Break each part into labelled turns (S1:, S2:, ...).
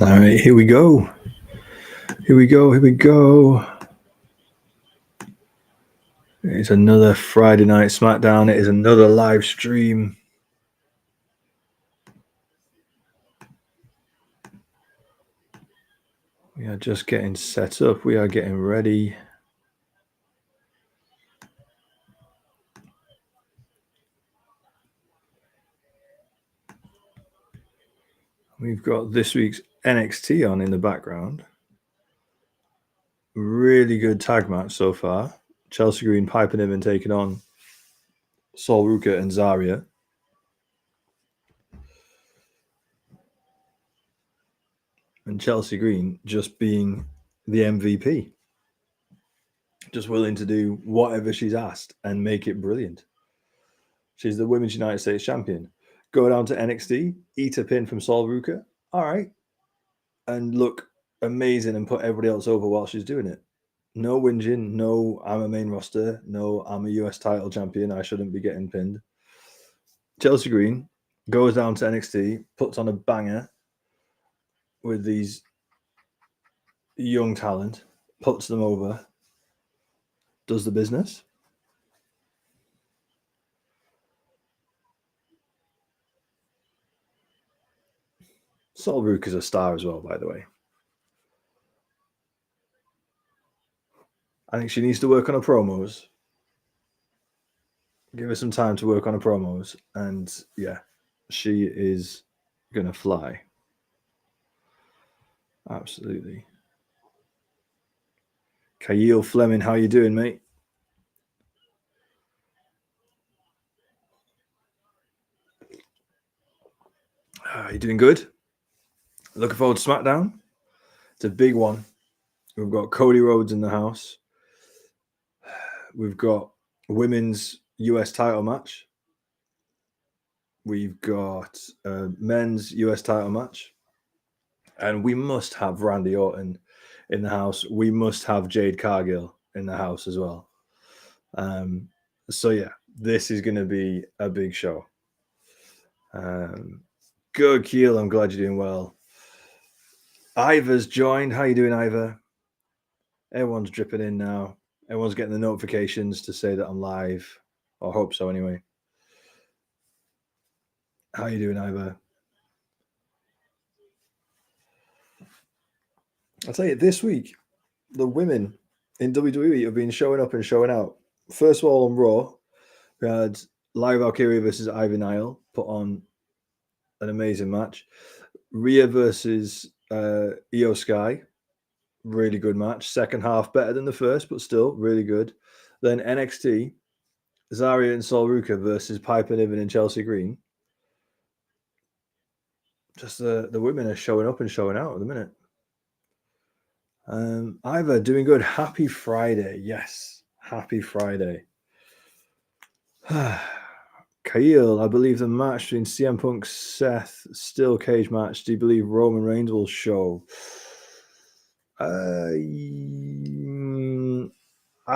S1: All right, here we go. Here we go. It's another Friday night Smackdown. It is another live stream. We are just getting set up. We are getting ready. We've got this week's NXT on in the background. Really good tag match so far. Chelsea Green, Piper Niven taking on Sol Ruka and Zarya. And Chelsea Green just being the MVP. Just willing to do whatever she's asked and make it brilliant. She's the Women's United States Champion. Go down to NXT, eat a pin from Sol Ruka. All right. And look amazing and put everybody else over while she's doing it. No whinging. No, I'm a main roster. No, I'm a US title champion. I shouldn't be getting pinned. Chelsea Green goes down to NXT, puts on a banger with these young talent, puts them over, does the business. Sol Ruka's a star as well, by the way. I think she needs to work on her promos. Give her some time to work on her promos. And yeah, she is going to fly. Absolutely. Cargill Fleming, how you doing, mate? You doing good? Looking forward to SmackDown. It's a big one. We've got Cody Rhodes in the house. We've got women's US title match. We've got a men's US title match. And we must have Randy Orton in the house. We must have Jade Cargill in the house as well. So yeah, this is going to be a big show. Good, Keel. I'm glad you're doing well. Ivor's joined. How you doing, Ivor? Everyone's dripping in now. Everyone's getting the notifications to say that I'm live. I hope so anyway. How you doing, Ivor? I'll tell you, this week, the women in WWE have been showing up and showing out. First of all, on Raw, we had Lyra Valkyria versus Ivy Nile put on an amazing match. Rhea versus Io Sky, really good match. Second half better than the first, but still really good. Then NXT, Zarya and Sol Ruka versus Piper Niven and Chelsea Green. Just the women are showing up and showing out at the minute. Ivor, doing good. Happy Friday. Yes, happy Friday. Kyle, I believe the match between CM Punk, Seth, still cage match. Do you believe Roman Reigns will show? I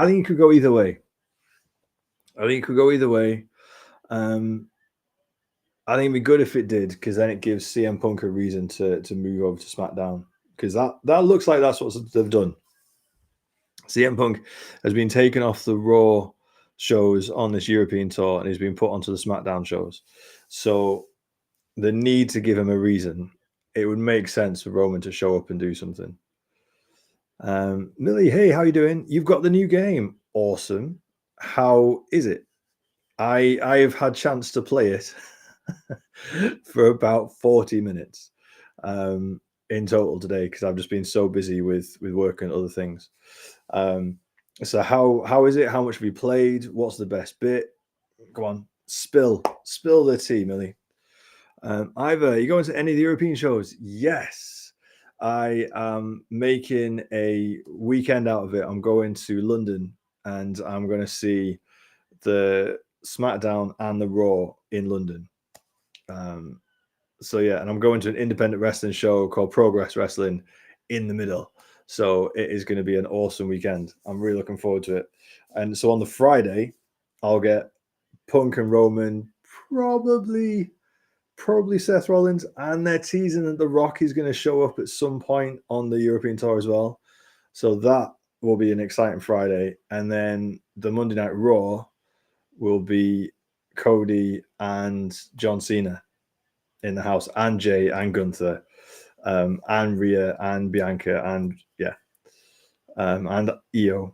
S1: think it could go either way. I think it'd be good if it did, because then it gives CM Punk a reason to move over to SmackDown, because that looks like that's what they've done. CM Punk has been taken off the Raw shows on this European tour and he's been put onto the SmackDown shows. So the need to give him a reason, it would make sense for Roman to show up and do something. Millie, hey, how you doing? You've got the new game. Awesome. How is it? I have had chance to play it for about 40 minutes in total today, because I've just been so busy with work and other things. So how is it? How much have you played? What's the best bit? Go on, spill the tea, Millie. Ivor, you going to any of the European shows? Yes, I am making a weekend out of it. I'm going to London and I'm going to see the SmackDown and the Raw in London. So yeah, and I'm going to an independent wrestling show called Progress Wrestling in the middle. So it is going to be an awesome weekend. I'm really looking forward to it. And so on the Friday, I'll get Punk and Roman probably probably Seth Rollins, and they're teasing that The Rock is going to show up at some point on the European tour as well. So that will be an exciting Friday. And then the Monday Night Raw will be Cody and John Cena in the house, and Jay and Gunther, and Rhea and Bianca, and and Io.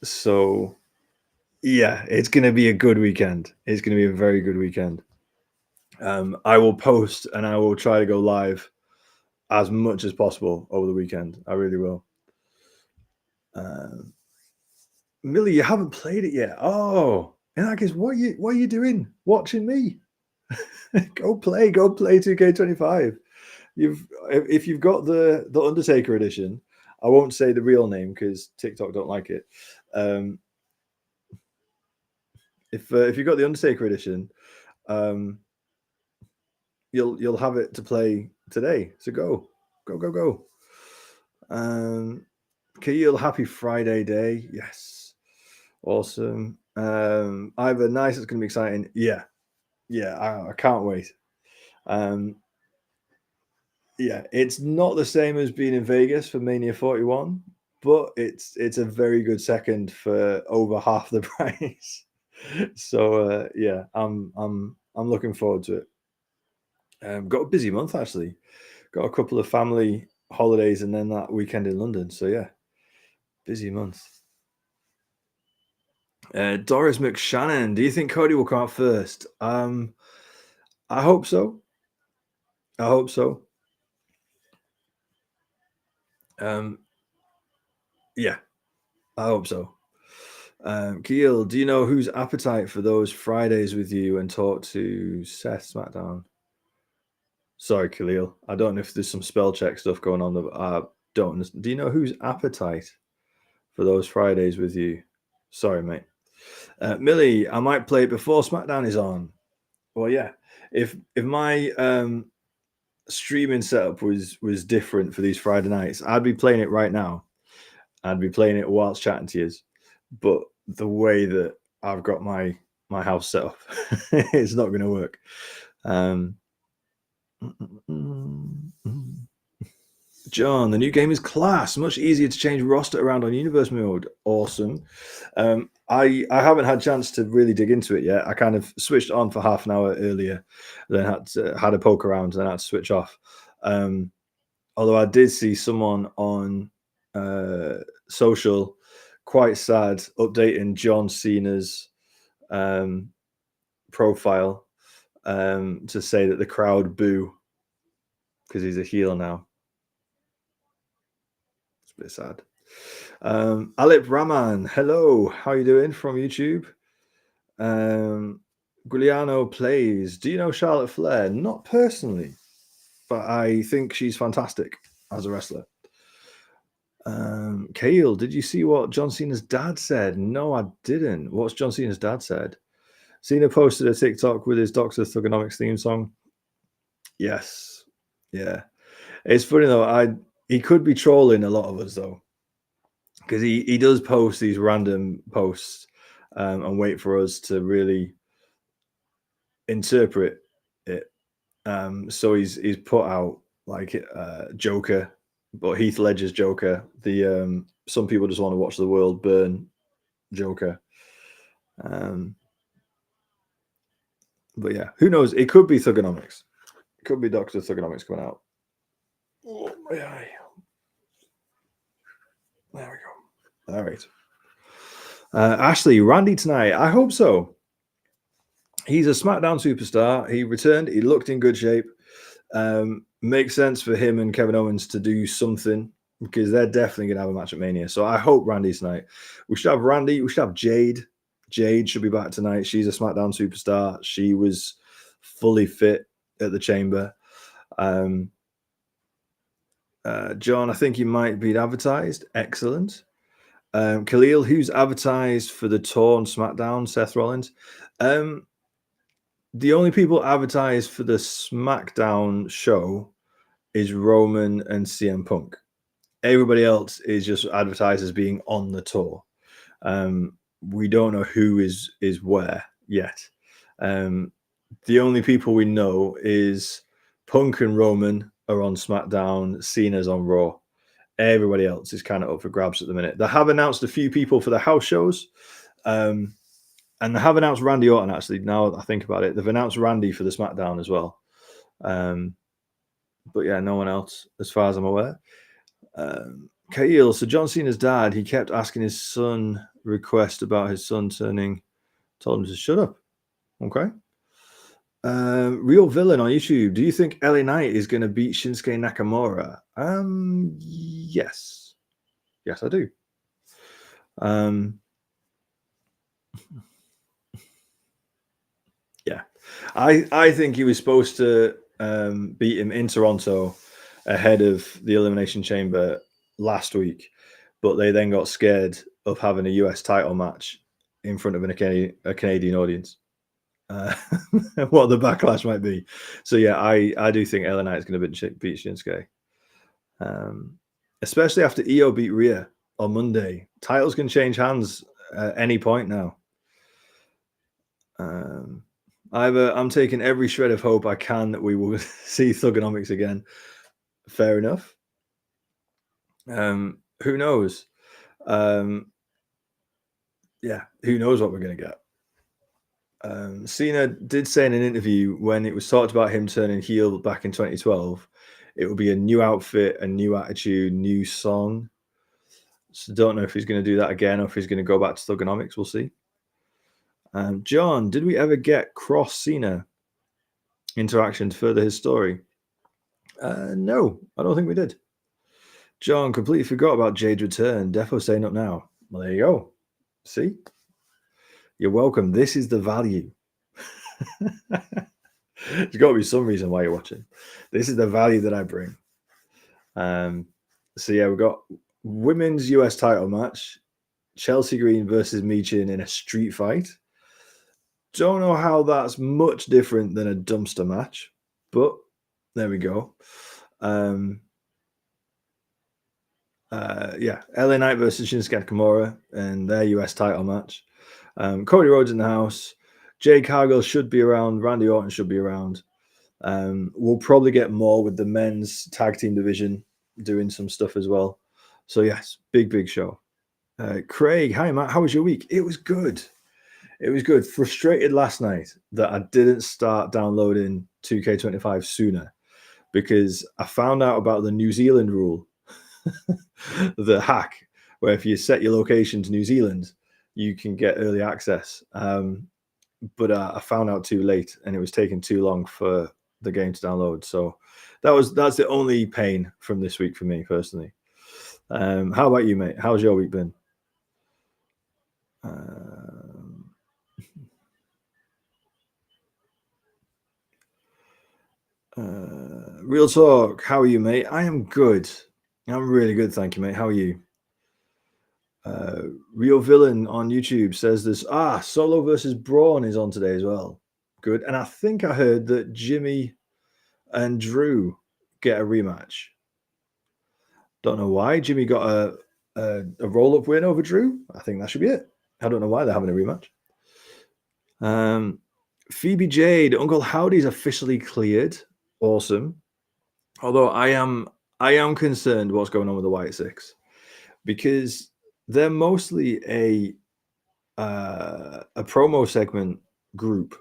S1: So yeah, it's going to be a good weekend. It's going to be a very good weekend. I will post and I will try to go live as much as possible over the weekend. I really will. Millie, you haven't played it yet. Oh, in that case, what are you doing? Watching me? Go play 2K25. If you've got the Undertaker edition, I won't say the real name because TikTok don't like it. If you've got the Undertaker edition, you'll have it to play today. So go. Keel, happy Friday day. Yes. Awesome. Either nice, it's gonna be exciting. Yeah, I can't wait. Yeah, it's not the same as being in Vegas for Mania 41, but it's a very good second for over half the price. So yeah, I'm looking forward to it. Got a busy month actually. Got a couple of family holidays and then that weekend in London. So yeah, busy month. Doris McShannon, do you think Cody will come out first? I hope so. Yeah, I hope so. Keel, do you know whose appetite for those Fridays with you and talk to Seth Smackdown? Sorry, Khalil. I don't know if there's some spell check stuff going on. I don't understand. Do you know whose appetite for those Fridays with you? Sorry, mate. Millie, I might play it before SmackDown is on. Well, yeah. If my streaming setup was different for these Friday nights, I'd be playing it right now. I'd be playing it whilst chatting to you. But the way that I've got my house set up, it's not going to work. John, the new game is class. Much easier to change roster around on universe mode. Awesome. I haven't had a chance to really dig into it yet. I kind of switched on for half an hour earlier, then had a poke around, then had to switch off. Although I did see someone on social, quite sad, updating John Cena's profile to say that the crowd boo because he's a heel now. It's a bit sad. Alip Raman, hello, how you doing from YouTube? Giuliano plays. Do you know Charlotte Flair? Not personally, but I think she's fantastic as a wrestler. Kale, did you see what John Cena's dad said? No, I didn't. What's John Cena's dad said? Cena posted a TikTok with his Dr. Thugonomics theme song. Yes. Yeah. It's funny though. He could be trolling a lot of us though, because he does post these random posts and wait for us to really interpret it. So he's put out like Joker, but Heath Ledger's Joker. The some people just want to watch the world burn Joker. But yeah, who knows? It could be Thugonomics. It could be Dr. Thugonomics coming out. Oh, my eye. There we go. All right. Ashley, Randy tonight. I hope so. He's a SmackDown superstar. He returned. He looked in good shape. Makes sense for him and Kevin Owens to do something because they're definitely going to have a match at Mania. So I hope Randy tonight. We should have Randy. We should have Jade. Jade should be back tonight. She's a SmackDown superstar. She was fully fit at the Chamber. John, I think he might be advertised. Excellent. Khalil, who's advertised for the tour on SmackDown? Seth Rollins. The only people advertised for the SmackDown show is Roman and CM Punk. Everybody else is just advertised as being on the tour. We don't know who is where yet. The only people we know is Punk and Roman are on SmackDown, Cena's on Raw. Everybody else is kind of up for grabs at the minute. They have announced a few people for the house shows. And they have announced Randy Orton, actually, now that I think about it. They've announced Randy for the SmackDown as well. But yeah, no one else, as far as I'm aware. Cargill, so John Cena's dad, he kept asking his son request about his son turning, told him to shut up. Okay. Real Villain on YouTube. Do you think LA Knight is going to beat Shinsuke Nakamura? Yes. Yes, I do. Yeah. I think he was supposed to beat him in Toronto ahead of the Elimination Chamber last week, but they then got scared of having a US title match in front of a Canadian audience. What the backlash might be. So yeah, I do think LA Knight is going to beat Shinsuke, especially after Io beat Rhea on Monday. Titles can change hands at any point now. I'm taking every shred of hope I can that we will see Thugonomics again. Fair enough. Who knows? Yeah, who knows what we're going to get? Cena did say in an interview when it was talked about him turning heel back in 2012, it would be a new outfit, a new attitude, new song. So don't know if he's going to do that again or if he's going to go back to Thugonomics. We'll see. John, did we ever get Cross Cena interaction to further his story? No, I don't think we did. John, completely forgot about Jade's return. Defo staying up now. Well, there you go. See? You're welcome. This is the value. There's got to be some reason why you're watching. This is the value that I bring. So yeah, we've got women's US title match. Chelsea Green versus Michin in a street fight. Don't know how that's much different than a dumpster match, but there we go. Yeah, LA Knight versus Shinsuke Nakamura and their US title match. Cody Rhodes in the house. Jade Cargill should be around. Randy Orton should be around. We'll probably get more with the men's tag team division doing some stuff as well. So yes, big show. Craig, hi Matt, how was your week? It was good. It was good. Frustrated last night that I didn't start downloading 2K25 sooner because I found out about the New Zealand rule, the hack, where if you set your location to New Zealand, you can get early access. But I found out too late and it was taking too long for the game to download. So that's the only pain from this week for me personally. How about you, mate? How's your week been? Real talk. How are you, mate? I am good. I'm really good, thank you, mate. How are you? Real Villain on YouTube says this. Solo versus Braun is on today as well. Good. And I think I heard that Jimmy and Drew get a rematch. Don't know why. Jimmy got a roll-up win over Drew. I think that should be it. I don't know why they're having a rematch. Phoebe Jade, Uncle Howdy's officially cleared. Awesome. Although I am concerned what's going on with the White Six because they're mostly a promo segment group.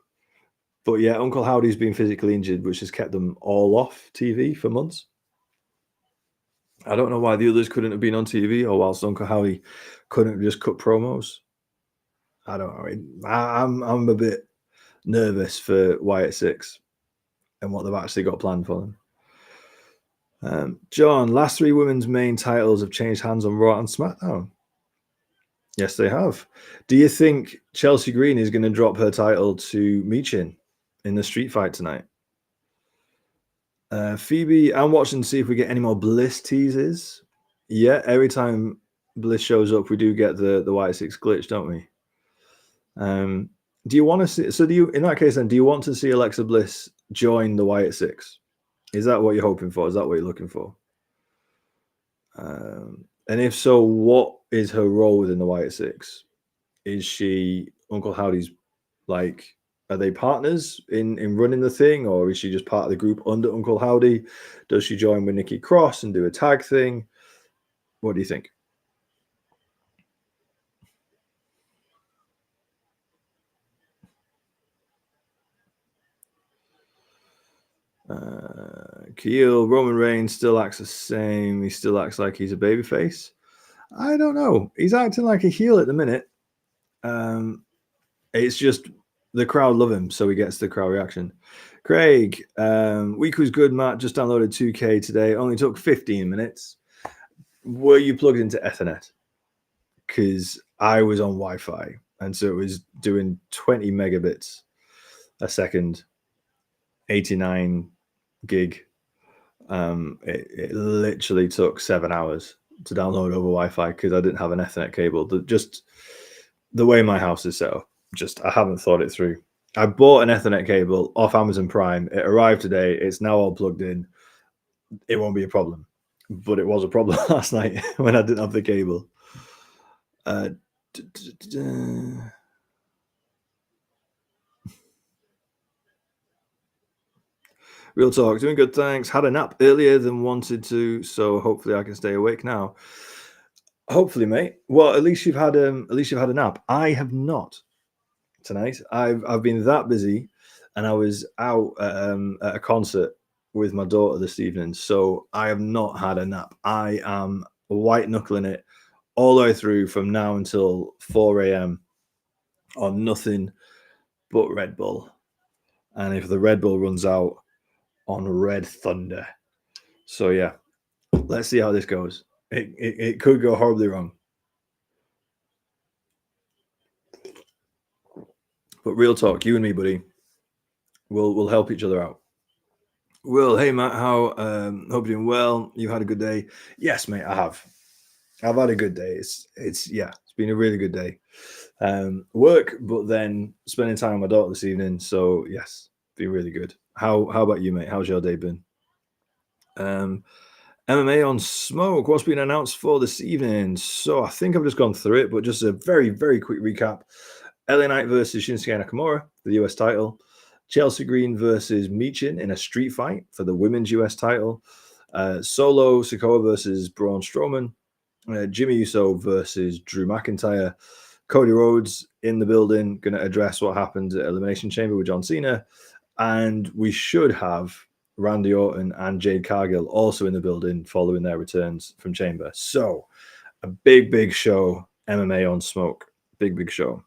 S1: But yeah, Uncle Howdy's been physically injured, which has kept them all off TV for months. I don't know why the others couldn't have been on TV or whilst Uncle Howdy couldn't have just cut promos. I don't know. I'm a bit nervous for Wyatt Six and what they've actually got planned for them. John, last 3 women's main titles have changed hands on Raw and SmackDown. Yes, they have. Do you think Chelsea Green is going to drop her title to Michin in the street fight tonight? Phoebe, I'm watching to see if we get any more Bliss teases. Yeah, every time Bliss shows up, we do get the White Six glitch, don't we? Do you want to see? So do you? In that case, then, do you want to see Alexa Bliss join the White Six? Is that what you're hoping for? Is that what you're looking for? And if so, what is her role within the White Six? Is she Uncle Howdy's like Are they partners in running the thing, or is she just part of the group under Uncle Howdy? Does she join with Nikki Cross and do a tag thing? What do you think? Keel, Roman Reigns still acts the same. He still acts like he's a babyface. I don't know. He's acting like a heel at the minute. It's just the crowd love him, so he gets the crowd reaction. Craig, week was good, Matt. Just downloaded 2K today. Only took 15 minutes. Were you plugged into Ethernet? Because I was on Wi-Fi, and so it was doing 20 megabits a second, 89 gig. It literally took 7 hours to download over Wi-Fi because I didn't have an Ethernet cable. Just the way my house is set up, I haven't thought it through. I bought an Ethernet cable off Amazon Prime. It arrived today. It's now all plugged in. It won't be a problem, but it was a problem last night when I didn't have the cable. Real talk, doing good, thanks. Had a nap earlier than wanted to, so hopefully I can stay awake now. Hopefully, mate. Well, at least you've had a nap. I have not tonight. I've been that busy, and I was out at a concert with my daughter this evening, so I have not had a nap. I am white knuckling it all the way through from now until 4 a.m. on nothing but Red Bull, and if the Red Bull runs out, on Red Thunder. So yeah, let's see how this goes. It could go horribly wrong. But real talk, you and me, buddy, we'll help each other out. Will, hey Matt, how hope you're doing well. You've had a good day. Yes, mate, I have. I've had a good day. It's been a really good day. Work, but then spending time with my daughter this evening. So yes, been really good. How about you, mate? How's your day been? MMA on Smoke. What's been announced for this evening? So I think I've just gone through it, but just a very, very quick recap. LA Knight versus Shinsuke Nakamura for the US title. Chelsea Green versus Michin in a street fight for the women's US title. Solo Sikoa versus Braun Strowman. Jimmy Uso versus Drew McIntyre. Cody Rhodes in the building, going to address what happened at Elimination Chamber with John Cena. And we should have Randy Orton and Jade Cargill also in the building following their returns from Chamber. So a big, big show, MMA on Smoke. Big, big show.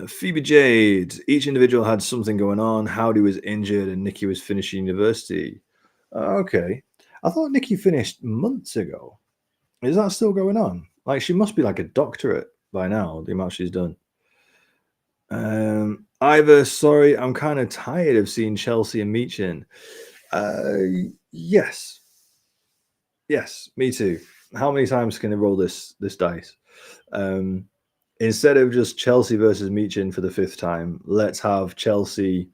S1: Phoebe Jade. Each individual had something going on. Howdy was injured and Nikki was finishing university. Okay. I thought Nikki finished months ago. Is that still going on? Like, she must be like a doctorate by now, the amount she's done. Ivor, sorry, I'm kind of tired of seeing Chelsea and Michin. Yes, me too. How many times can they roll this dice? Instead of just Chelsea versus Michin for the 5th time, let's have Chelsea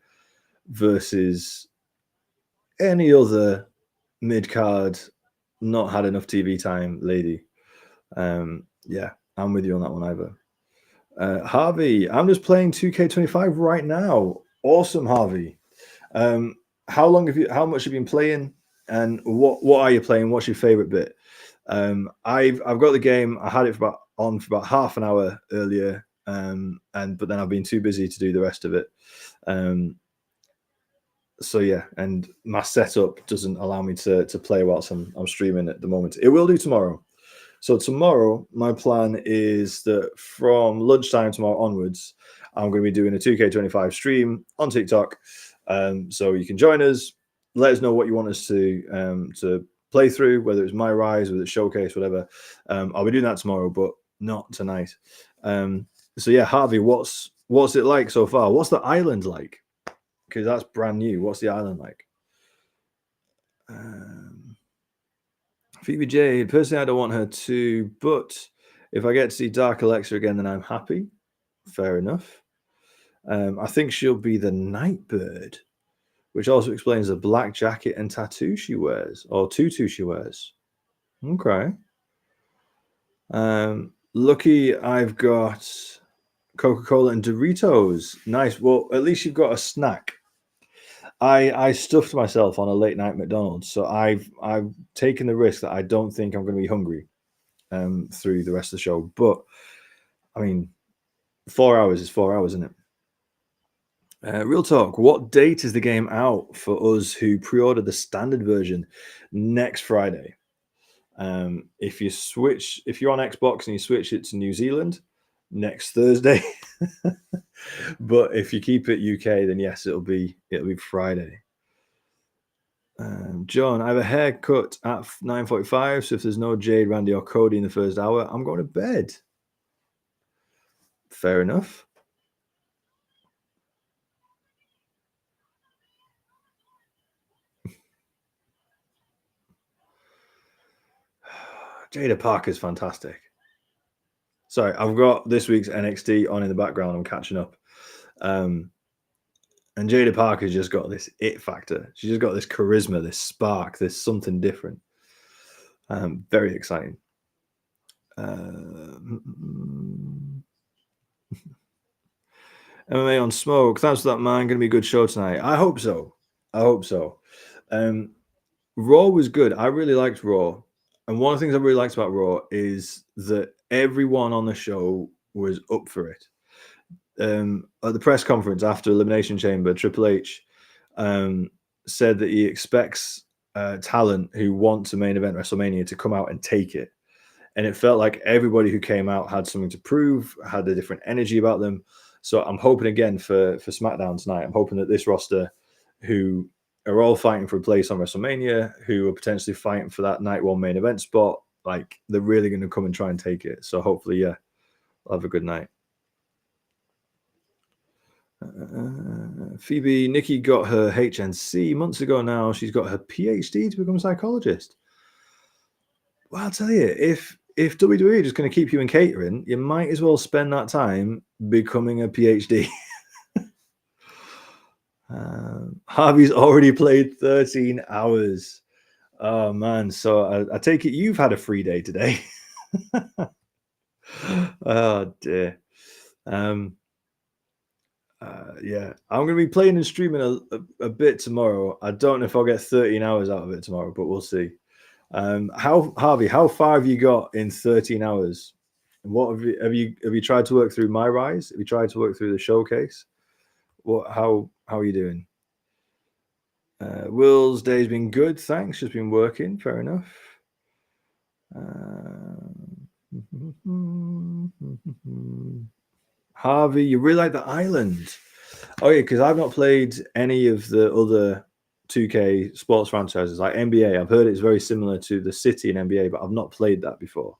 S1: versus any other mid-card not had enough TV time lady. Yeah, I'm with you on that one, Ivor. Harvey, I'm just playing 2K25 right now. Awesome, Harvey. How much have you been playing, and what are you playing? What's your favorite bit? I've got the game. I had it for about half an hour earlier, but then I've been too busy to do the rest of it. So yeah, and my setup doesn't allow me to play whilst I'm streaming at the moment. It will do tomorrow. So tomorrow, my plan is that from lunchtime tomorrow onwards, I'm going to be doing a 2K25 stream on TikTok. So you can join us. Let us know what you want us to play through, whether it's My Rise, whether it's Showcase, whatever. I'll be doing that tomorrow, but not tonight. So yeah, Harvey, what's it like so far? What's the island like? Because that's brand new. What's the island like? Phoebe Jade, personally, I don't want her to, but if I get to see Dark Alexa again, then I'm happy. Fair enough. I think she'll be the Nightbird, which also explains the black jacket and tattoo she wears, or tutu she wears. Okay. Lucky, I've got Coca-Cola and Doritos. Nice. Well, at least you've got a snack. I stuffed myself on a late night McDonald's, so I've taken the risk that I don't think I'm going to be hungry through the rest of the show. But I mean, 4 hours is 4 hours, isn't it? Real talk. What date is the game out for us who pre-ordered the standard version? Next Friday. If you're on Xbox and you switch it to New Zealand, next Thursday. But if you keep it UK, then yes, it'll be Friday. John, I have a haircut at 9:45, so if there's no Jade, Randy, or Cody in the first hour, I'm going to bed. Fair enough. Jada Parker's fantastic. Sorry, I've got this week's NXT on in the background. I'm catching up. And Jada Parker's just got this it factor. She's just got this charisma, this spark, this something different. Very exciting. MMA on Smoke. Thanks for that, man. Going to be a good show tonight. I hope so. Raw was good. I really liked Raw. And one of the things I really liked about Raw is that everyone on the show was up for it. At the press conference after Elimination Chamber, Triple H said that he expects talent who want to main event WrestleMania to come out and take it. And it felt like everybody who came out had something to prove, had a different energy about them. So I'm hoping again for SmackDown tonight. I'm hoping that this roster, who are all fighting for a place on WrestleMania, who are potentially fighting for that night one main event spot, like they're really going to come and try and take it. So hopefully, yeah, I'll have a good night. Phoebe, Nikki got her HNC months ago now. She's got her PhD to become a psychologist. Well, I'll tell you, if WWE is just going to keep you in catering, you might as well spend that time becoming a PhD. Harvey's already played 13 hours. Oh, man. So I take it you've had a free day today. Oh, dear. Yeah, I'm going to be playing and streaming a bit tomorrow. I don't know if I'll get 13 hours out of it tomorrow, but we'll see. Harvey, how far have you got in 13 hours? What have you tried to work through My Rise? Have you tried to work through the showcase? How are you doing? Will's day's been good, thanks. Just been working. Fair enough. Harvey, you really like the island? Oh yeah, because I've not played any of the other 2K sports franchises like NBA. I've heard it's very similar to the city in NBA, but I've not played that before.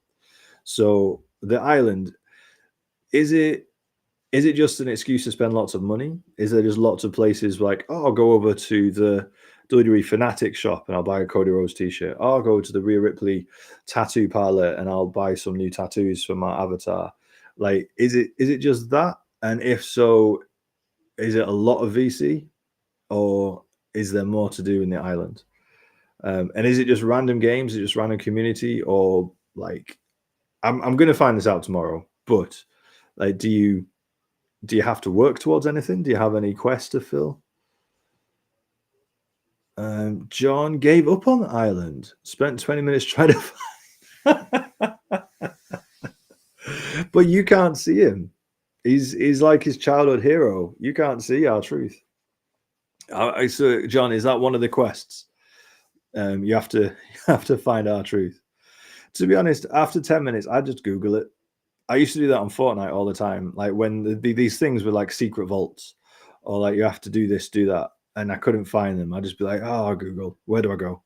S1: So the island, is it just an excuse to spend lots of money? Is there just lots of places like, oh, I'll go over to the WWE Fanatic shop and I'll buy a Cody Rhodes t-shirt. I'll go to the Rhea Ripley tattoo parlor and I'll buy some new tattoos for my avatar. Like, is it just that? And if so, is it a lot of VC or is there more to do in the island? And is it just random games? Is it just random community? Or like, I'm going to find this out tomorrow, but like, do you have to work towards anything? Do you have any quests to fill? John gave up on the island. Spent 20 minutes trying to find. But you can't see him. He's like his childhood hero. You can't see our truth. So, John, is that one of the quests? You have to find our truth. To be honest, after 10 minutes, I just Google it. I used to do that on Fortnite all the time. Like when these things were like secret vaults, or like you have to do this, do that, and I couldn't find them. I'd just be like, oh, Google, where do I go?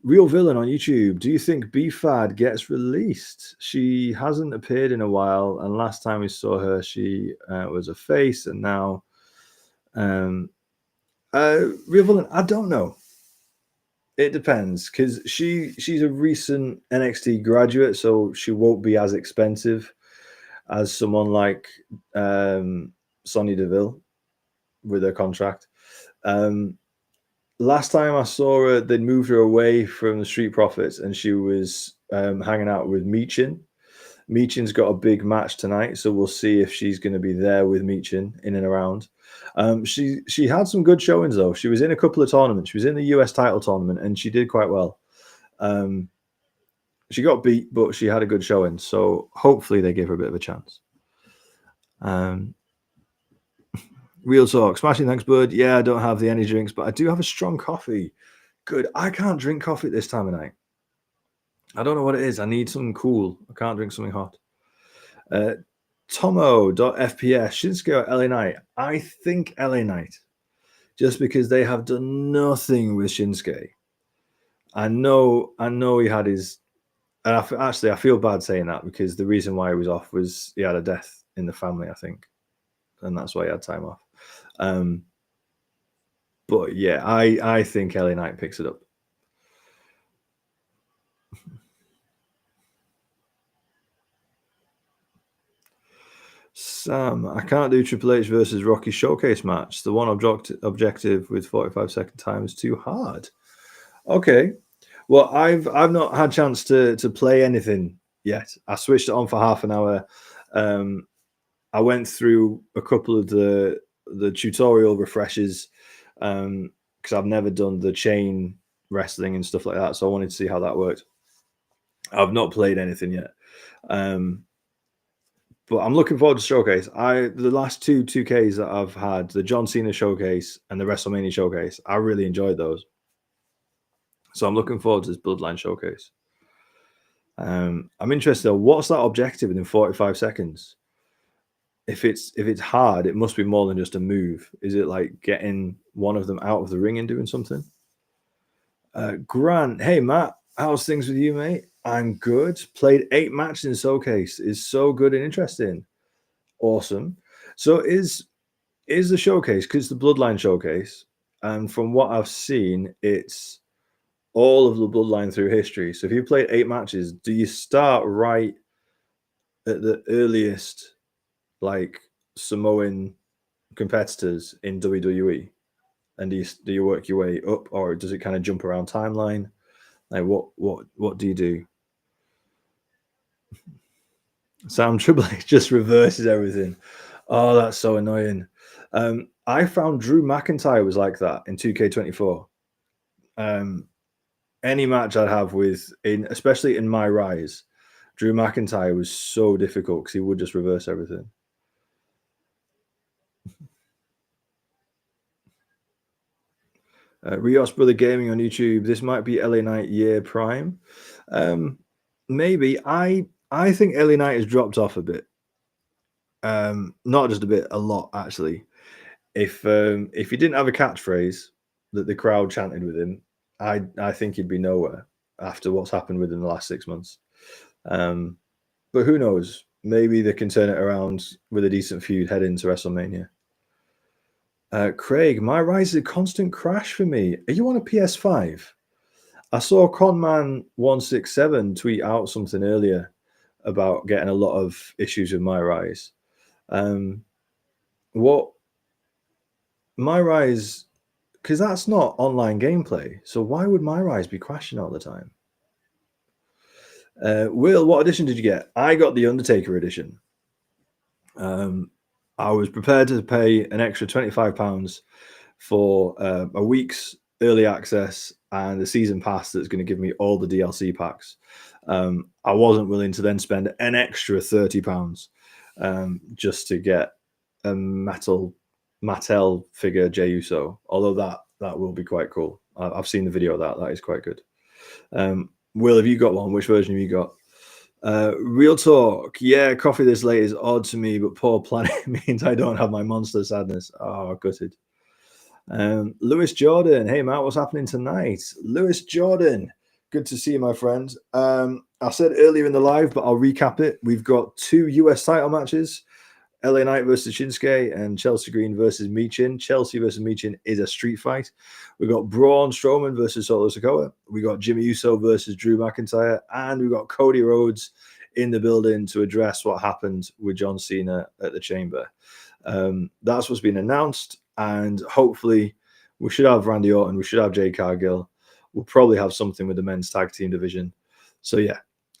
S1: Real Villain on YouTube. Do you think B-Fad gets released? She hasn't appeared in a while, and last time we saw her, she was a face, and now Real Villain. I don't know. It depends because she's a recent NXT graduate, so she won't be as expensive as someone like Sonya Deville with her contract. Last time I saw her, they'd moved her away from the Street Profits, and she was hanging out with Meechin. Meechin's got a big match tonight, so we'll see if she's going to be there with Meechin in and around. She had some good showings though. She was in a couple of tournaments. She was in the US title tournament, and she did quite well. She got beat, but she had a good showing. So hopefully they give her a bit of a chance. Real talk. Smashing, thanks, bud. Yeah, I don't have the energy drinks, but I do have a strong coffee. Good. I can't drink coffee at this time of night. I don't know what it is. I need something cool. I can't drink something hot. Tomo.fps, Shinsuke or LA Knight? I think LA Knight. Just because they have done nothing with Shinsuke. I know he had his... And I feel bad saying that because the reason why he was off was he had a death in the family, I think. And that's why he had time off. But yeah, I think LA Knight picks it up. Sam, I can't do Triple H versus Rocky showcase match. The one objective with 45-second time is too hard. Okay. Well, I've not had a chance to play anything yet. I switched it on for half an hour. I went through a couple of the tutorial refreshes because I've never done the chain wrestling and stuff like that. So I wanted to see how that worked. I've not played anything yet. But I'm looking forward to showcase. The last two 2Ks that I've had, the John Cena showcase and the WrestleMania showcase, I really enjoyed those. So I'm looking forward to this Bloodline showcase. I'm interested. What's that objective within 45 seconds? If it's hard, it must be more than just a move. Is it like getting one of them out of the ring and doing something? Grant, hey Matt, how's things with you, mate? I'm good. Played 8 matches in showcase. Is so good and interesting. Awesome. So is the showcase, because it's the Bloodline showcase, and from what I've seen, it's all of the Bloodline through history. So if you played 8 matches, do you start right at the earliest like Samoan competitors in WWE, and do you work your way up, or does it kind of jump around timeline? Like what do you do? Sam Triple H just reverses everything. Oh, that's so annoying. I found Drew McIntyre was like that in 2K24. Any match I'd have especially in My Rise, Drew McIntyre was so difficult because he would just reverse everything. Rios Brother Gaming on YouTube. This might be LA Knight year prime. Maybe. I think LA Knight has dropped off a bit. Not just a bit, a lot actually. If he didn't have a catchphrase that the crowd chanted with him, I think he'd be nowhere after what's happened within the last 6 months. But who knows? Maybe they can turn it around with a decent feud heading into WrestleMania. Craig, My Rise is a constant crash for me. Are you on a PS5? I saw Conman167 tweet out something earlier about getting a lot of issues with My Rise. What My Rise, because that's not online gameplay, so why would My Rise be crashing all the time? Will, what edition did you get? I got the Undertaker edition. I was prepared to pay an extra £25 for a week's early access and a season pass that's going to give me all the DLC packs. I wasn't willing to then spend an extra £30 just to get a Mattel figure Jey Uso, although that will be quite cool. I've seen the video of that. That is quite good. Will, have you got one? Which version have you got? Real talk. Yeah, coffee this late is odd to me, but poor planning means I don't have my monster sadness. Oh, gutted. Lewis Jordan. Hey, Matt, what's happening tonight? Lewis Jordan. Good to see you, my friend. I said earlier in the live, but I'll recap it. We've got 2 US title matches. LA Knight versus Shinsuke and Chelsea Green versus Meechin. Chelsea versus Meechin is a street fight. We got Braun Strowman versus Solo Sikoa. We got Jimmy Uso versus Drew McIntyre, and we got Cody Rhodes in the building to address what happened with John Cena at the Chamber. That's what's been announced, and hopefully we should have Randy Orton. We should have Jade Cargill. We'll probably have something with the men's tag team division. So yeah,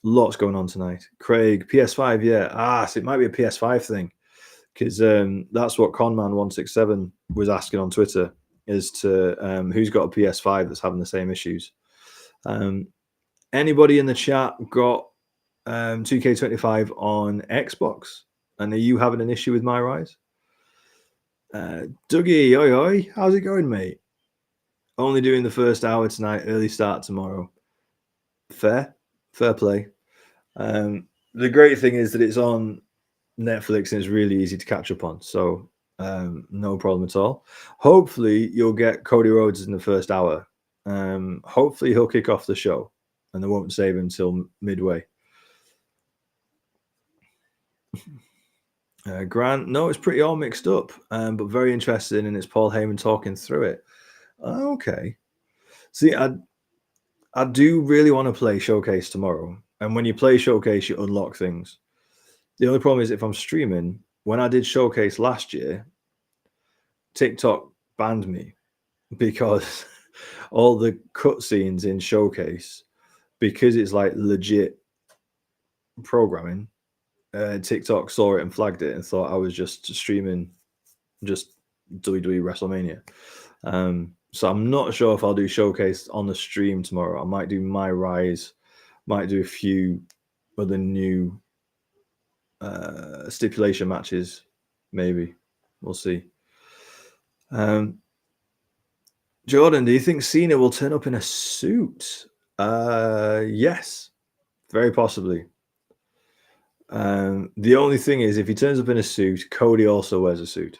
S1: Lots going on tonight. Craig, PS5, yeah. So it might be a PS5 thing because that's what Conman167 was asking on Twitter as to who's got a PS5 that's having the same issues. Anybody in the chat got 2K25 on Xbox? And are you having an issue with my rise? Dougie, oi oi, how's it going, mate? Only doing the first hour tonight, early start tomorrow. Fair play. The great thing is that it's on Netflix and it's really easy to catch up on. So no problem at all. Hopefully you'll get Cody Rhodes in the first hour. Hopefully he'll kick off the show and they won't save him till midway. Grant, no, it's pretty all mixed up, but very interesting, and it's Paul Heyman talking through it. Okay. See, I do really want to play Showcase tomorrow. And when you play Showcase, you unlock things. The only problem is if I'm streaming, when I did Showcase last year, TikTok banned me because all the cutscenes in Showcase, because it's like legit programming, TikTok saw it and flagged it and thought I was just streaming just WWE WrestleMania. So I'm not sure if I'll do Showcase on the stream tomorrow. I might do My Rise, might do a few other new stipulation matches, maybe. We'll see. Jordan, do you think Cena will turn up in a suit? Yes, very possibly. The only thing is, if he turns up in a suit, Cody also wears a suit.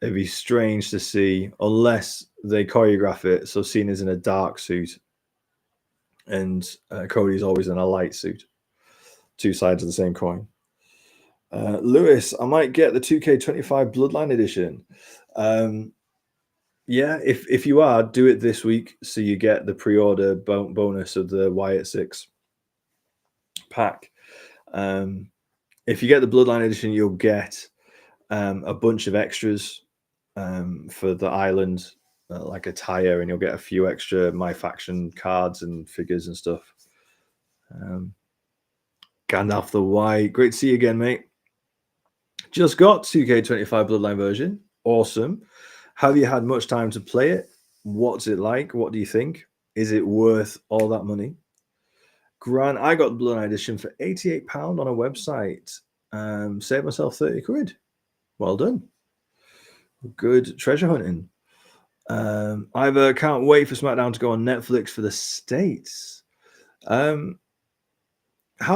S1: It'd be strange to see, unless they choreograph it so Cena's in a dark suit and Cody's always in a light suit. Two sides of the same coin. Lewis, I might get the 2K25 Bloodline Edition. Yeah, if you are, do it this week so you get the pre-order bonus of the Wyatt 6 pack. If you get the Bloodline Edition, you'll get a bunch of extras for the island, like attire, and you'll get a few extra My Faction cards and figures and stuff. Gandalf the White, great to see you again, mate. Just got 2K25 Bloodline version. Awesome. Have you had much time to play it? What's it like? What do you think? Is it worth all that money? Grant, I got the Bloodline Edition for £88 on a website. Saved myself 30 quid. Well done. Good treasure hunting. I can't wait for SmackDown to go on Netflix for the States. How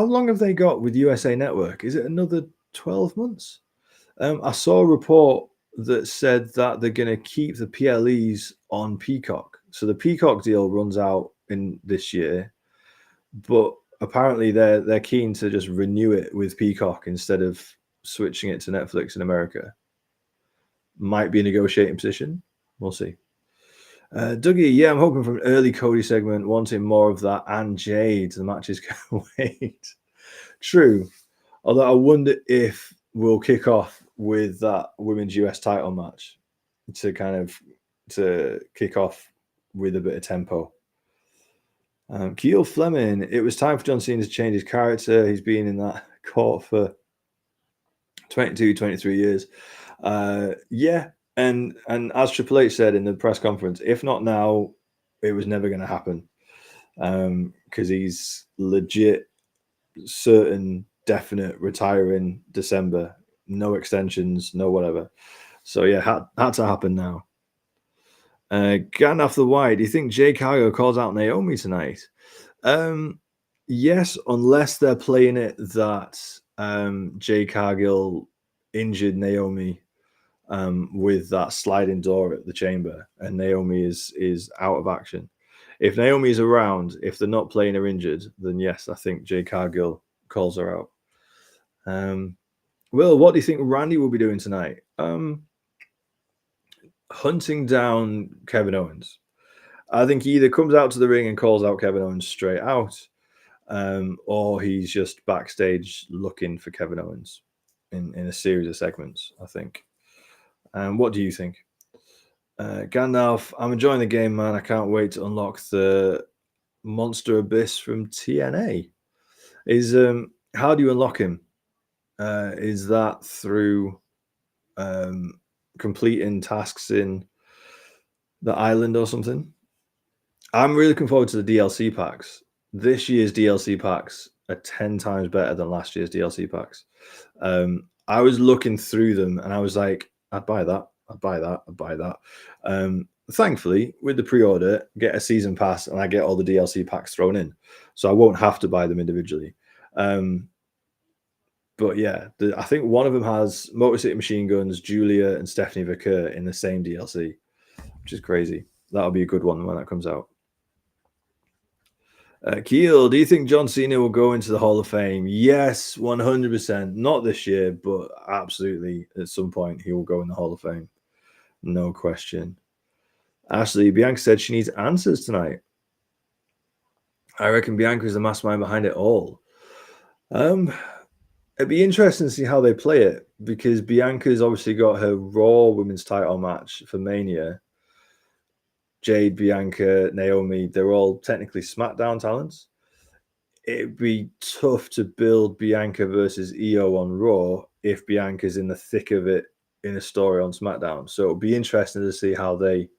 S1: long have they got with USA Network? Is it another 12 months? I saw a report that said that they're going to keep the PLEs on Peacock. So the Peacock deal runs out in this year, but apparently they're keen to just renew it with Peacock instead of switching it to Netflix in America. Might be a negotiating position. We'll see. Dougie, yeah, I'm hoping for an early Cody segment, wanting more of that and Jade. The matches can wait. True. Although I wonder if we'll kick off with that women's US title match to kick off with a bit of tempo. Keel Fleming, it was time for John Cena to change his character. He's been in that court for 22, 23 years. Yeah, and as Triple H said in the press conference, if not now, it was never going to happen. Because he's legit, certain, definite retiring December. No extensions, no whatever. So yeah, had to happen now. Gandalf the White, do you think Jade Cargill calls out Naomi tonight? Yes, unless they're playing it that Jade Cargill injured Naomi with that sliding door at the chamber, and Naomi is out of action. If Naomi is around, if they're not playing her injured, then yes, I think Jade Cargill calls her out. Will, what do you think Randy will be doing tonight? Hunting down Kevin Owens. I think he either comes out to the ring and calls out Kevin Owens straight out, or he's just backstage looking for Kevin Owens in a series of segments, I think. What do you think? Gandalf, I'm enjoying the game, man. I can't wait to unlock the Monster Abyss from TNA. Is how do you unlock him? Is that through completing tasks in the island or something? I'm really looking forward to the DLC packs. This year's DLC packs are 10 times better than last year's DLC packs. I was looking through them and I was like, I'd buy that, I'd buy that, I'd buy that. Thankfully, with the pre-order, get a season pass and I get all the DLC packs thrown in. So I won't have to buy them individually. But yeah, I think one of them has Motor City Machine Guns, Julia, and Stephanie Vaquer in the same DLC, which is crazy. That'll be a good one when that comes out. Keel, do you think John Cena will go into the Hall of Fame? Yes, 100%. Not this year, but absolutely at some point he will go in the Hall of Fame. No question. Ashley, Bianca said she needs answers tonight. I reckon Bianca is the mastermind behind it all. It'd be interesting to see how they play it because Bianca's obviously got her Raw Women's title match for Mania. Jade, Bianca, Naomi, they're all technically SmackDown talents. It'd be tough to build Bianca versus Io on Raw if Bianca's in the thick of it in a story on SmackDown. So it'll be interesting to see how they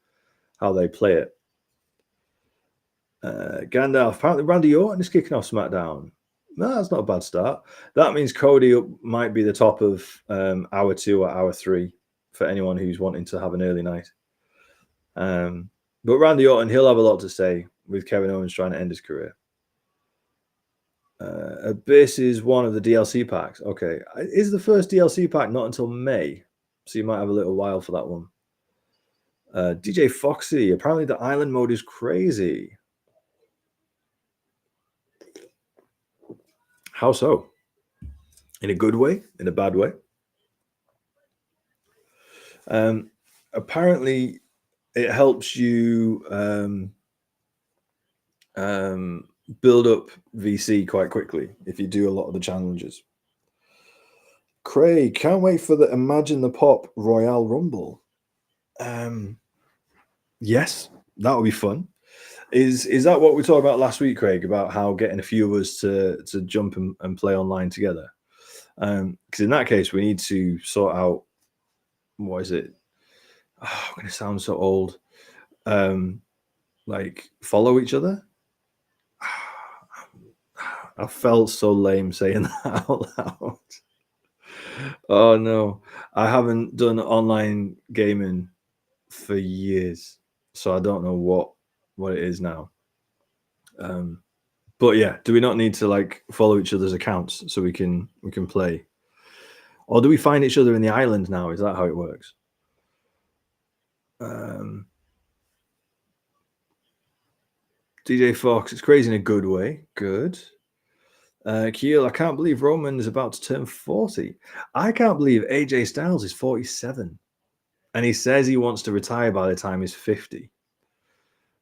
S1: play it. Gandalf, apparently Randy Orton is kicking off SmackDown. No, that's not a bad start. That means Cody might be the top of hour 2 or hour 3 for anyone who's wanting to have an early night. But Randy Orton, he'll have a lot to say with Kevin Owens trying to end his career. Abyss is one of the DLC packs. Okay. Is the first DLC pack not until May? So you might have a little while for that one. DJ Foxy, apparently the island mode is crazy. How so? In a good way? In a bad way? Apparently it helps you build up VC quite quickly if you do a lot of the challenges. Craig, can't wait for the Imagine the Pop Royale Rumble. Yes, that would be fun. Is that what we talked about last week, Craig, about how getting a few of us to jump and play online together? Because in that case, we need to sort out, what is it? Oh, I'm going to sound so old. Like follow each other. I felt so lame saying that out loud. Oh no, I haven't done online gaming for years, so I don't know what it is now. But yeah, do we not need to like follow each other's accounts so we can play, or do we find each other in the island now? Is that how it works? DJ Fox, it's crazy in a good way. Good. Keel, I can't believe Roman is about to turn 40. I can't believe AJ Styles is 47. And he says he wants to retire by the time he's 50.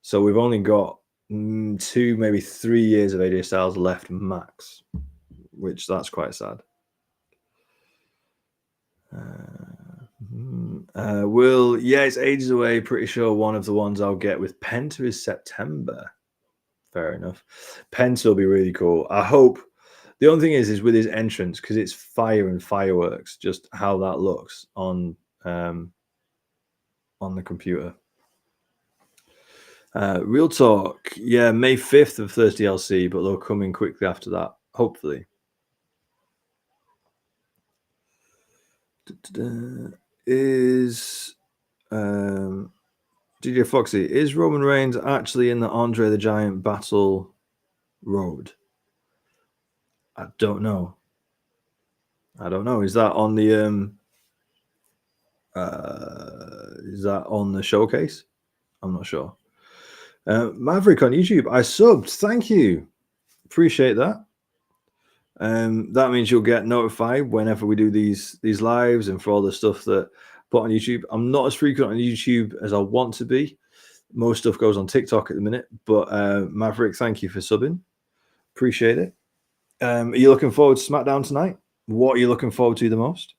S1: So we've only got 2, maybe 3 years of AJ Styles left max, which that's quite sad. Will, yeah, it's ages away. Pretty sure one of the ones I'll get with Penta is September. Fair enough. Penta will be really cool. I hope. The only thing is with his entrance, because it's fire and fireworks, just how that looks on the computer. Real talk, yeah, May 5th of first DLC, but they'll come in quickly after that, hopefully. Is DJ Foxy, is Roman Reigns actually in the Andre the Giant Battle Road? I don't know. Is that on the showcase? I'm not sure. Maverick on YouTube, I subbed. Thank you. Appreciate that. That means you'll get notified whenever we do these lives and for all the stuff that put on YouTube. I'm not as frequent on YouTube as I want to be. Most stuff goes on TikTok at the minute, but Maverick, thank you for subbing. Appreciate it. Are you looking forward to SmackDown tonight? What are you looking forward to the most?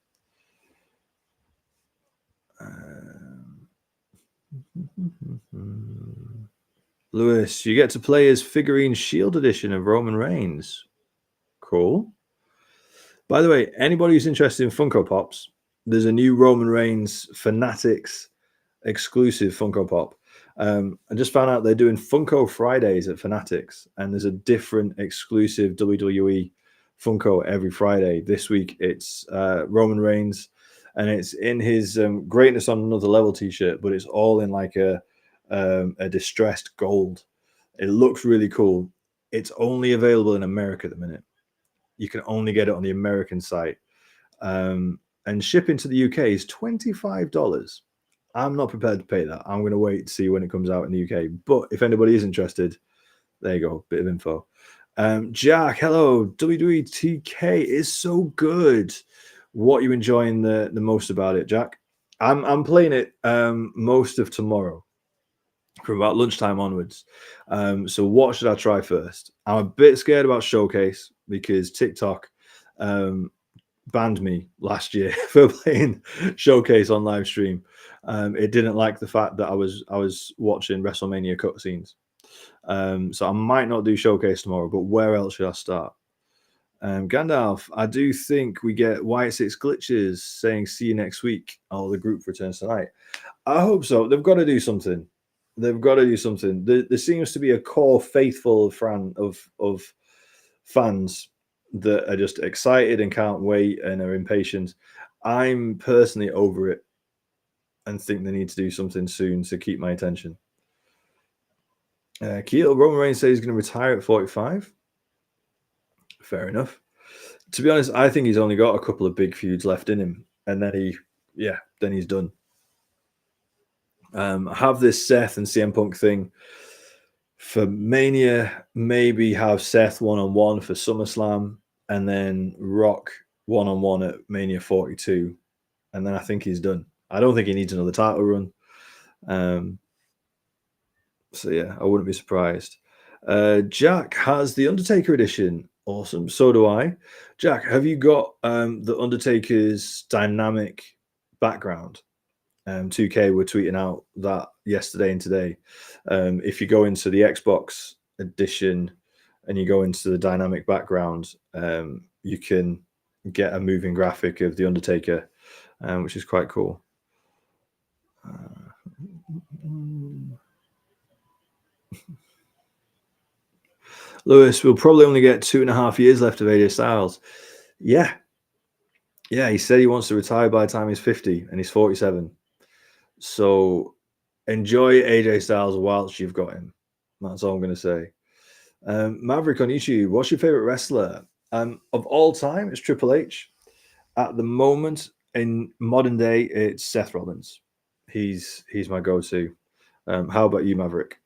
S1: Lewis, you get to play as figurine Shield edition of Roman Reigns. Cool. By the way, anybody who's interested in Funko Pops, there's a new Roman Reigns Fanatics exclusive Funko Pop. I just found out they're doing Funko Fridays at Fanatics, and there's a different exclusive WWE Funko every Friday. This week it's Roman Reigns, and it's in his Greatness on Another Level t-shirt, but it's all in like a distressed gold. It looks really cool. It's only available in America at the minute. You can only get it on the American site. And shipping to the UK is $25. I'm not prepared to pay that. I'm going to wait to see when it comes out in the UK. But if anybody is interested, there you go, bit of info. Jack, hello. WWE TK is so good. What are you enjoying the most about it, Jack? I'm playing it most of tomorrow, from about lunchtime onwards. So what should I try first? I'm a bit scared about Showcase because TikTok banned me last year for playing Showcase on live stream. It didn't like the fact that I was watching WrestleMania cutscenes. So I might not do Showcase tomorrow, but where else should I start? Gandalf, I do think we get White Six glitches saying see you next week. Oh, the group returns tonight. I hope so. They've got to do something. They've got to do something. There seems to be a core faithful of fans that are just excited and can't wait and are impatient. I'm personally over it and think they need to do something soon to keep my attention. Keel, Roman Reigns says he's going to retire at 45. Fair enough. To be honest, I think he's only got a couple of big feuds left in him, and then he's done. Have this Seth and CM Punk thing for Mania. Maybe have Seth one-on-one for SummerSlam, and then Rock one-on-one at Mania 42, and then I think he's done. I don't think he needs another title run. So yeah, I wouldn't be surprised. Jack has the Undertaker edition. Awesome. So do I. Jack, have you got the Undertaker's dynamic background? 2K were tweeting out that yesterday and today. If you go into the Xbox edition and you go into the dynamic background, you can get a moving graphic of the Undertaker, which is quite cool. Lewis, we'll probably only get 2.5 years left of AJ Styles. Yeah, he said he wants to retire by the time he's 50, and he's 47. So enjoy AJ Styles whilst you've got him. That's all I'm going to say. Maverick on YouTube, what's your favorite wrestler? Of all time, it's Triple H. At the moment, in modern day, it's Seth Rollins. He's my go-to. How about you, Maverick?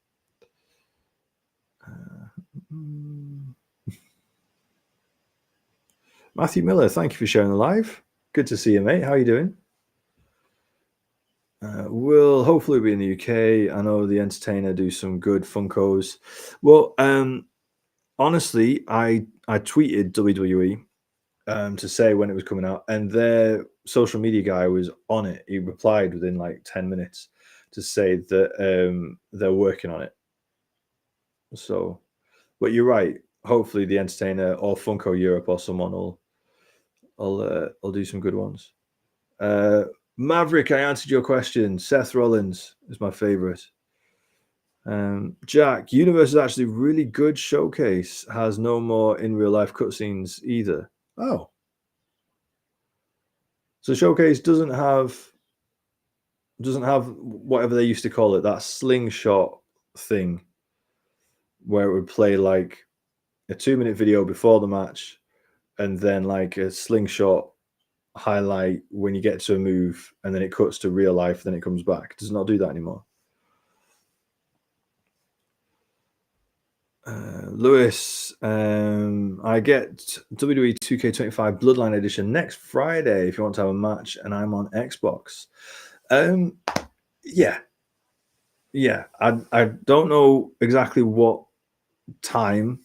S1: Matthew Miller, thank you for sharing the live. Good to see you, mate. How are you doing? We'll hopefully be in the UK. I know the Entertainer do some good Funkos. Well, honestly, I tweeted WWE to say when it was coming out, and their social media guy was on it. He replied within like 10 minutes to say that they're working on it. So, but you're right. Hopefully, the Entertainer or Funko Europe or someone will do some good ones. Maverick, I answered your question. Seth Rollins is my favorite. Jack, Universe is actually really good. Showcase has no more in real life cutscenes either. Oh, so Showcase doesn't have whatever they used to call it, that slingshot thing, where it would play like a 2-minute video before the match, and then like a slingshot highlight when you get to a move, and then it cuts to real life, then it comes back. It does not do that anymore. Lewis, I get WWE 2K25 Bloodline Edition next Friday if you want to have a match, and I'm on Xbox. Yeah. I don't know exactly what time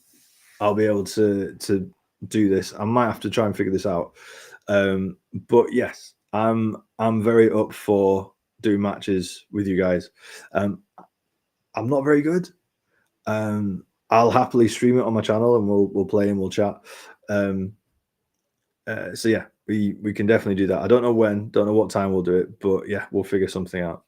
S1: I'll be able to do this. I might have to try and figure this out. But yes, I'm very up for doing matches with you guys. I'm not very good. I'll happily stream it on my channel, and we'll play and we'll chat. So yeah, we can definitely do that. I don't know when, don't know what time we'll do it, but yeah, we'll figure something out.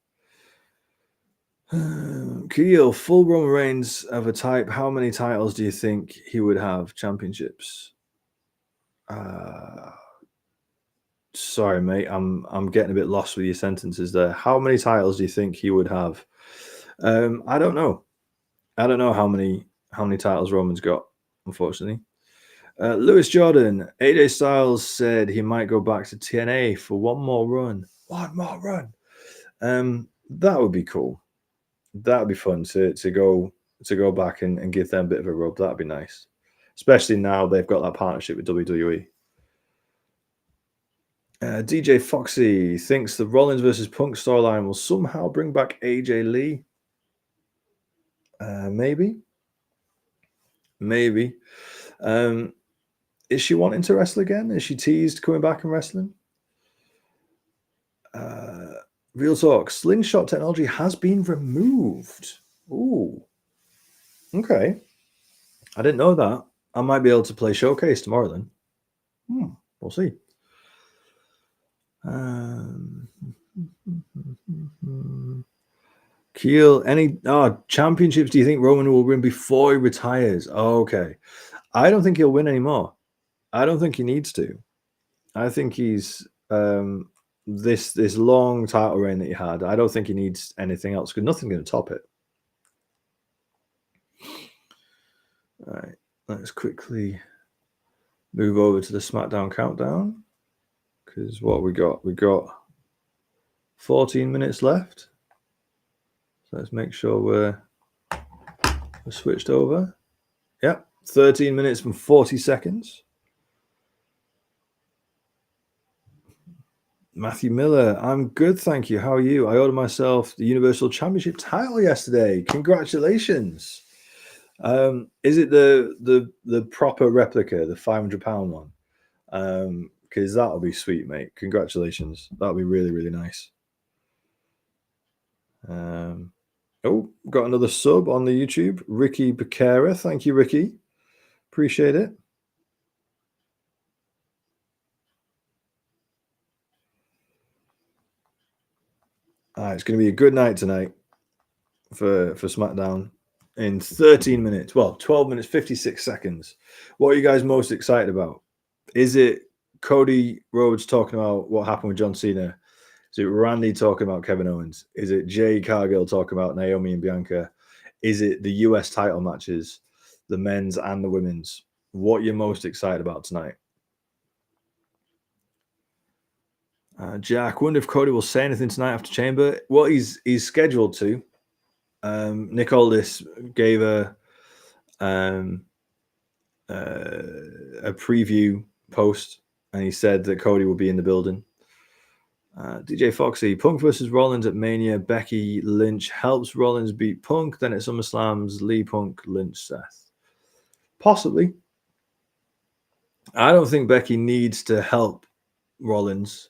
S1: Keel, full Roman Reigns of a type. How many titles do you think he would have? Championships. Sorry, mate. I'm getting a bit lost with your sentences there. How many titles do you think he would have? I don't know. I don't know how many titles Roman's got, unfortunately. Lewis Jordan, AJ Styles said he might go back to TNA for one more run. One more run. That would be cool. That would be fun to go back and give them a bit of a rub. That'd be nice, especially now they've got that partnership with WWE. DJ Foxy thinks the Rollins versus Punk storyline will somehow bring back AJ Lee. Maybe. Is she wanting to wrestle again? Is she teased coming back and wrestling? Real talk. Slingshot technology has been removed. Ooh. Okay. I didn't know that. I might be able to play Showcase tomorrow then. We'll see. Keel, any championships do you think Roman will win before he retires? Okay. I don't think he'll win anymore. I don't think he needs to. I think he's this long title reign that he had. I don't think he needs anything else because nothing's going to top it. All right, let's quickly move over to the SmackDown countdown because what we got 14 minutes left. So let's make sure we're switched over. Yep, 13 minutes and 40 seconds. Matthew Miller, I'm good, thank you. How are you? I ordered myself the Universal Championship title yesterday. Congratulations. Is it the proper replica, the £500 one? Because that'll be sweet, mate. Congratulations. That'll be really, really nice. Got another sub on the YouTube. Ricky Becerra. Thank you, Ricky. Appreciate it. It's going to be a good night tonight for SmackDown in 13 minutes. Well, 12 minutes, 56 seconds. What are you guys most excited about? Is it Cody Rhodes talking about what happened with John Cena? Is it Randy talking about Kevin Owens? Is it Jade Cargill talking about Naomi and Bianca? Is it the US title matches, the men's and the women's? What you're most excited about tonight? Jack, wonder if Cody will say anything tonight after Chamber. Well, he's scheduled to. Nick Aldis gave a preview post, and he said that Cody will be in the building. DJ Foxy, Punk versus Rollins at Mania. Becky Lynch helps Rollins beat Punk. Then at SummerSlam's Lee Punk, Lynch, Seth. Possibly. I don't think Becky needs to help Rollins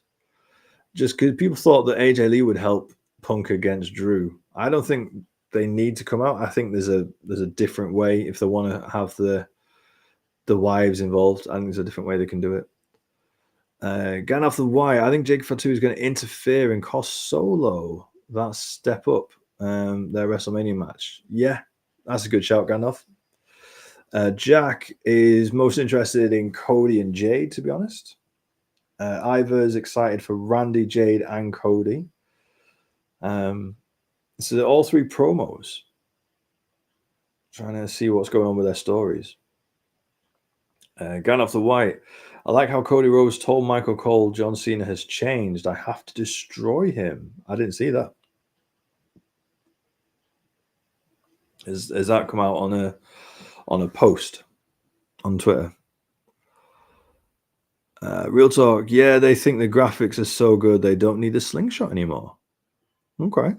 S1: just because people thought that AJ Lee would help Punk against Drew. I don't think they need to come out. I think there's a different way if they want to have the wives involved. I think there's a different way they can do it. Getting off the wire, I think Jake Fatu is going to interfere and cost Solo that step up their WrestleMania match. Yeah, that's a good shout, Gandalf. Jack is most interested in Cody and Jade, to be honest. Ivor's excited for Randy, Jade, and Cody. So all three promos. Trying to see what's going on with their stories. Going off the white. I like how Cody Rhodes told Michael Cole John Cena has changed. I have to destroy him. I didn't see that. Has that come out on a post on Twitter? Real talk. Yeah, they think the graphics are so good they don't need the slingshot anymore. Okay.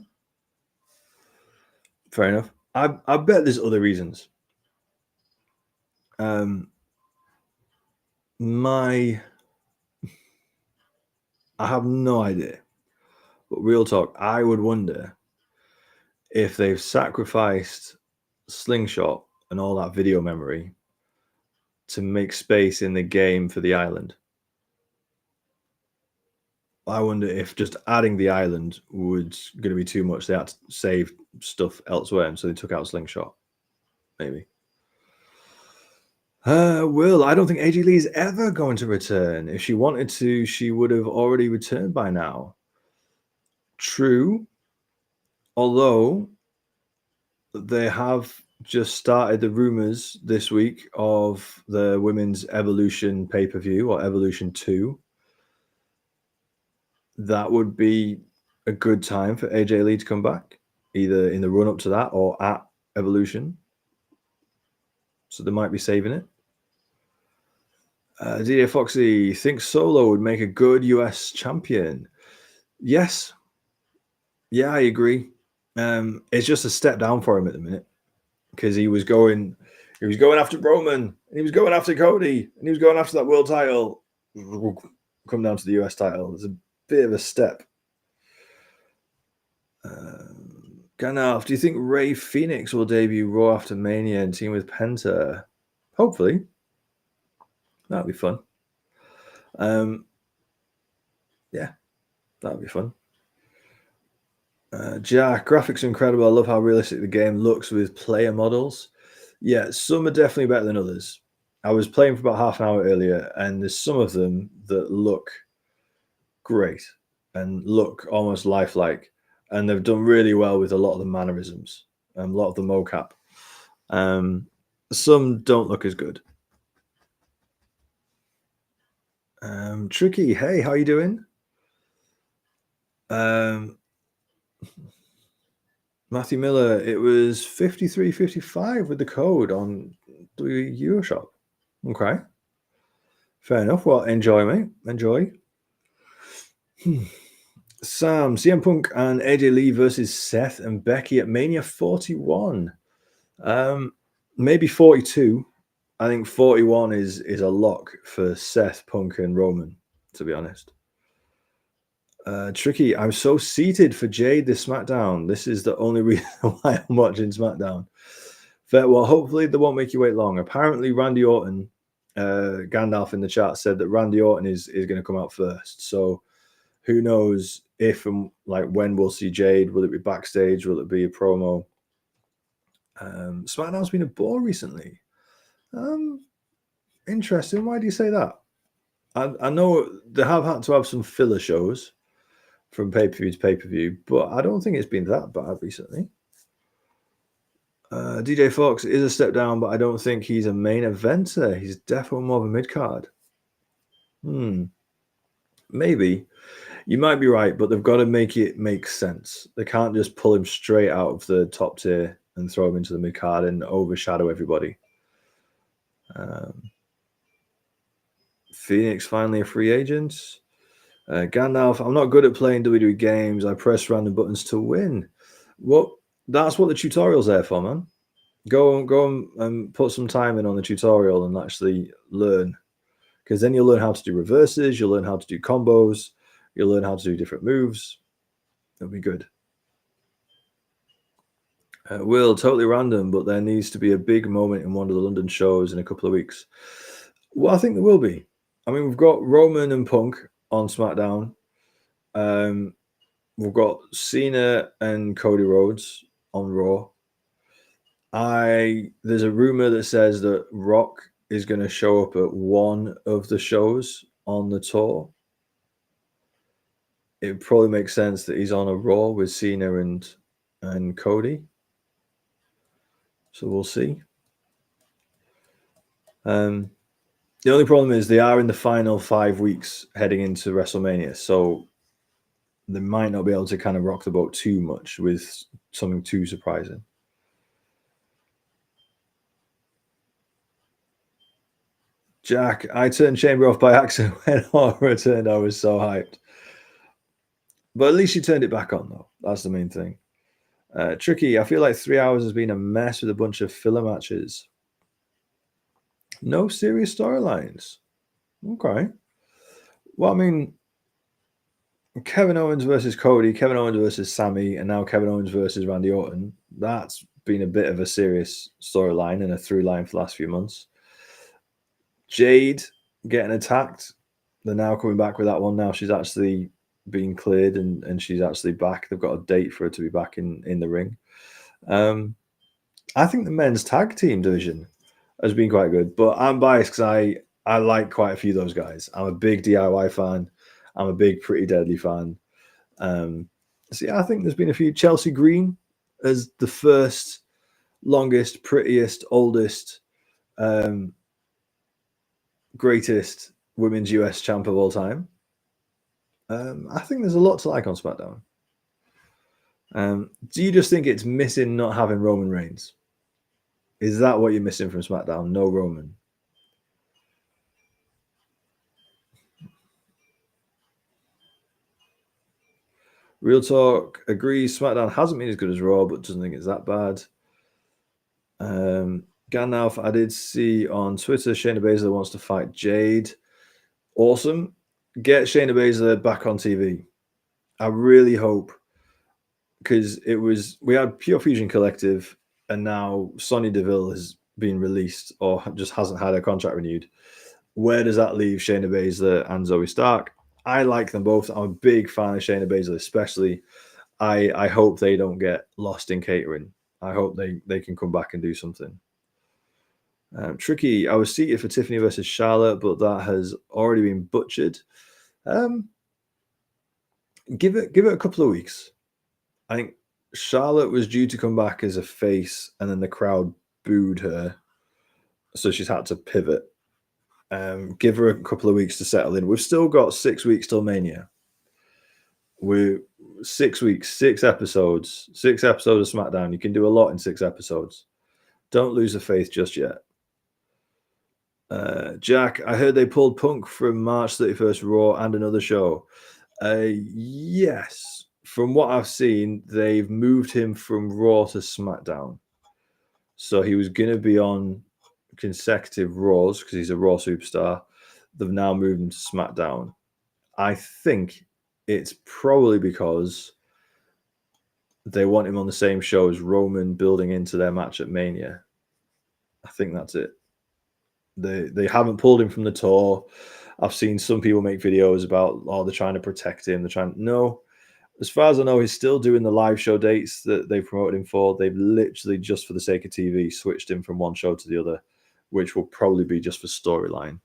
S1: Fair enough. I bet there's other reasons. I have no idea. But real talk, I would wonder if they've sacrificed slingshot and all that video memory to make space in the game for the island. I wonder if just adding the island was going to be too much. They had to save stuff elsewhere, and so they took out Slingshot. Maybe. Will, I don't think AJ Lee is ever going to return. If she wanted to, she would have already returned by now. True. Although they have just started the rumors this week of the Women's Evolution pay-per-view or Evolution 2. That would be a good time for AJ Lee to come back, either in the run-up to that or at Evolution. So they might be saving it. DJ Foxy thinks Solo would make a good US champion. Yes. Yeah, I agree. It's just a step down for him at the minute because he was going after Roman, and he was going after Cody, and he was going after that world title. Come down to the US title. It's a bit of a step. Ganaf, do you think Rey Fenix will debut Raw after Mania and team with Penta? Hopefully. That'd be fun. Yeah, that'd be fun. Jack, graphics are incredible. I love how realistic the game looks with player models. Yeah, some are definitely better than others. I was playing for about half an hour earlier, and there's some of them that look great and look almost lifelike. And they've done really well with a lot of the mannerisms and a lot of the mocap. Some don't look as good. Tricky, hey, how you doing? Matthew Miller, it was 53.55 with the code on the Euroshop. Okay. Fair enough. Well, enjoy, mate. Enjoy. Sam, CM Punk and AJ Lee versus Seth and Becky at Mania 41. Maybe 42. I think 41 is a lock for Seth, Punk, and Roman, to be honest. Tricky, I'm so seated for Jade this SmackDown. This is the only reason why I'm watching SmackDown. Fair, well, hopefully they won't make you wait long. Apparently, Randy Orton, Gandalf in the chat said that Randy Orton is going to come out first. So who knows if and like when we'll see Jade? Will it be backstage? Will it be a promo? SmackDown's been a bore recently. Interesting. Why do you say that? I know they have had to have some filler shows from pay-per-view to pay-per-view, but I don't think it's been that bad recently. DJ Fox is a step down, but I don't think he's a main eventer. He's definitely more of a mid-card. Maybe. You might be right, but they've got to make it make sense. They can't just pull him straight out of the top tier and throw him into the mid-card and overshadow everybody. Phoenix finally a free agent. Gandalf, I'm not good at playing WWE games. I press random buttons to win. Well, that's what the tutorial's there for, man. Go and put some time in on the tutorial and actually learn. Because then you'll learn how to do reverses, you'll learn how to do combos, you'll learn how to do different moves. It'll be good. Will, totally random, but there needs to be a big moment in one of the London shows in a couple of weeks. Well, I think there will be. I mean, we've got Roman and Punk on SmackDown. We've got Cena and Cody Rhodes on Raw. There's a rumor that says that Rock is going to show up at one of the shows on the tour. It probably makes sense that he's on a Raw with Cena and Cody. So we'll see. The only problem is they are in the final 5 weeks heading into WrestleMania, so they might not be able to kind of rock the boat too much with something too surprising. Jack, I turned Chamber off by accident when Horror returned. I was so hyped. But at least you turned it back on, though. That's the main thing. Tricky, I feel like 3 hours has been a mess with a bunch of filler matches. No serious storylines. Okay. Well, I mean, Kevin Owens versus Cody, Kevin Owens versus Sammy, and now Kevin Owens versus Randy Orton. That's been a bit of a serious storyline and a through line for the last few months. Jade getting attacked. They're now coming back with that one. Now she's actually been cleared and she's actually back. They've got a date for her to be back in the ring. I think the men's tag team division has been quite good, but I'm biased because I like quite a few of those guys. I'm a big DIY fan. I'm a big Pretty Deadly fan. So yeah, I think there's been a few. Chelsea Green as the first, longest, prettiest, oldest, greatest women's US champ of all time. I think there's a lot to like on SmackDown. Do you just think it's missing not having Roman Reigns? Is that what you're missing from SmackDown? No Roman? Real Talk agrees SmackDown hasn't been as good as Raw, but doesn't think it's that bad. Gandalf, I did see on Twitter Shayna Baszler wants to fight Jade. Awesome. Get Shayna Baszler back on TV. I really hope, because we had Pure Fusion Collective, and now Sonya Deville has been released or just hasn't had her contract renewed. Where does that leave Shayna Baszler and Zoe Stark? I like them both. I'm a big fan of Shayna Baszler, especially. I hope they don't get lost in catering. I hope they can come back and do something. Tricky, I was seated for Tiffany versus Charlotte, but that has already been butchered. Give it a couple of weeks. I think Charlotte was due to come back as a face, and then the crowd booed her, so she's had to pivot. Give her a couple of weeks to settle in. We've still got 6 weeks till Mania. We're 6 weeks, 6 episodes, 6 episodes of SmackDown. You can do a lot in 6 episodes. Don't lose the faith just yet. Jack, I heard they pulled Punk from March 31st Raw and another show. Yes. From what I've seen, they've moved him from Raw to SmackDown. So he was going to be on consecutive Raws because he's a Raw superstar. They've now moved him to SmackDown. I think it's probably because they want him on the same show as Roman, building into their match at Mania. I think that's it. They haven't pulled him from the tour. I've seen some people make videos about, they're trying to protect him. No. As far as I know, he's still doing the live show dates that they promoted him for. They've literally, just for the sake of TV, switched him from one show to the other, which will probably be just for storyline.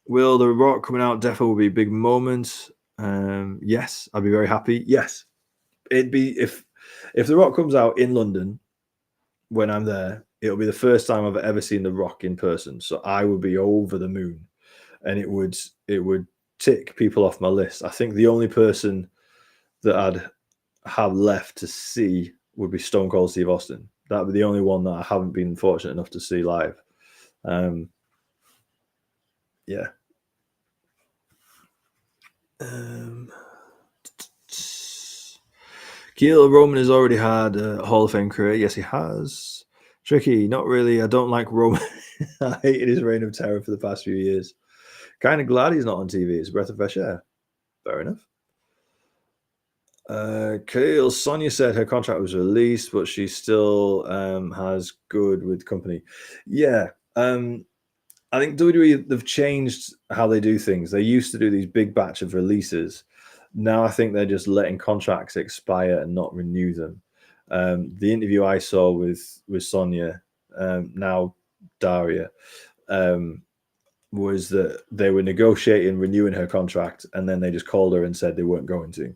S1: Will The Rock coming out definitely will be a big moment? Yes, I'd be very happy. Yes, it'd be if The Rock comes out in London when I'm there. It'll be the first time I've ever seen The Rock in person, so I would be over the moon, and it would tick people off my list. I think the only person that I'd have left to see would be Stone Cold Steve Austin. That would be the only one that I haven't been fortunate enough to see live. Yeah. Keel Roman has already had a Hall of Fame career. Yes, he has. Tricky, not really. I don't like Roman. I hated his reign of terror for the past few years. Kind of glad he's not on TV. It's a breath of fresh air. Fair enough. Kale, Sonya said her contract was released, but she still has good with company. Yeah. I think WWE, they've changed how they do things. They used to do these big batch of releases. Now I think they're just letting contracts expire and not renew them. The interview I saw with Sonya, now Daria, was that they were negotiating renewing her contract, and then they just called her and said they weren't going to.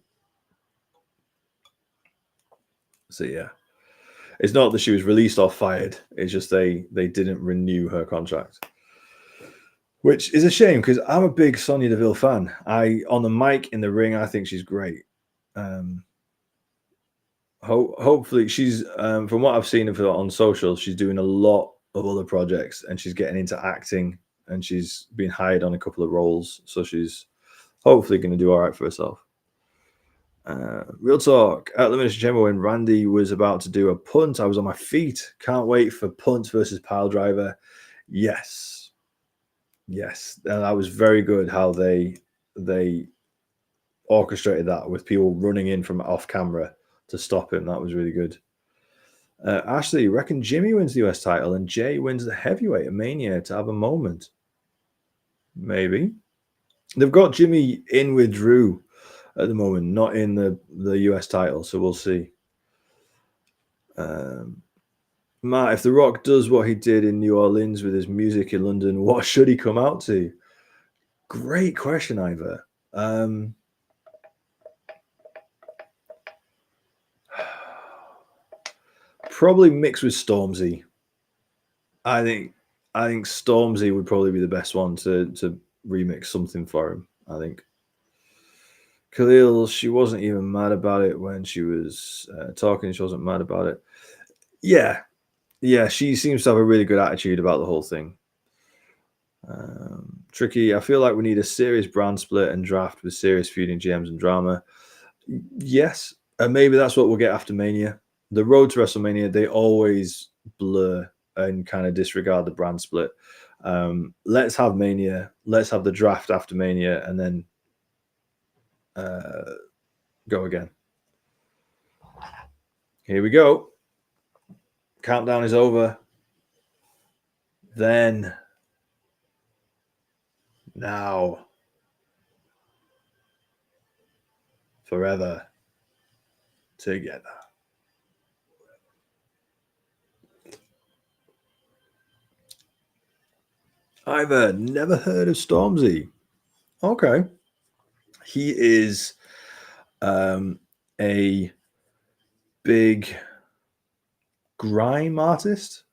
S1: So yeah, it's not that she was released or fired. It's just they didn't renew her contract, which is a shame because I'm a big Sonya Deville fan. On the mic, in the ring, I think she's great. Hopefully she's from what I've seen of her on social, she's doing a lot of other projects and she's getting into acting and she's been hired on a couple of roles, so she's hopefully going to do all right for herself. Real talk, at Elimination Chamber when Randy was about to do a punt, I was on my feet. Can't wait for punt versus pile driver. Yes, and that was very good how they orchestrated that with people running in from off camera to stop him. That was really good. Ashley, you reckon Jimmy wins the US title and Jay wins the heavyweight at Mania to have a moment? Maybe. They've got Jimmy in with Drew at the moment, not in the US title, so we'll see. Matt, if The Rock does what he did in New Orleans with his music in London, what should he come out to? Great question, Ivor. Probably mixed with Stormzy. I think Stormzy would probably be the best one to remix something for him. I think. Khalil, she wasn't even mad about it when she was talking. She wasn't mad about it. Yeah, she seems to have a really good attitude about the whole thing. Tricky, I feel like we need a serious brand split and draft with serious feuding GMs and drama. Yes, and maybe that's what we'll get after Mania. The road to WrestleMania, they always blur and kind of disregard the brand split. Let's have Mania. Let's have the draft after Mania, and then go again. Here we go. Countdown is over. Then, now, forever together. I've never heard of Stormzy. Okay. He is a big grime artist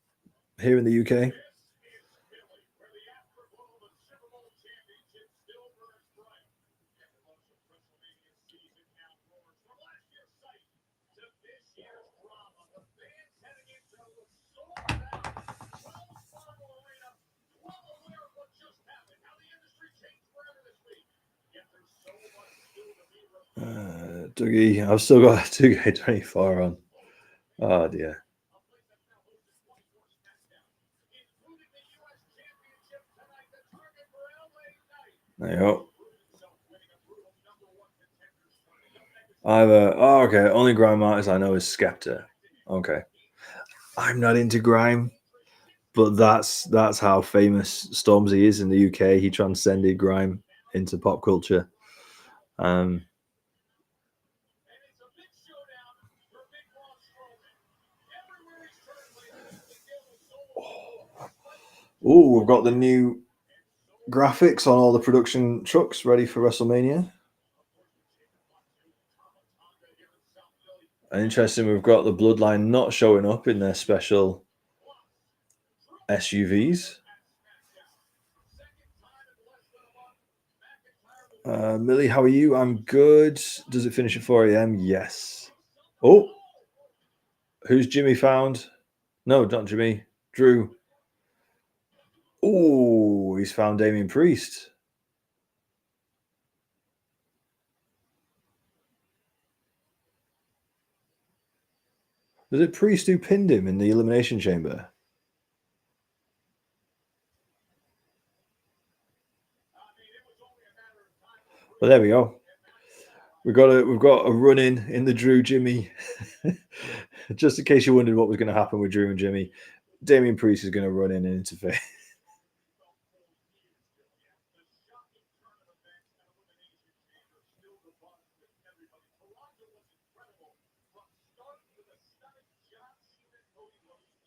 S1: here in the UK. Dougie, I've still got 2K24 on. Oh dear. There you go. Okay. Only grime artist I know is Skepta. Okay. I'm not into grime, but that's how famous Stormzy is in the UK. He transcended grime into pop culture. Oh, we've got the new graphics on all the production trucks ready for WrestleMania. And interesting, we've got the Bloodline not showing up in their special SUVs. Millie, how are you? I'm good. Does it finish at 4 a.m.? Yes. Oh, who's Jimmy found? No, not Jimmy. Drew. Oh, he's found Damian Priest. Was it Priest who pinned him in the Elimination Chamber? Well, there we go. We've got a run in the Drew Jimmy. Just in case you wondered what was going to happen with Drew and Jimmy, Damian Priest is going to run in and interfere.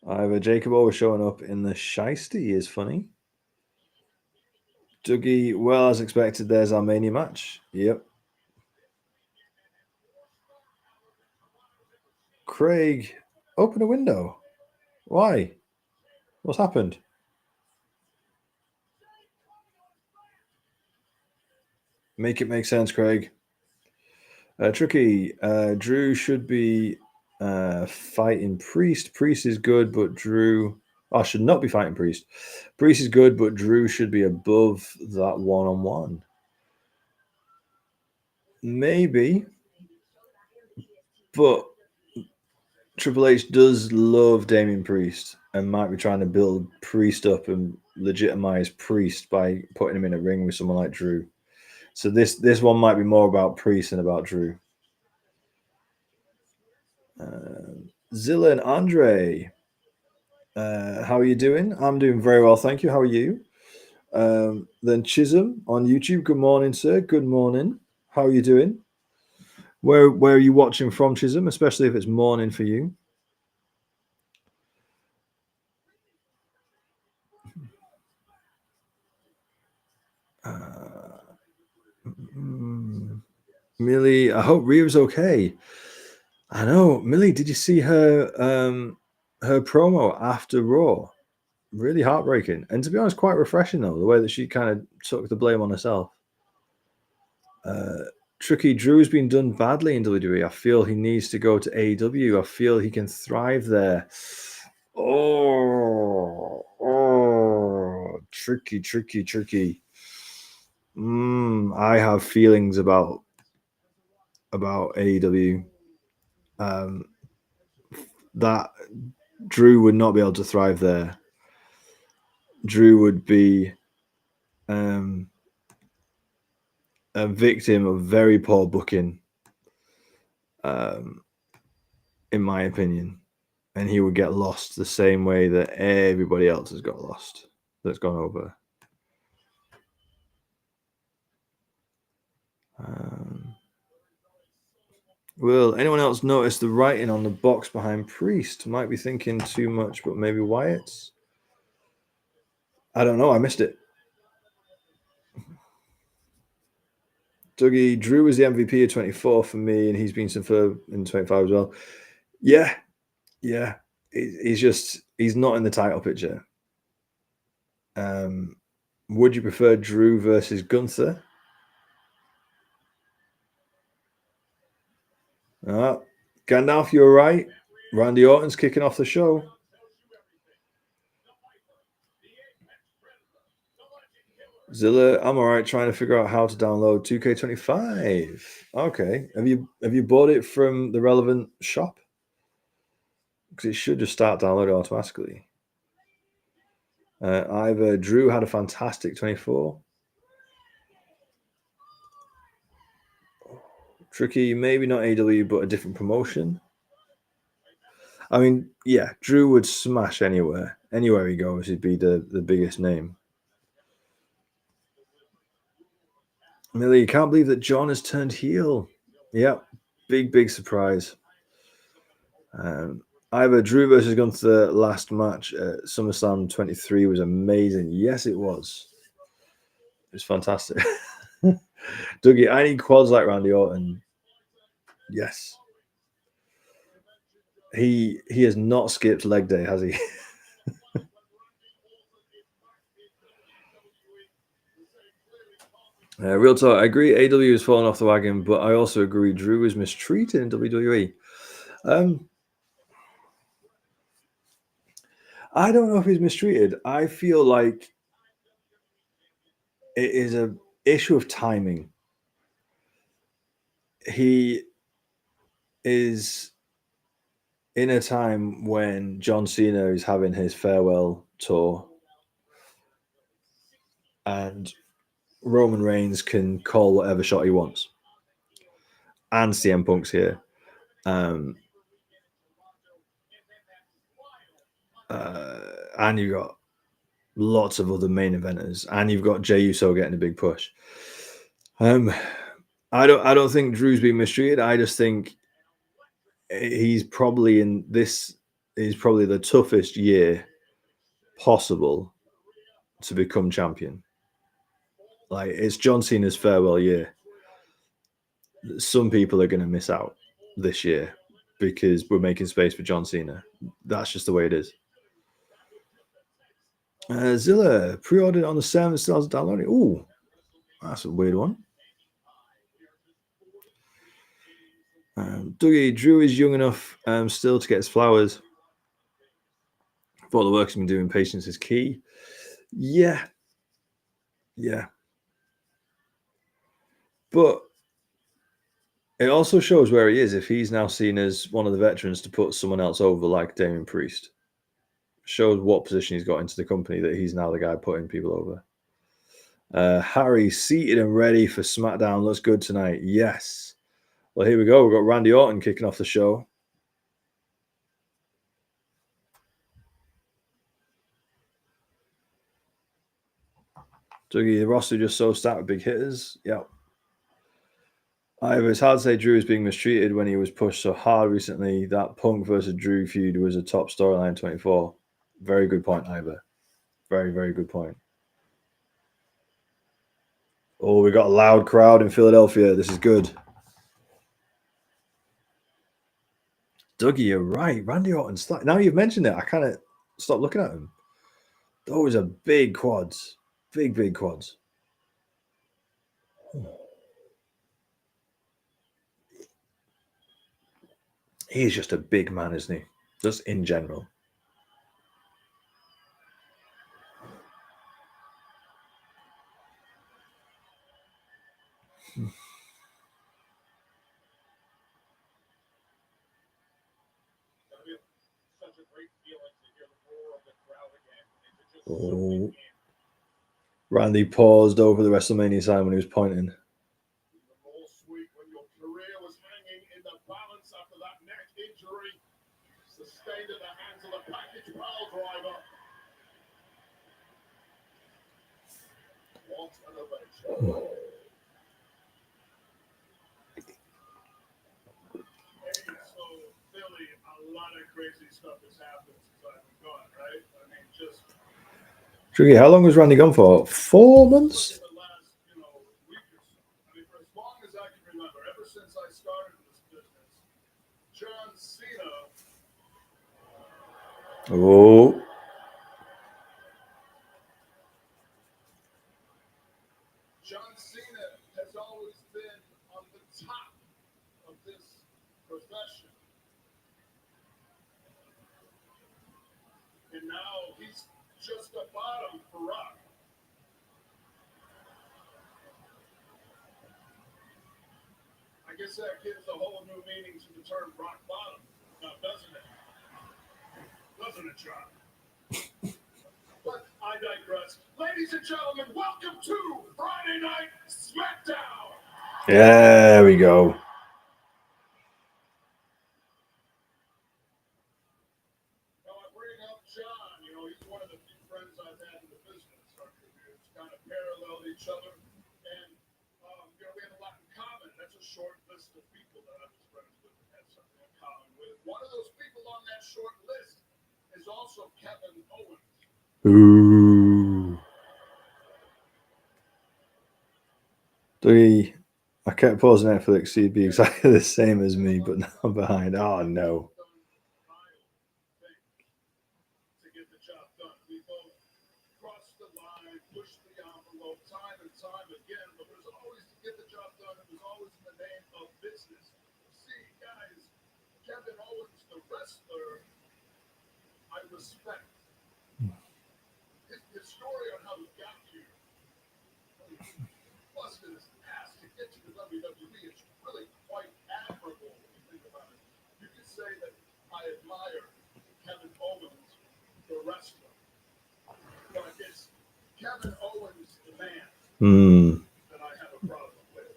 S1: Either Jacob always showing up in the Shiesty is funny. Dougie, well, as expected, there's our Mania match. Yep. Craig, open a window. Why? What's happened? Make it make sense, Craig. Tricky. Drew should be fighting Priest. Priest is good, but Drew should not be fighting Priest. Priest is good, but Drew should be above that one-on-one. Maybe, but Triple H does love Damian Priest and might be trying to build Priest up and legitimize Priest by putting him in a ring with someone like Drew. So this one might be more about Priest than about Drew. Zilla and Andre. How are you doing? I'm doing very well, thank you. How are you? Then Chisholm on YouTube. Good morning, sir. Good morning. How are you doing? Where are you watching from, Chisholm? Especially if it's morning for you. Millie, I hope Rhea's okay. I know, Millie. Did you see her her promo after Raw? Really heartbreaking, and to be honest, quite refreshing though. The way that she kind of took the blame on herself. Tricky Drew's been done badly in WWE. I feel he needs to go to AEW. I feel he can thrive there. Oh, tricky. I have feelings about AEW. That Drew would not be able to thrive there. Drew would be a victim of very poor booking, in my opinion, and he would get lost the same way that everybody else has got lost that's gone over. Will anyone else notice the writing on the box behind Priest? Might be thinking too much, but maybe Wyatt's. I don't know. I missed it. Dougie, Drew was the MVP of 24 for me, and he's been superb in 25 as well. Yeah. He's not in the title picture. Would you prefer Drew versus Gunther? Gandalf, you're right. Randy Orton's kicking off the show. Zilla, I'm all right trying to figure out how to download 2K25. Okay. Have you bought it from the relevant shop? Because it should just start downloading automatically. Either Drew had a fantastic 24. Tricky, maybe not AW, but a different promotion. I mean, yeah, Drew would smash anywhere. Anywhere he goes, he'd be the biggest name. Millie, you can't believe that John has turned heel. Yep, big surprise. Either Drew versus Gunther last match at SummerSlam 23 was amazing. Yes, it was. It was fantastic. Dougie, I need quads like Randy Orton. Yes. He has not skipped leg day, has he? Real talk, I agree AW has fallen off the wagon, but I also agree Drew is mistreated in WWE. I don't know if he's mistreated. I feel like it is an issue of timing. He is in a time when John Cena is having his farewell tour and Roman Reigns can call whatever shot he wants. And CM Punk's here. And you've got lots of other main eventers, and you've got Jey Uso getting a big push. I don't think Drew's been mistreated. I just think he's probably the toughest year possible to become champion. Like, it's John Cena's farewell year. Some people are going to miss out this year because we're making space for John Cena. That's just the way it is. Zilla pre-ordered on the 7th, still hasn't downloaded. Ooh, that's a weird one. Dougie, Drew is young enough still to get his flowers. For all the work he's been doing, patience is key. Yeah. But it also shows where he is if he's now seen as one of the veterans to put someone else over like Damian Priest. Shows what position he's got into the company that he's now the guy putting people over. Harry seated and ready for SmackDown. Looks good tonight. Yes. Well, here we go. We've got Randy Orton kicking off the show. Dougie, the roster just so stacked with big hitters. Yep. It's hard to say Drew is being mistreated when he was pushed so hard recently. That Punk versus Drew feud was a top storyline 24. Very good point, Ivor. Very, very good point. Oh, we got a loud crowd in Philadelphia. This is good. Dougie, you're right. Randy Orton's now you've mentioned it, I kind of stopped looking at him. Those are big quads. Big quads. He's just a big man, isn't he? Just in general. Oh. Randy paused over the WrestleMania sign when he was pointing. Tricky, how long was Randy gone for? 4 months? Oh. John Cena has always been on the top of this profession. And now he's just a bottom for Rock. I guess that gives a whole new meaning to the term rock bottom, now, doesn't it? Doesn't it, John? But I digress. Ladies and gentlemen, welcome to Friday Night Smackdown. There we go. Now I bring up John. You know, he's one of the few friends I've had in the business. Our careers kind of paralleled each other, and you know, we have a lot in common. That's a short list of people that I was friends with and had something in common with. One of those people on that short list is also Kevin Owens. Ooh. I kept pausing Netflix, so he'd be exactly the same as me, but now I'm behind. Oh, no. To get the job done. We both crossed the line, pushed the envelope time and time again, but it was always to get the job done. It was always in the name of business. See, guys, Kevin Owens, the wrestler, I respect. His story on how he got here, busted his ass to get to the WWE, is really quite admirable when you think about it. You could say that I admire Kevin Owens, the wrestler, but it's Kevin Owens, the man, that I have a problem with.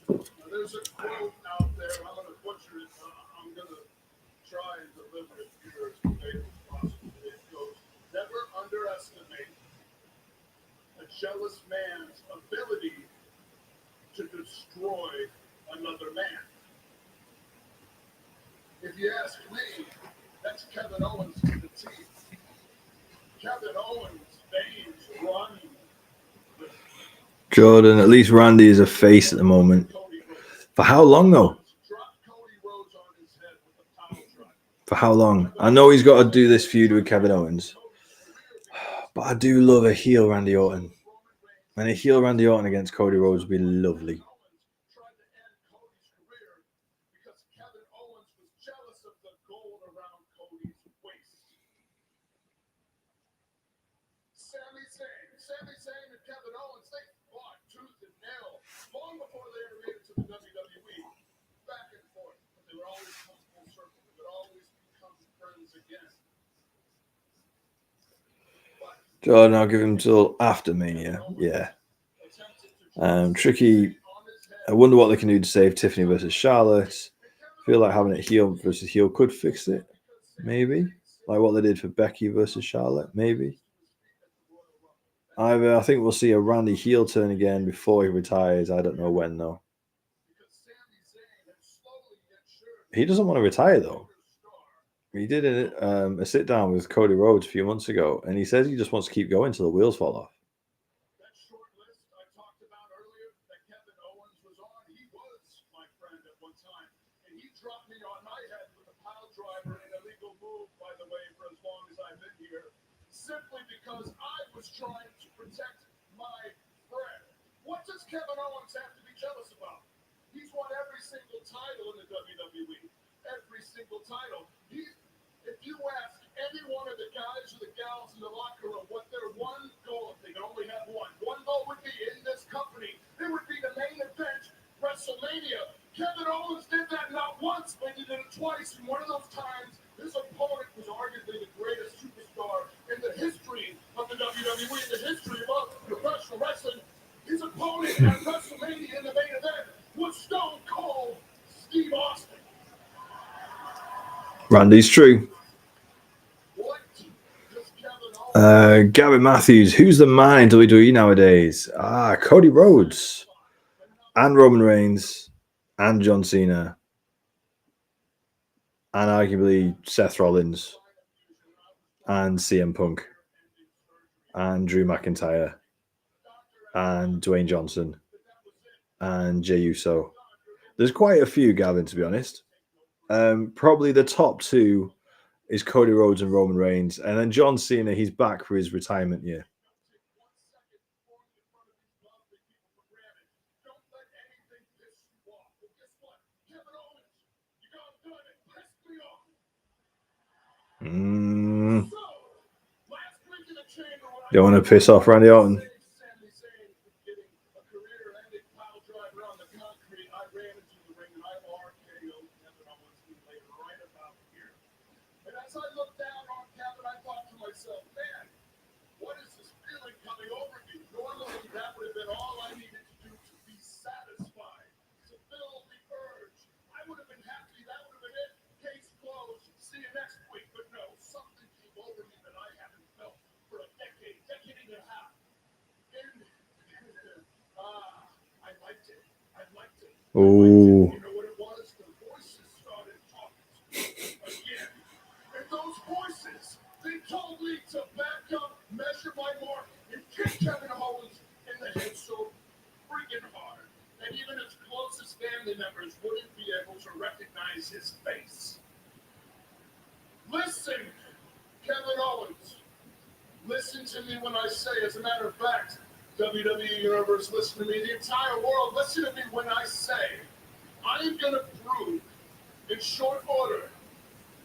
S1: Now, there's a quote out there, I'm going to butcher it, I'm going to try and deliver it here as clearly as possible. It goes, never underestimate a jealous man's ability to destroy another man. If you ask me, that's Kevin Owens to the teeth. Kevin Owens' veins run. Jordan, at least Randy is a face at the moment. For how long, though? For how long? I know he's got to do this feud with Kevin Owens, but I do love a heel Randy Orton. And a heel Randy Orton against Cody Rhodes would be lovely. Sami Zayn and Kevin Owens, they fought tooth and nail long before they ever made it to the WWE. Back and forth, but they would always come full circle. They would always become friends again. Jordan, I'll give him till after Mania. Yeah. Tricky. I wonder what they can do to save Tiffany versus Charlotte. I feel like having it heel versus heel could fix it. Maybe. like what they did for Becky versus Charlotte, maybe. I think we'll see a Randy heel turn again before he retires. I don't know when though. He doesn't want to retire though. He did a sit down with Cody Rhodes a few months ago, and he says he just wants to keep going till the wheels fall off.
S2: Simply because I was trying to protect my friend. What does Kevin Owens have to be jealous about? He's won every single title in the WWE. Every single title. If you ask any one of the guys or the gals in the locker room what their one goal, if they could only have one goal would be in this company, it would be the main event, WrestleMania. Kevin Owens did that not once, but he did it twice. And one of those times, his opponent was arguably the greatest superstar in the history of the WWE, in the history of professional wrestling. His opponent at WrestleMania in the main event was Stone Cold Steve Austin.
S1: Randy's true. Gavin Matthews, who's the man in WWE nowadays? Cody Rhodes and Roman Reigns and John Cena and arguably Seth Rollins and CM Punk and Drew McIntyre and Dwayne Johnson and Jey Uso. There's quite a few, Gavin, to be honest. Probably the top two is Cody Rhodes and Roman Reigns, and then John Cena, he's back for his retirement year. Don't want to piss off Randy Orton. Oh. You know what it was? The voices started talking again. And those voices, they told me to back up, measure my mark, and kick Kevin Owens in the head so freaking hard that even his closest family members wouldn't be able to recognize his face. Listen, Kevin Owens. Listen to me when I say, as a matter of fact, WWE Universe, listen to me. The entire world, listen to me when I say, I am going to prove in short order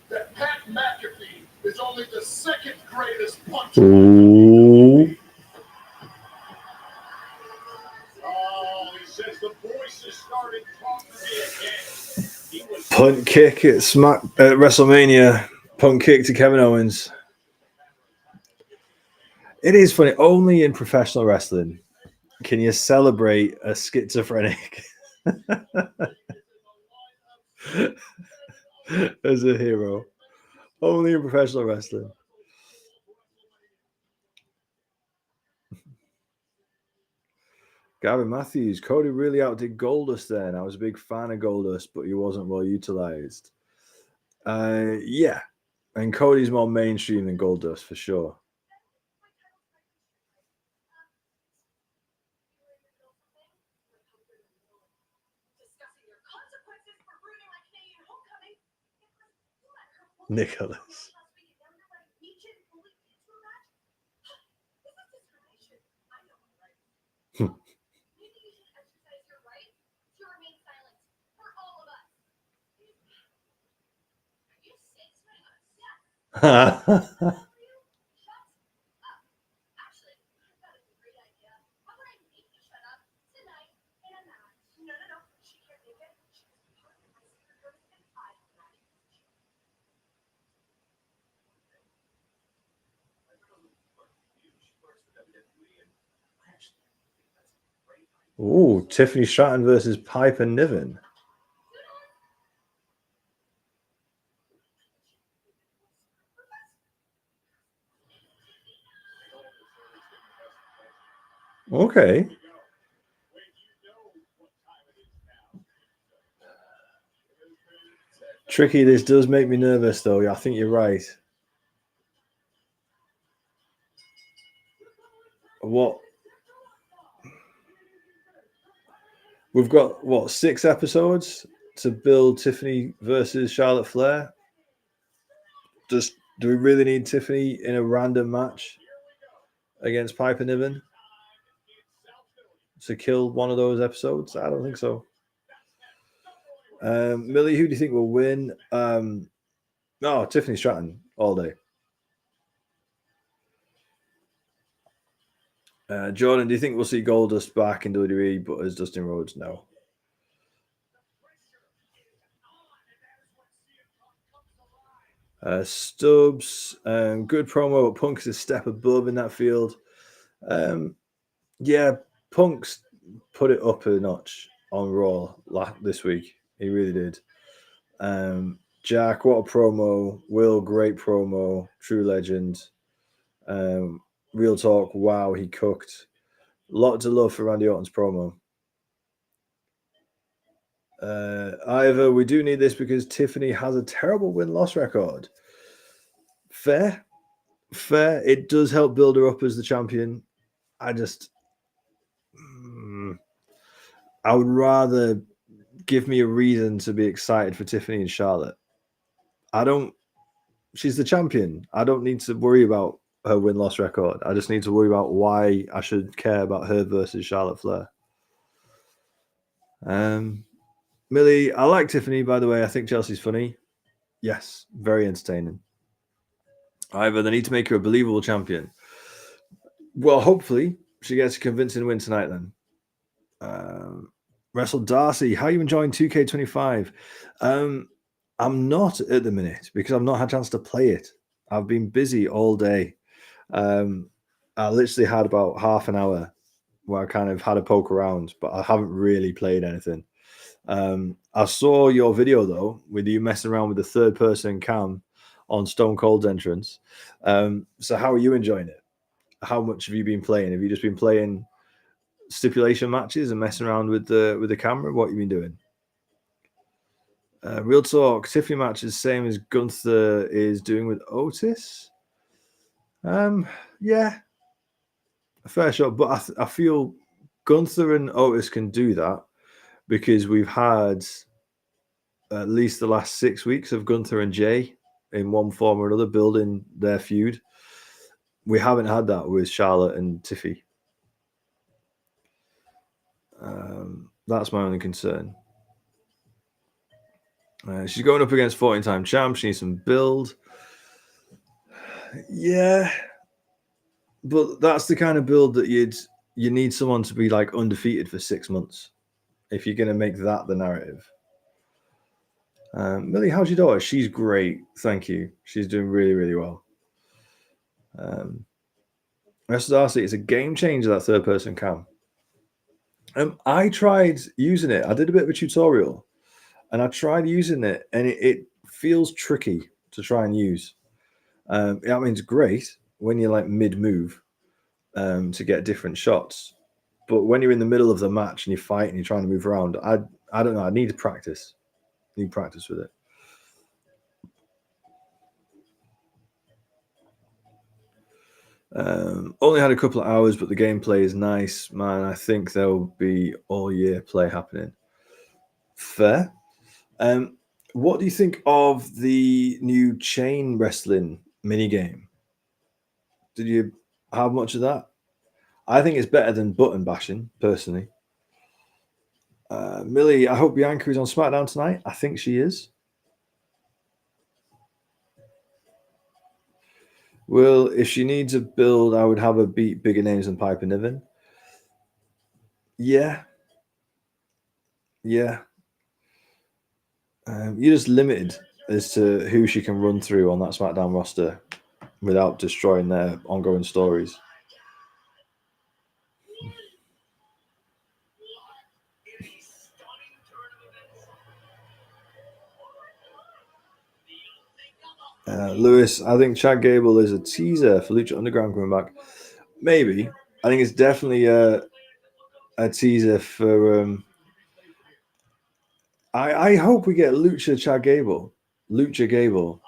S1: that Pat McAfee is only the second greatest puncher. Oh, he says the voices started talking again. Punt kick at WrestleMania. Punt kick to Kevin Owens. It is funny. Only in professional wrestling can you celebrate a schizophrenic as a hero. Only in professional wrestling. Gavin Matthews, Cody really outdid Goldust then. I was a big fan of Goldust, but he wasn't well utilized. Yeah. And Cody's more mainstream than Goldust for sure. Nicholas. Ooh, Tiffany Stratton versus Piper Niven. Okay. Tricky, this does make me nervous, though. I think you're right. What? We've got, 6 episodes to build Tiffany versus Charlotte Flair? Do we really need Tiffany in a random match against Piper Niven to kill one of those episodes? I don't think so. Millie, who do you think will win? Tiffany Stratton all day. Jordan, do you think we'll see Goldust back in WWE, but as Dustin Rhodes? No. Stubbs, good promo. Punk's a step above in that field. Yeah, Punk's put it up a notch on Raw this week. He really did. Jack, what a promo. Will, great promo. True legend. Real talk, wow, he cooked. Lots of love for Randy Orton's promo. Ivor, we do need this because Tiffany has a terrible win-loss record. Fair. It does help build her up as the champion. I would rather give me a reason to be excited for Tiffany and Charlotte. She's the champion. I don't need to worry about her win-loss record. I just need to worry about why I should care about her versus Charlotte Flair. Millie, I like Tiffany, by the way. I think Chelsea's funny. Yes, very entertaining. However, they need to make her a believable champion. Well, hopefully she gets a convincing win tonight then. Wrestle Darcy, how are you enjoying 2K25? I'm not at the minute because I've not had a chance to play it. I've been busy all day. I literally had about half an hour where I kind of had a poke around, but I haven't really played anything. I saw your video, though, with you messing around with the third-person cam on Stone Cold's entrance. So how are you enjoying it? How much have you been playing? Have you just been playing stipulation matches and messing around with the camera? What have you been doing? Real talk, Tiffany match is the same as Gunther is doing with Otis. Yeah, a fair shot, but I feel Gunther and Otis can do that because we've had at least the last 6 weeks of Gunther and Jay in one form or another building their feud. We haven't had that with Charlotte and Tiffy. That's my only concern. She's going up against 14-time champ. She needs some build. Yeah, but that's the kind of build that you need someone to be like undefeated for 6 months if you're going to make that the narrative. Millie, how's your daughter? She's great, thank you. She's doing really, really well. Wrestle Darcy, it's a game changer, that third-person cam. I tried using it. I did a bit of a tutorial, and I tried using it, and it feels tricky to try and use. I mean, it's great when you're like mid-move to get different shots, but when you're in the middle of the match and you fight and you're trying to move around, I don't know. I need practice. Need practice with it. Only had a couple of hours, but the gameplay is nice, man. I think there will be all year play happening. Fair. What do you think of the new chain wrestling minigame? Did you have much of that? I think it's better than button bashing, personally. Millie, I hope Bianca is on SmackDown tonight. I think she is. Well, if she needs a build, I would have her beat bigger names than Piper Niven. Yeah. You're just limited as to who she can run through on that SmackDown roster without destroying their ongoing stories. Lewis, I think Chad Gable is a teaser for Lucha Underground coming back. Maybe. I think it's definitely a teaser for. I hope we get Lucha Gable,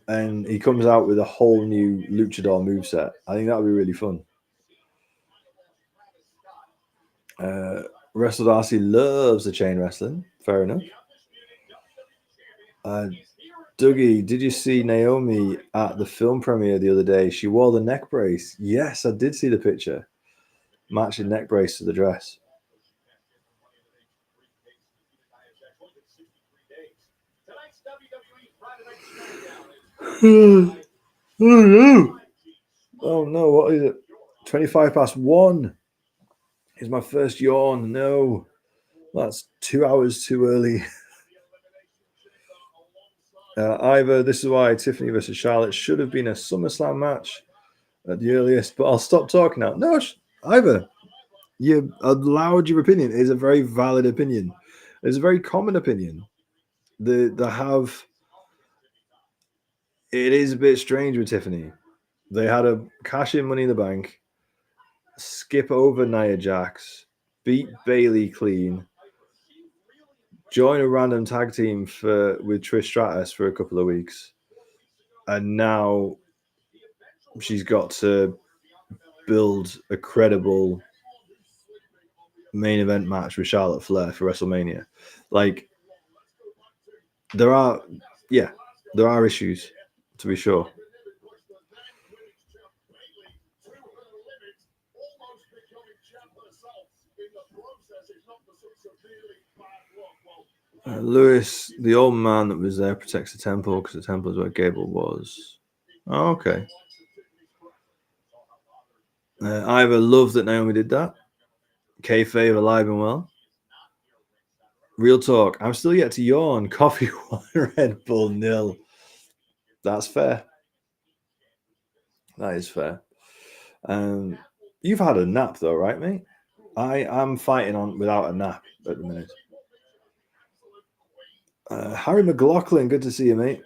S1: and he comes out with a whole new luchador moveset. I think that would be really fun. Wrestle Darcy loves the chain wrestling. Fair enough. Dougie, did you see Naomi at the film premiere the other day? She wore the neck brace. Yes, I did see the picture. Matching neck brace to the dress. Oh no! Oh no! What is it? 1:25 is my first yawn. No, that's 2 hours too early. Ivor, this is why Tiffany versus Charlotte should have been a SummerSlam match at the earliest. But I'll stop talking now. No, Ivor, you allowed your opinion. It is a very valid opinion. It's a very common opinion. It is a bit strange with Tiffany. They had a cash in Money in the Bank, skip over Nia Jax, beat Bayley clean, join a random tag team with Trish Stratus for a couple of weeks, and now she's got to build a credible main event match with Charlotte Flair for WrestleMania. Like, there are issues, to be sure. Lewis, the old man that was there, protects the temple because the temple is where Gable was. Oh, okay. Ivor loved that Naomi did that. Kayfabe alive and well. Real talk. I'm still yet to yawn. Coffee 1, Red Bull 0. That's fair. That is fair. You've had a nap though, right, mate? I'm fighting on without a nap at the minute. Harry McLaughlin, good to see you, mate.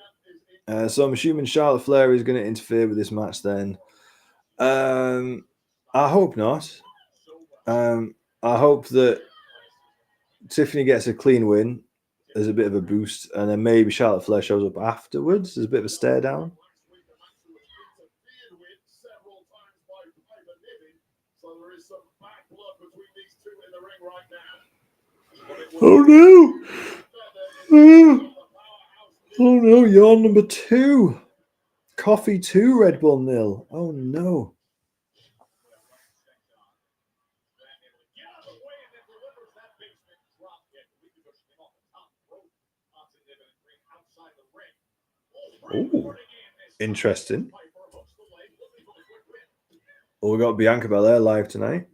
S1: So I'm assuming Charlotte Flair is going to interfere with this match then. I hope not. I hope that Tiffany gets a clean win as a bit of a boost, and then maybe Charlotte Flair shows up afterwards as a bit of a stare down. Oh no! Oh no, yawn number 2. Coffee 2, Red Bull 0. Oh no. Ooh, interesting. Well, we got Bianca Belair live tonight.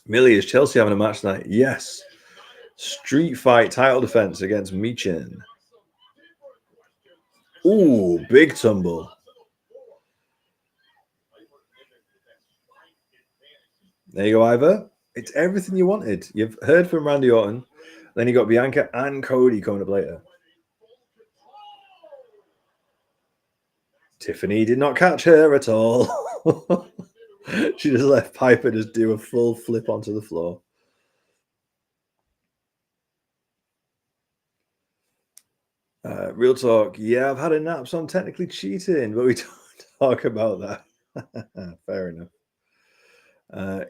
S1: Millie, is Chelsea having a match tonight? Yes. Street fight title defense against Michin. Ooh, big tumble. There you go, Ivor. It's everything you wanted. You've heard from Randy Orton. Then you got Bianca and Cody coming up later. Tiffany did not catch her at all. She just let Piper just do a full flip onto the floor. Real talk. Yeah, I've had a nap, so I'm technically cheating, but we don't talk about that. Fair enough.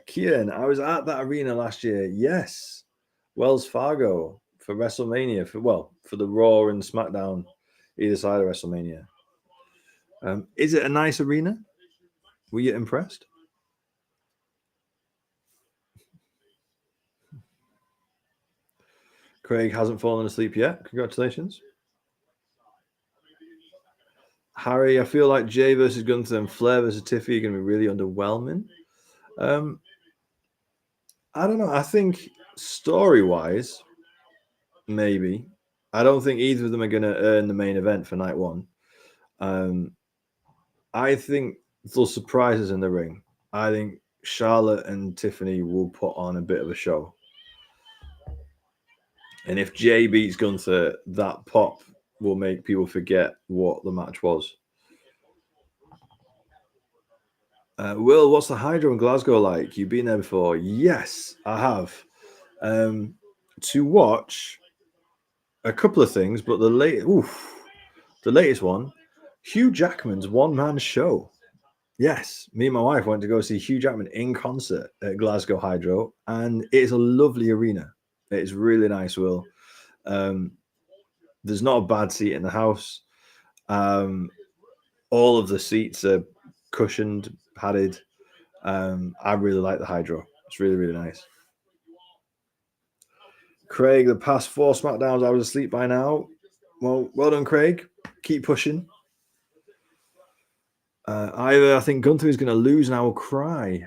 S1: Kian, I was at that arena last year. Yes. Wells Fargo for WrestleMania, for the Raw and SmackDown either side of WrestleMania. Is it a nice arena? Were you impressed? Craig hasn't fallen asleep yet. Congratulations. Harry, I feel like Jay versus Gunther and Flair versus Tiffy are going to be really underwhelming. I don't know. I think story-wise, maybe. I don't think either of them are going to earn the main event for night one. I think they'll surprise us in the ring. I think Charlotte and Tiffany will put on a bit of a show. And if Jay beats Gunther, that pop will make people forget what the match was. Will, what's the Hydro in Glasgow like? You've been there before? Yes, I have. To watch a couple of things, but the latest one, Hugh Jackman's one-man show. Yes, me and my wife went to go see Hugh Jackman in concert at Glasgow Hydro, and it's a lovely arena. It's really nice, Will. There's not a bad seat in the house. All of the seats are cushioned, padded. I really like the Hydro. It's really, really nice. Craig, the past 4 Smackdowns, I was asleep by now. Well done, Craig. Keep pushing. Either I think Gunther is going to lose and I will cry.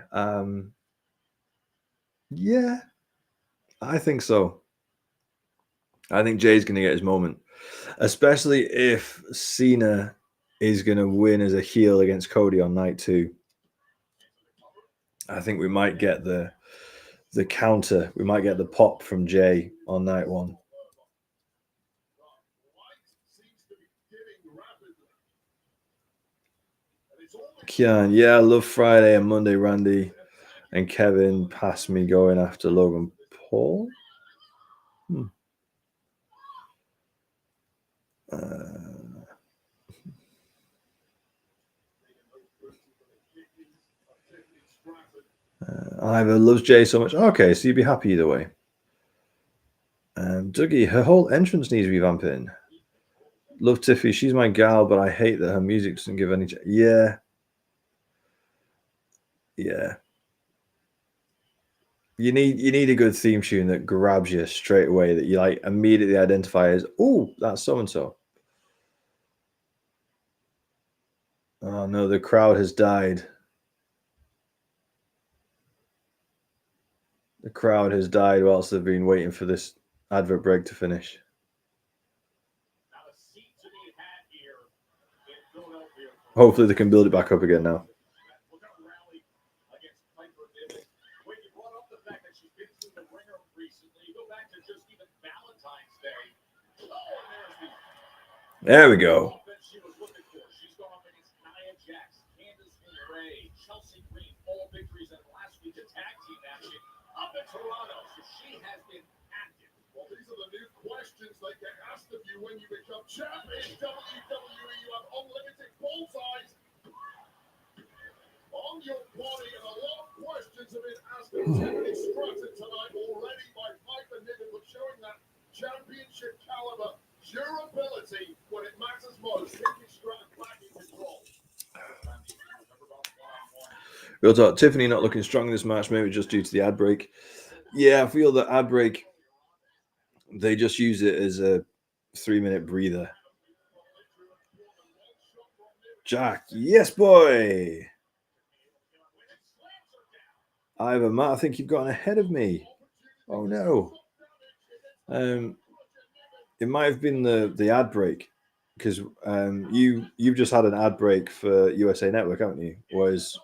S1: Yeah, I think so. I think Jay's going to get his moment, especially if Cena is going to win as a heel against Cody on night 2. I think we might get the counter. We might get the pop from Jay on night 1. Kian, yeah, I love Friday and Monday, Randy and Kevin passed me going after Logan Paul. Ivor loves Jay so much. Okay, so you'd be happy either way. Dougie, her whole entrance needs revamping. Love Tiffy. She's my gal, but I hate that her music doesn't give any... Yeah. You need a good theme tune that grabs you straight away, that you like immediately identify as, oh, that's so-and-so. Oh no, the crowd has died. The crowd has died whilst they've been waiting for this advert break to finish. Hopefully they can build it back up again now. There we go.
S2: They get asked of you when you become champ in WWE. You have unlimited bullseyes on your body, and a lot of questions have been asked of Tiffany Stratton tonight already by Piper Niven, but showing that championship caliber durability when it matters most. Tiffany Stratton back in control.
S1: Real talk, Tiffany not looking strong in this match, maybe just due to the ad break. Yeah, I feel that ad break, they just use it as a 3-minute breather. Jack, yes, boy. Ivor, Matt, I think you've gotten ahead of me. Oh no. It might have been the ad break, because you've just had an ad break for USA Network, haven't you? Whereas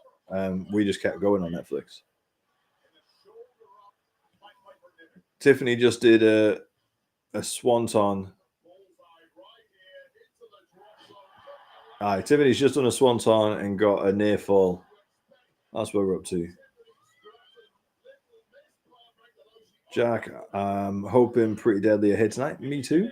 S1: we just kept going on Netflix. Tiffany just did a swanton. Tiffany's just done a swanton and got a near fall. That's what we're up to. Jack, I'm hoping Pretty Deadly ahead tonight. Me too.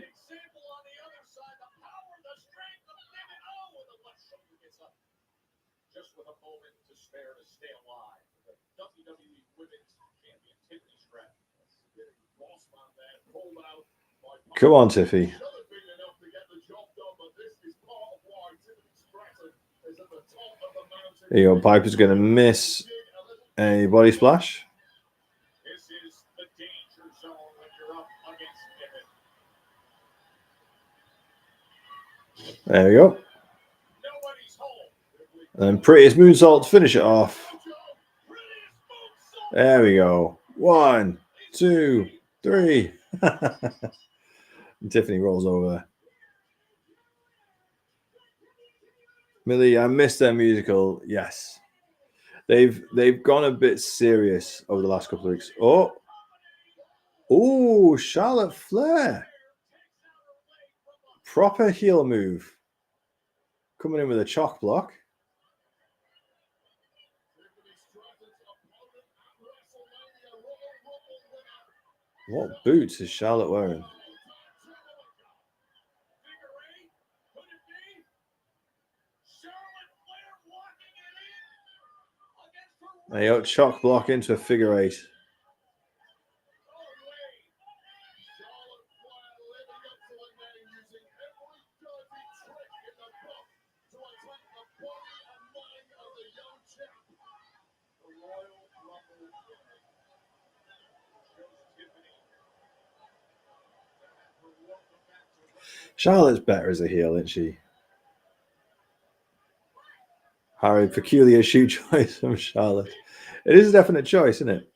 S1: Come on, Tiffy. There you go. Piper's going to miss a body splash. There we go. And Prettiest moonsault to finish it off. There we go. 1, 2, 3. Tiffany rolls over. Millie, I missed their musical. Yes. They've gone a bit serious over the last couple of weeks. Oh, Charlotte Flair. Proper heel move. Coming in with a chalk block. What boots is Charlotte wearing? There you go, chalk block into a figure eight. Charlotte's better as a heel, isn't she? Harry, peculiar shoe choice from Charlotte. It is a definite choice, isn't it?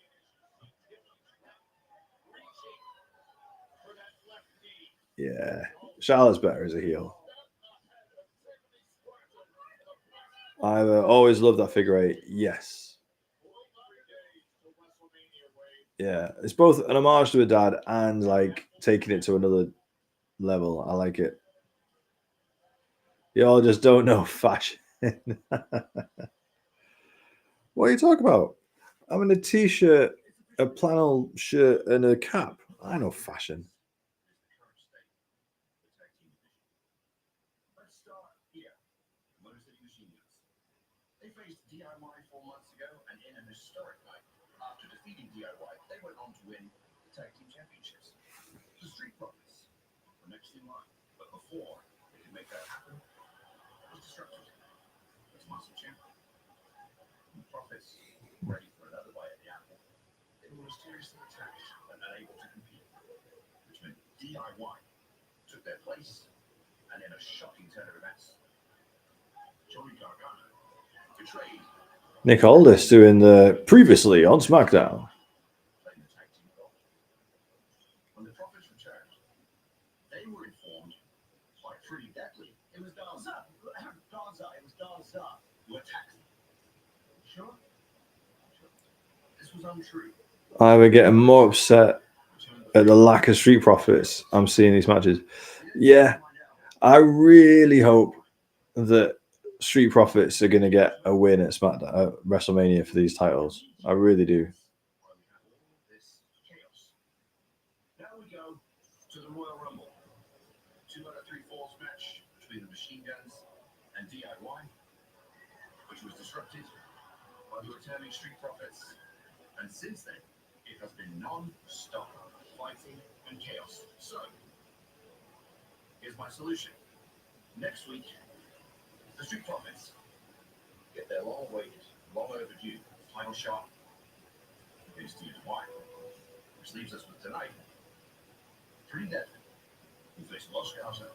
S1: Yeah, Charlotte's better as a heel. I've always loved that figure eight. Yes. Yeah, it's both an homage to her dad and like taking it to another level. I like it. Y'all just don't know fashion. What are you talking about? I'm in a t-shirt, a flannel shirt, and a cap. I know fashion.
S2: Let's start here. Motor City Machine Guns. They faced DIY 4 months ago, and in an historic night, after defeating DIY, they went on to win the Tag Team Championships. The Street Profits were next in line, but before they could make that happen, it was disrupted. It's Muscle Champion. The Profits, ready for another bite at the apple, they were mysteriously attacked and unable to compete, which meant DIY took their place, and in a shocking turn of events, Johnny Gargano betrayed
S1: Nick Aldis doing the previously on SmackDown.
S2: playing the tag team role. When the Profits returned, they were informed by Pretty Deadly. It was Garza. It was Garza who attacked them. Sure? This was untrue.
S1: I would get more upset at the lack of Street Profits I'm seeing these matches. Yeah, I really hope that Street Profits are going to get a win at SmackDown, at WrestleMania for these titles. I really do.
S2: This chaos. Now we go to the Royal Rumble. 2 out of 3 falls match between the Machine Guns and DIY, which was disrupted by the returning Street Profits. And since then, it has been non-stop fighting and chaos. So, here's my solution. Next week, the Street Profits get their long-awaited, long overdue title shot against DIY, which leaves us with tonight Pretty Deadly, who face Los Garza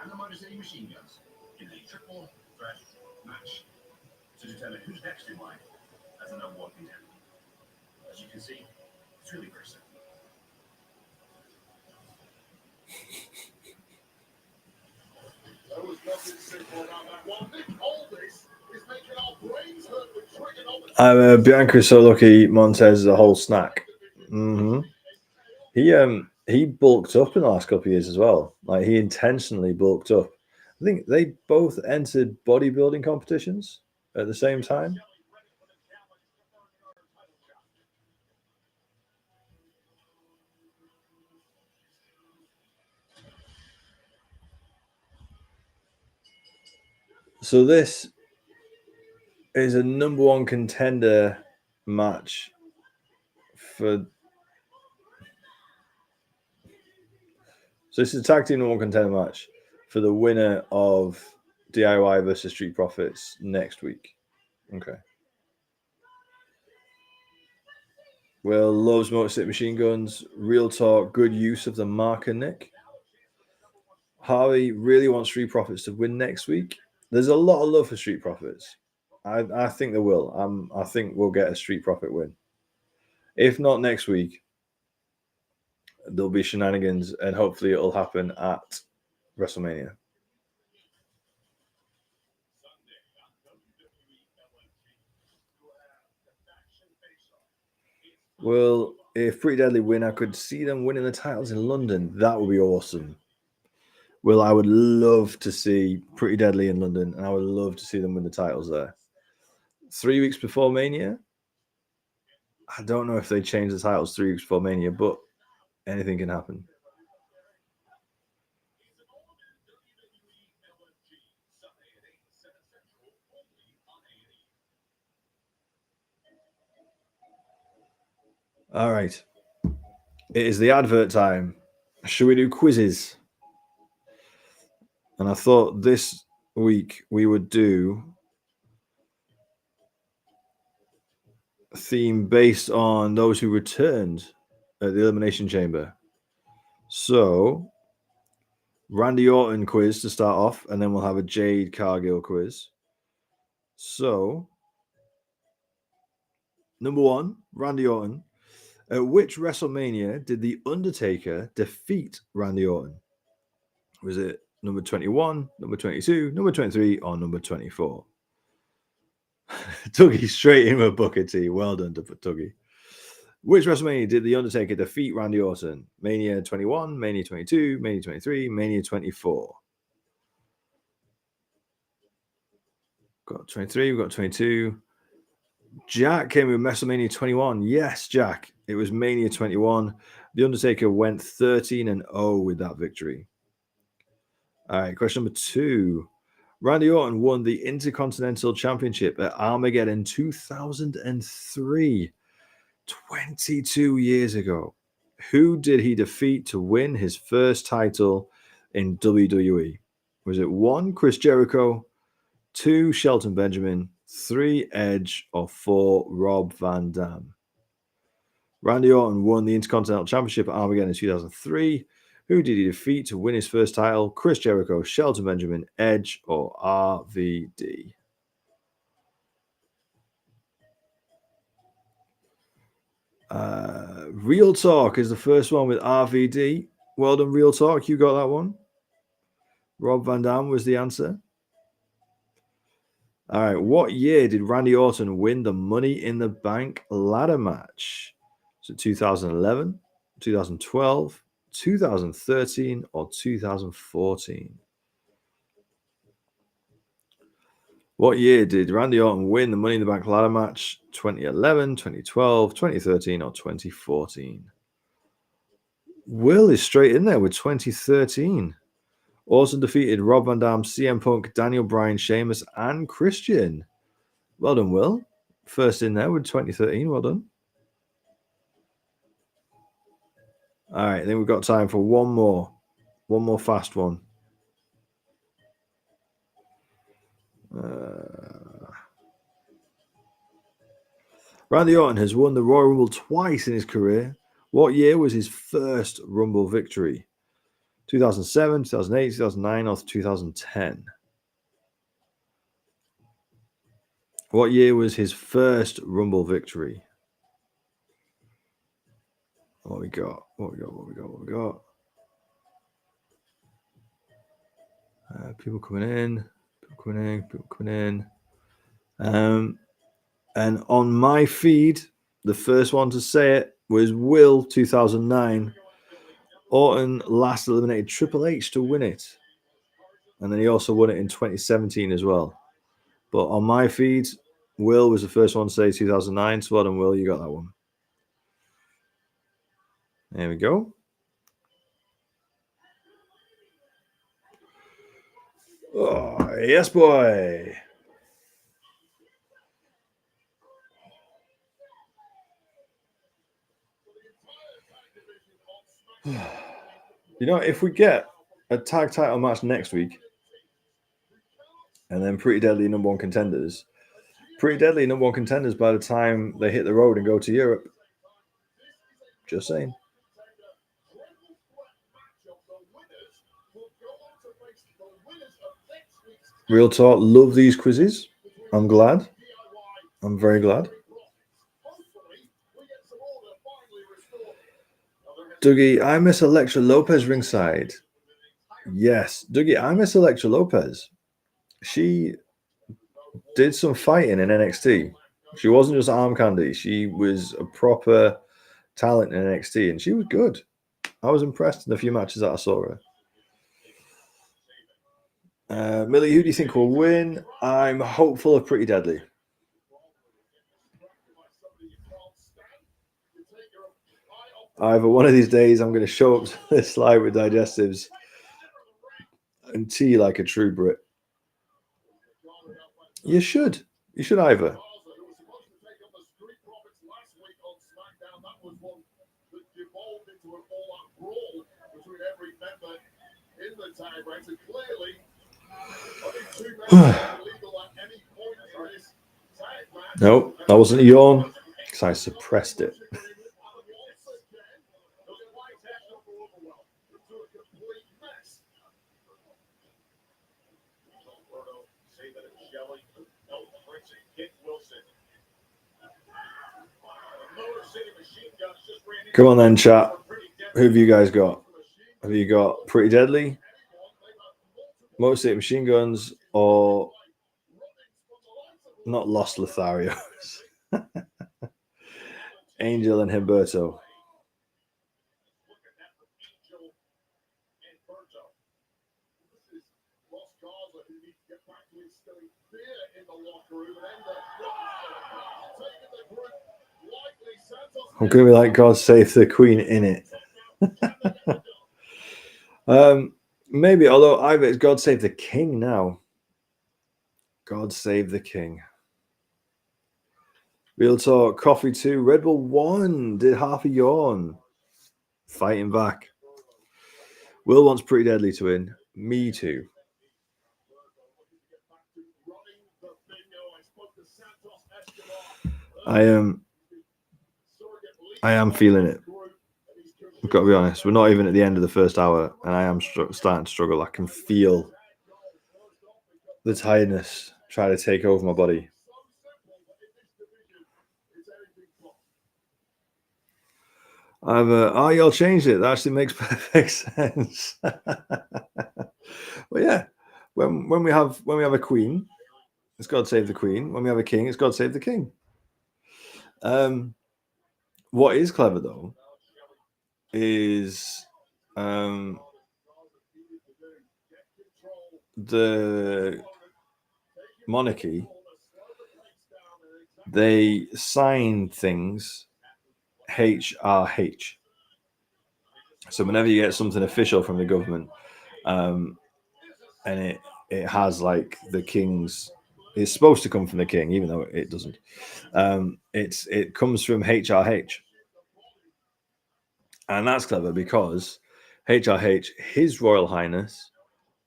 S2: and the Motor City Machine Guns in a triple threat match to determine who's next in line as the number 1 contender. As you can see, it's really very simple. There was nothing simple about that one. Nick Aldis is making our brains hurt with trigonometry.
S1: Bianca is so lucky Montez is a whole snack. He bulked up in the last couple of years as well. Like he intentionally bulked up. I think they both entered bodybuilding competitions at the same time. So this is a number 1 contender match for. So this is a tag team number 1 contender match for the winner of DIY versus Street Profits next week. Okay. Will loves Motor City Machine Guns. Real talk, good use of the marker, Nick. Harvey really wants Street Profits to win next week. There's a lot of love for Street Profits. I think they will. I think we'll get a Street Profit win. If not next week, there'll be shenanigans, and hopefully it'll happen at WrestleMania. Well, if Pretty Deadly win, I could see them winning the titles in London. That would be awesome. Will, I would love to see Pretty Deadly in London, and I would love to see them win the titles there. 3 weeks before Mania, I don't know if they change the titles 3 weeks before Mania, but anything can happen. All right. It is the advert time. Should we do quizzes? And I thought this week we would do a theme based on those who returned at the Elimination Chamber. So, Randy Orton quiz to start off, and then we'll have a Jade Cargill quiz. So, number 1, Randy Orton. At which WrestleMania did The Undertaker defeat Randy Orton? Was it number 21, number 22, number 23, or number 24? Dougie straight in with Booker T. Well done to Dougie. Which WrestleMania did The Undertaker defeat Randy Orton? Mania 21, Mania 22, Mania 23, Mania 24. Got 23, we've got 22. Jack came with WrestleMania 21. Yes, Jack. It was Mania 21. The Undertaker went 13-0 with that victory. All right, question number 2. Randy Orton won the Intercontinental Championship at Armageddon 2003, 22 years ago. Who did he defeat to win his first title in WWE? Was it 1, Chris Jericho, 2, Shelton Benjamin, 3, Edge, or 4, Rob Van Dam? Randy Orton won the Intercontinental Championship at Armageddon in 2003. Who did he defeat to win his first title? Chris Jericho, Shelton Benjamin, Edge, or RVD? Real Talk is the first one with RVD. Well done, Real Talk. You got that one. Rob Van Dam was the answer. All right. What year did Randy Orton win the Money in the Bank ladder match? Was it 2011, 2012, 2013, or 2014? What year did Randy Orton win the Money in the Bank ladder match? 2011, 2012, 2013, or 2014? Will is straight in there with 2013. Orton defeated Rob Van Dam, CM Punk, Daniel Bryan, Sheamus, and Christian. Well done, Will. First in there with 2013. Well done. All right, then we've got time for one more fast one. Randy Orton has won the Royal Rumble twice in his career. What year was his first Rumble victory? 2007, 2008, 2009, or 2010? What year was his first Rumble victory? What we got? People coming in. And on my feed, the first one to say it was Will, 2009. Orton last eliminated Triple H to win it. And then he also won it in 2017 as well. But on my feed, Will was the first one to say 2009. So well done, Will. You got that one. There we go. Oh, yes, boy. You know, if we get a tag title match next week and then Pretty Deadly number 1 contenders, by the time they hit the road and go to Europe. Just saying. Real Talk, love these quizzes. I'm glad. I'm very glad. Dougie, I miss Elektra Lopez ringside. Yes, Dougie, I miss Elektra Lopez. She did some fighting in NXT. She wasn't just arm candy. She was a proper talent in NXT, and she was good. I was impressed in the few matches that I saw her. Millie, who do you think will win? I'm hopeful of Pretty Deadly. Either one of these days, I'm going to show up to this live with digestives and tea like a true Brit. You should. You should either. Nope, that wasn't a yawn because I suppressed it. Come on then, chat. Who have you guys got? Have you got Pretty Deadly, Motor City Machine Guns, or not Los Lotharios? Angel and Humberto. I'm going to be like, God save the Queen in it. Maybe, although either it's God save the King now. God save the King. Real talk, Coffee 2, Red Bull 1, did half a yawn. Fighting back. Will wants Pretty Deadly to win. Me too. I am feeling it. I've got to be honest. We're not even at the end of the first hour, and I am starting to struggle. I can feel the tiredness try to take over my body. Y'all changed it. That actually makes perfect sense. Well, yeah. When we have a queen, it's God save the Queen. When we have a king, it's God save the King. What is clever though is the monarchy. They sign things HRH. So whenever you get something official from the government, and it has like the king's, it's supposed to come from the king, even though it doesn't. It comes from HRH, and that's clever because HRH, His Royal Highness,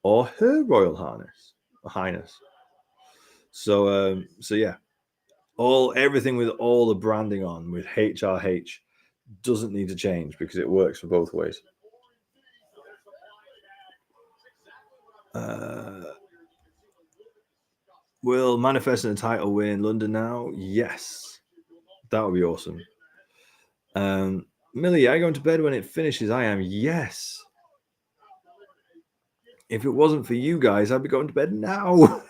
S1: or Her Royal Highness. So yeah, everything with all the branding on with HRH doesn't need to change because it works for both ways. Will manifesting a title win in London now? Yes, that would be awesome. Millie, are you going to bed when it finishes? I am. Yes. If it wasn't for you guys, I'd be going to bed now.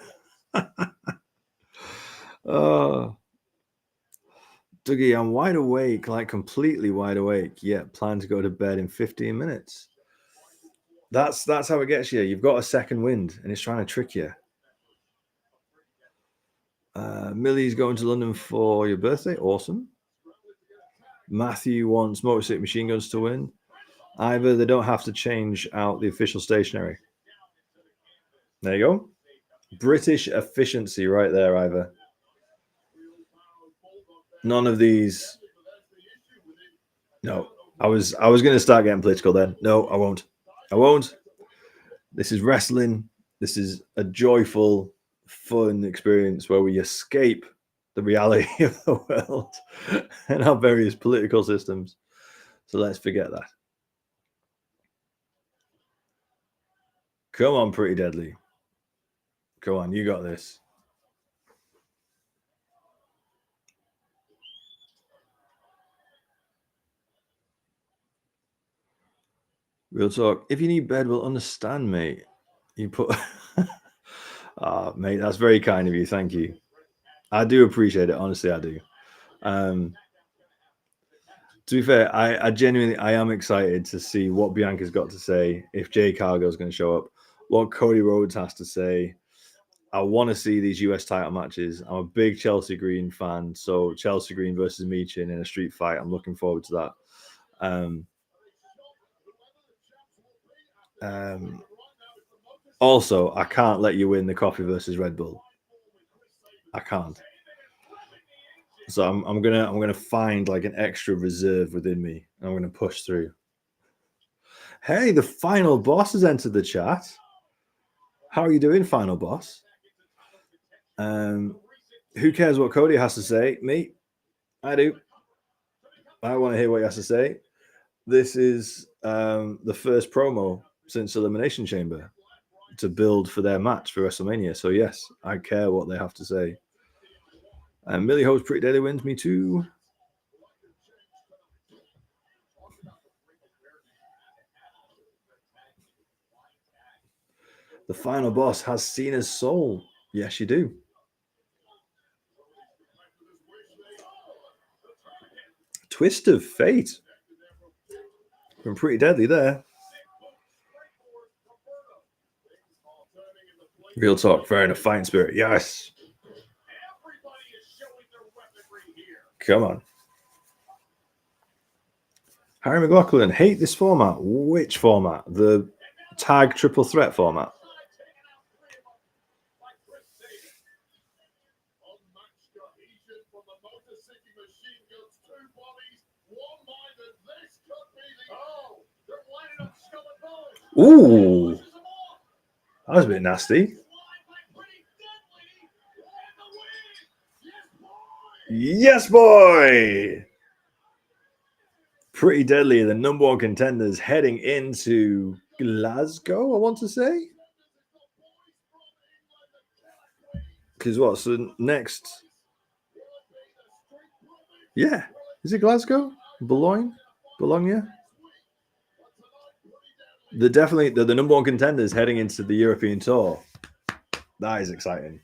S1: Dougie, I'm wide awake, like completely wide awake. Yeah, plan to go to bed in 15 minutes. That's how it gets you. You've got a second wind, and it's trying to trick you. Millie's going to London for your birthday. Awesome. Matthew wants Motor City Machine Guns to win. Either they don't have to change out the official stationery. There you go. British efficiency right there, Ivor. None of these. No, I was going to start getting political then. No, I won't. This is wrestling. This is a joyful, fun experience where we escape the reality of the world and our various political systems. So let's forget that. Come on, Pretty Deadly. Go on, you got this. Real talk. If you need bed, we'll understand, mate. You put... mate, that's very kind of you. Thank you. I do appreciate it. Honestly, I do. To be fair, I genuinely, I am excited to see what Bianca's got to say, if Jade Cargill is going to show up. what Cody Rhodes has to say. I want to see these US title matches. I'm a big Chelsea Green fan, so Chelsea Green versus Michin in a street fight. I'm looking forward to that. Also, I can't let you win the Coffee versus Red Bull. I can't. So I'm gonna find like an extra reserve within me. And I'm gonna push through. Hey, the final boss has entered the chat. How are you doing, final boss? Who cares what Cody has to say? Me, I do. I want to hear what he has to say. This is the first promo since Elimination Chamber to build for their match for WrestleMania. So yes, I care what they have to say. And Millie Ho's Pretty Deadly wins. Me too. The final boss has Cena's soul. Yes, you do. Twist of Fate. From Pretty Deadly there. Real talk, fair enough. Fighting spirit. Yes. Come on. Harry McLaughlin, hate this format. Which format? The tag triple threat format. Ooh, that was a bit nasty. Yes, boy. Pretty Deadly, the number one contenders heading into Glasgow, I want to say. Because what? So next. Yeah. Is it Glasgow? Bologna? They're definitely the number one contenders heading into the European tour. That is exciting.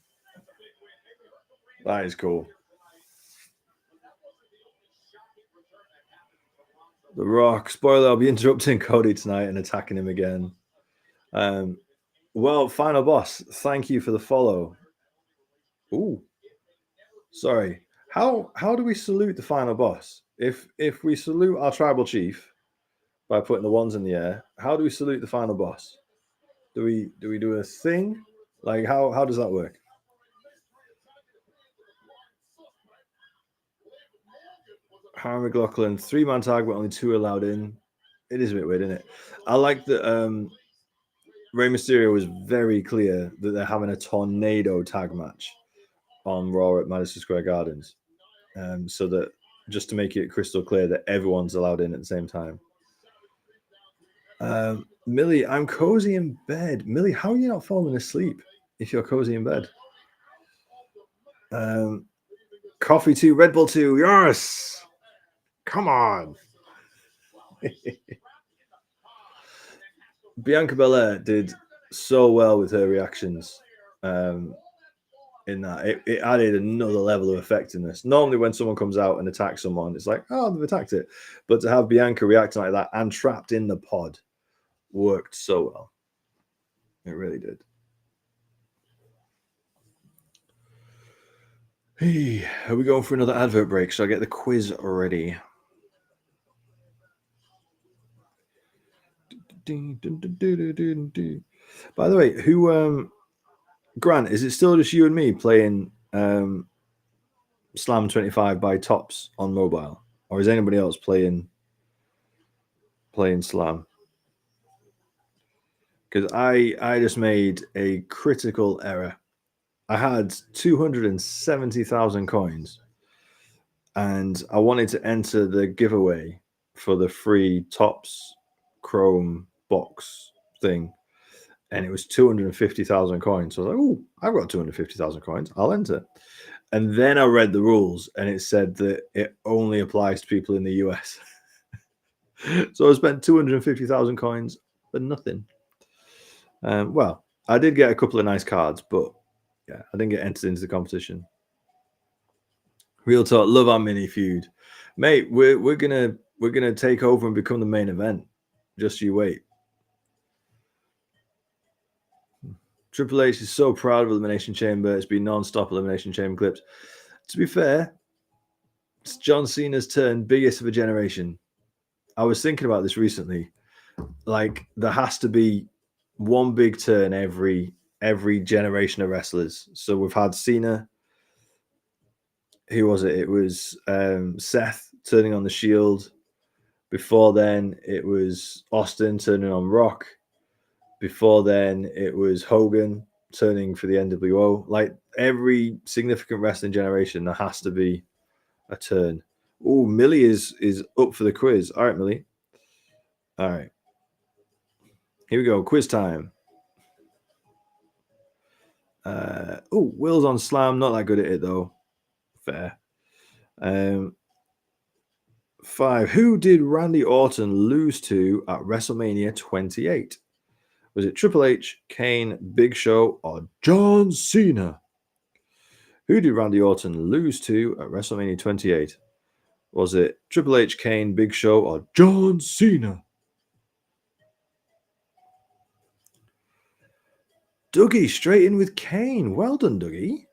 S1: That is cool. The Rock. Spoiler, I'll be interrupting Cody tonight and attacking him again. Well, final boss, thank you for the follow. Ooh. Sorry. How do we salute the final boss? If we salute our tribal chief by putting the ones in the air, how do we salute the final boss? Do we do a thing? Like how does that work? Harry McLaughlin, 3-man tag, but only 2 allowed in. It is a bit weird, isn't it? I like that Rey Mysterio was very clear that they're having a tornado tag match on Raw at Madison Square Gardens. So that just to make it crystal clear that everyone's allowed in at the same time. Millie, I'm cozy in bed. Millie, how are you not falling asleep if you're cozy in bed? Coffee 2, Red Bull 2, yes! Come on. Bianca Belair did so well with her reactions in that. It added another level of effectiveness. Normally when someone comes out and attacks someone, it's like, oh, they've attacked it. But to have Bianca reacting like that and trapped in the pod worked so well. It really did. Hey, are we going for another advert break? So I get the quiz ready. By the way, who Grant, is it still just you and me playing Slam 25 by Tops on mobile? Or is anybody else playing Slam? Because I just made a critical error. I had 270,000 coins and I wanted to enter the giveaway for the free Tops Chrome box thing. And it was 250,000 coins. So I was like, oh, I've got 250,000 coins. I'll enter. And then I read the rules and it said that it only applies to people in the US. So I spent 250,000 coins for nothing. Well, I did get a couple of nice cards, but yeah, I didn't get entered into the competition. Real talk, love our mini feud, mate. We're gonna take over and become the main event. Just you wait. Triple H is so proud of Elimination Chamber. It's been non-stop Elimination Chamber clips. To be fair, it's John Cena's turn, biggest of a generation. I was thinking about this recently. Like, there has to be one big turn every generation of wrestlers. So we've had Cena. Who was it? It was Seth turning on the Shield. Before then, it was Austin turning on Rock. Before then, it was Hogan turning for the NWO. Like, every significant wrestling generation, there has to be a turn. Oh, Millie is up for the quiz. All right, Millie. All right. Here we go. Quiz time. Will's on Slam. Not that good at it, though. Fair. 5. Who did Randy Orton lose to at WrestleMania 28? Was it Triple H, Kane, Big Show, or John Cena? Who did Randy Orton lose to at WrestleMania 28? Was it Triple H, Kane, Big Show, or John Cena? Dougie, straight in with Kane. Well done, Dougie.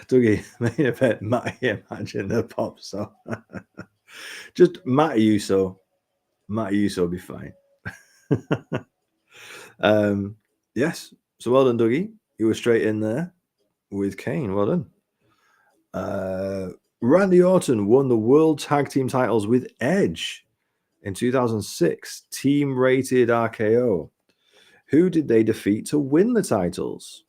S1: Dougie, main event, Matty, imagine the pop song. Just Matty Uso. Matty Uso will be fine. Yes. So well done, Dougie. You were straight in there with Kane. Well done. Randy Orton won the World Tag Team titles with Edge in 2006. Team rated RKO. Who did they defeat to win the titles?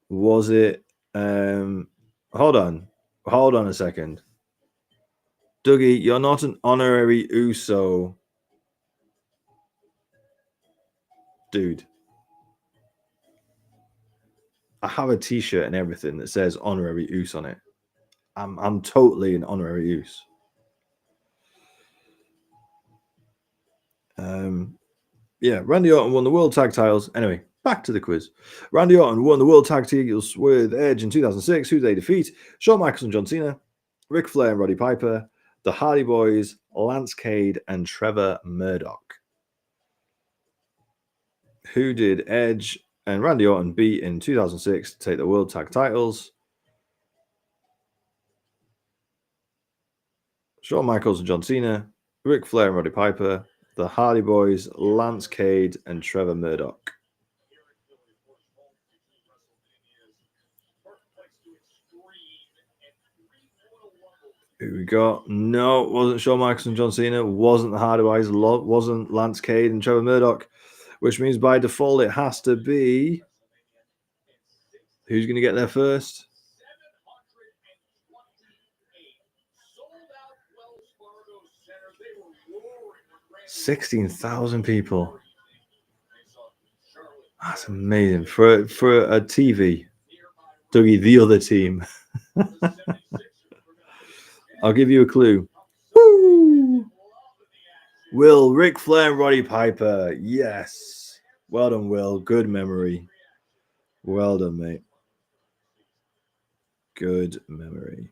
S1: Was it... hold on a second. Dougie, you're not an honorary Uso. Dude. I have a t-shirt and everything that says honorary Uso on it. I'm totally an honorary Uso. Yeah, Randy Orton won the World Tag titles. Anyway, back to the quiz. Randy Orton won the World Tag titles with Edge in 2006. Who did they defeat? Shawn Michaels and John Cena, Ric Flair and Roddy Piper, the Hardy Boys, Lance Cade, and Trevor Murdoch. Who did Edge and Randy Orton beat in 2006 to take the World Tag titles? Shawn Michaels and John Cena, Ric Flair and Roddy Piper, the Hardy Boys, Lance Cade, and Trevor Murdoch. Here we go. No, it wasn't Shawn Michaels and John Cena. It wasn't the Hardy Boys. Wasn't Lance Cade and Trevor Murdoch. Which means by default it has to be... Who's going to get there first? 16,000 people. That's amazing for a TV. Dougie, the other team. I'll give you a clue. Woo! Will, Ric Flair, and Roddy Piper. Yes. Well done, Will. Good memory. Well done, mate. Good memory.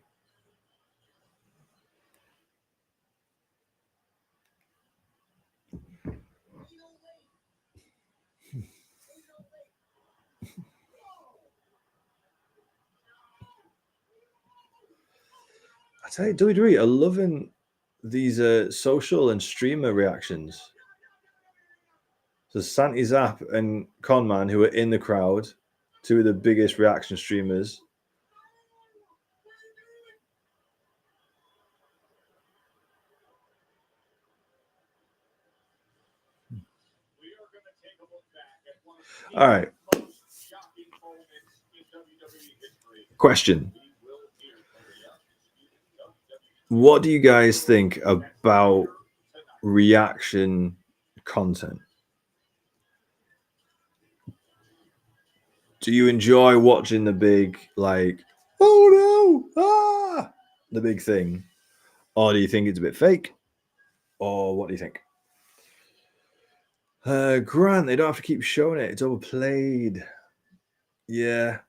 S1: I tell you, WWE are loving these social and streamer reactions. So Santi Zap and Conman, who are in the crowd, two of the biggest reaction streamers. All right. Question. What do you guys think about reaction content? Do you enjoy watching the big, like, oh no, the big thing? Or do you think it's a bit fake? Or what do you think? Grant, they don't have to keep showing it. It's overplayed. Yeah.